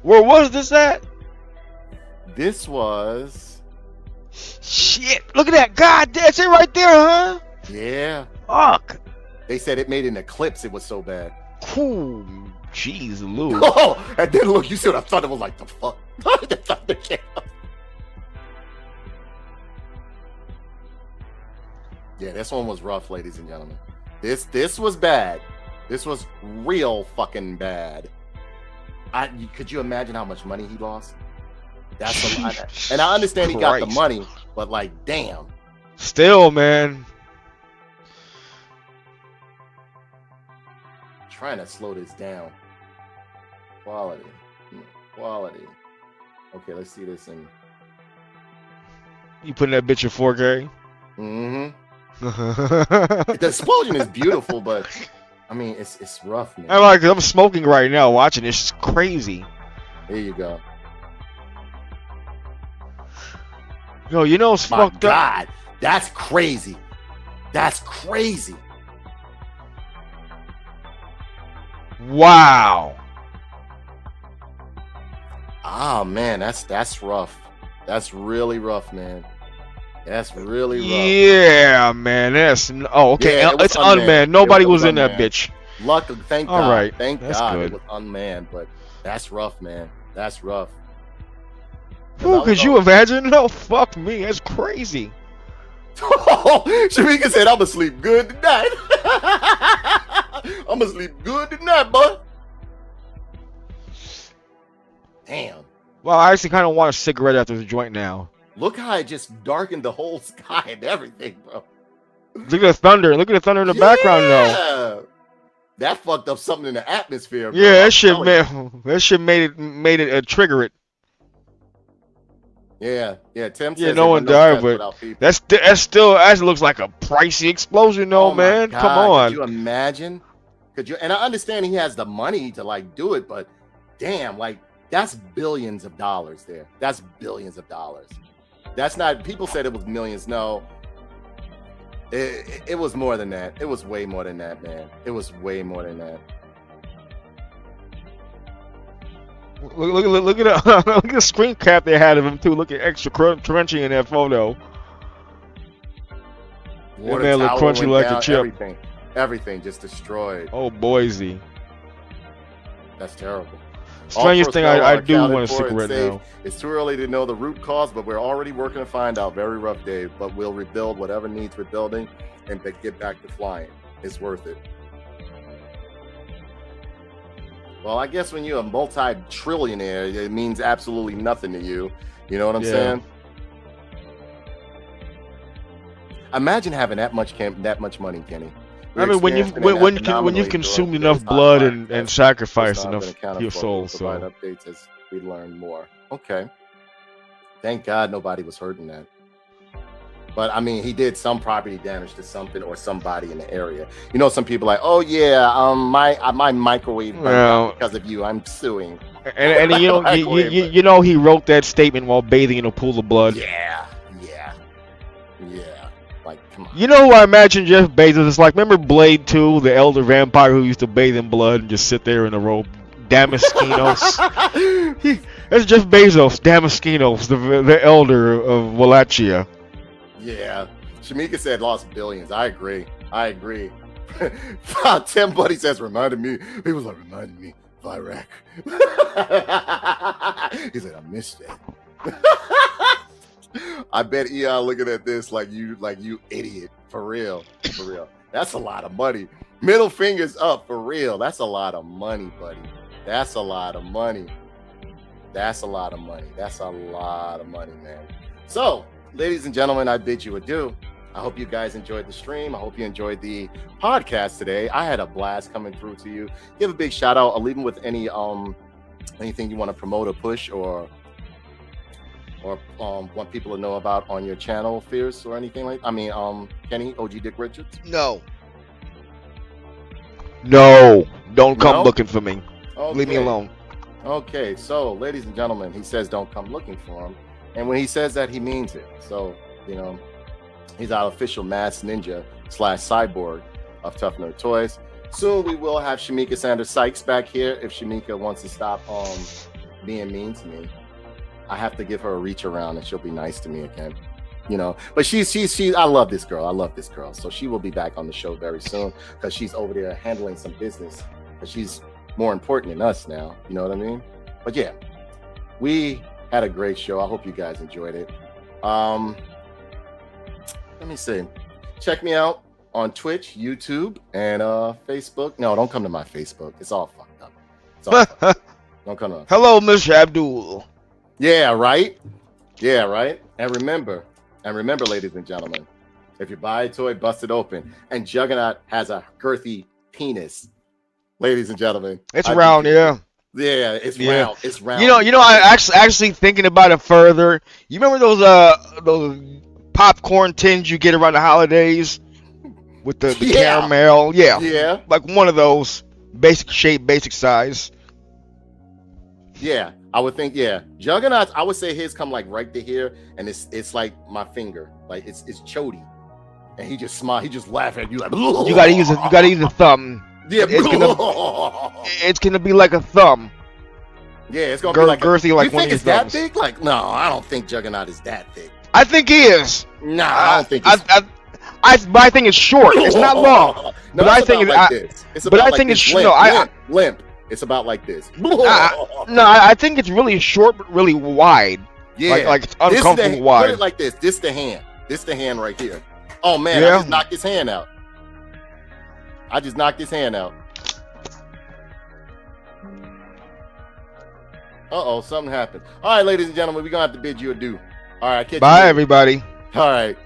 Where was this at? This was. Shit! Look at that! God, that's it right there, huh? Yeah. Fuck. They said it made an eclipse. It was so bad. Cool. Jeez, Lou. Oh, and then look, you see what I thought it was like the fuck. The thunder came up. Yeah, this one was rough, ladies and gentlemen. This was bad. This was real fucking bad. Could you imagine how much money he lost? That's a lot. And I understand he got the money, but like, damn. Still, man. Trying to slow this down. Quality. Okay, let's see this in. You putting that bitch in 4K? Mm-hmm. The explosion is beautiful, but I mean, it's rough, man. I'm smoking right now watching this. It's crazy. There you go. Yo, you know it's fucked up. God, that's crazy. That's crazy. Wow. Ah, man, that's rough. That's really rough, man. That's really rough. Yeah, man. Okay. Yeah, it's unmanned. Nobody was in that bitch. Luckily, thank God. All right. Thank That's God good. it was unmanned, but that's rough, man. That's rough. Who could you imagine? No, fuck me. That's crazy. Shamika said, "I'ma sleep good tonight. I'ma sleep good tonight, boy." Damn. Well, I actually kind of want a cigarette after the joint now. Look how it just darkened the whole sky and everything, bro. Look at the thunder. Look at the thunder in the background, though. That fucked up something in the atmosphere, bro. Yeah, that shit made it trigger it. Yeah. Tim says yeah, no one died, but that still looks like a pricey explosion, though, man. Come on. Could you imagine? And I understand he has the money to like do it, but damn, like that's billions of dollars there. That's billions of dollars. That's not. People said it was millions. No, it was more than that. It was way more than that, man. It was way more than that. Look at the screen cap they had of him too. Look at extra crunchy in that photo. Water man look crunchy like a chip. Everything just destroyed. Oh, Boise. That's terrible. Strangest thing I do want a cigarette now. It's too early to know the root cause, but we're already working to find out. Very rough day, but we'll rebuild whatever needs rebuilding and get back to flying. It's worth it. Well, I guess when you're a multi-trillionaire, it means absolutely nothing to you. You know what I'm saying? Imagine having that much money, Kenny. I mean, when you've consumed enough blood and sacrificed enough your soul, so updates as we learn more. Okay. Thank God nobody was hurt in that. But I mean, he did some property damage to something or somebody in the area. You know, some people like, oh yeah, my microwave because of you. I'm suing. And you know, he wrote that statement while bathing in a pool of blood. Yeah. Like, come on. You know who I imagine Jeff Bezos is like? Remember Blade 2, the elder vampire who used to bathe in blood and just sit there in a robe? Damaskinos. That's Jeff Bezos, Damaskinos, the elder of Wallachia. Yeah. Shamika said lost billions. I agree. Tim Buddy says, reminded me. He was like, reminded me of Iraq. He said, I missed that. I bet Eon looking at this like you idiot. For real. That's a lot of money. Middle fingers up, for real. That's a lot of money, buddy. That's a lot of money, man. So, ladies and gentlemen, I bid you adieu. I hope you guys enjoyed the stream. I hope you enjoyed the podcast today. I had a blast coming through to you. Give a big shout out. I'll leave them with anything you want to promote or push or want people to know about on your channel, Fierce, or anything like. I mean, Kenny, OG Dick Richards. No, don't come looking for me. Okay. Leave me alone. Okay, so ladies and gentlemen, he says don't come looking for him, and when he says that, he means it. So he's our official masked ninja / cyborg of Tough Nerd Toys. Soon we will have Shamika Sanders Sykes back here if Shamika wants to stop being mean to me. I have to give her a reach around and she'll be nice to me again. you know. But she's I love this girl. I love this girl. So she will be back on the show very soon because she's over there handling some business. But she's more important than us now. You know what I mean? But yeah, we had a great show. I hope you guys enjoyed it. Let me see. Check me out on Twitch, YouTube, and Facebook. No, don't come to my Facebook. It's all fucked up. It's all fucked up. Don't come to. Hello, Mr. Abdul. Yeah, right. Yeah, right. And remember, ladies and gentlemen, if you buy a toy, bust it open. And Juggernaut has a girthy penis. Ladies and gentlemen, it's round, yeah. Yeah, it's round. It's round. You know, I actually thinking about it further. You remember those popcorn tins you get around the holidays with the caramel? Yeah. Like one of those, basic shape, basic size. Yeah, I would think. Yeah, Juggernauts. I would say his come like right to here, and it's like my finger, like it's chody, and he just smile. He just laugh at you like. You gotta use a thumb. Yeah, it's gonna be like a thumb. Yeah, it's gonna be like girthy, like you one think of it's that big? Like, no, I don't think Juggernaut is that big. I think he is. Nah, I don't think. But I think it's short. It's not long. No, but I think it's like this. It's about like this. Limp. It's about like this. No, I think it's really short but really wide. Yeah, like it's uncomfortable wide. Put it like this. This the hand. This the hand right here. Oh man, I just knocked his hand out. Uh-oh, something happened. All right, ladies and gentlemen, we're going to have to bid you adieu. All right, bye, everybody. All right.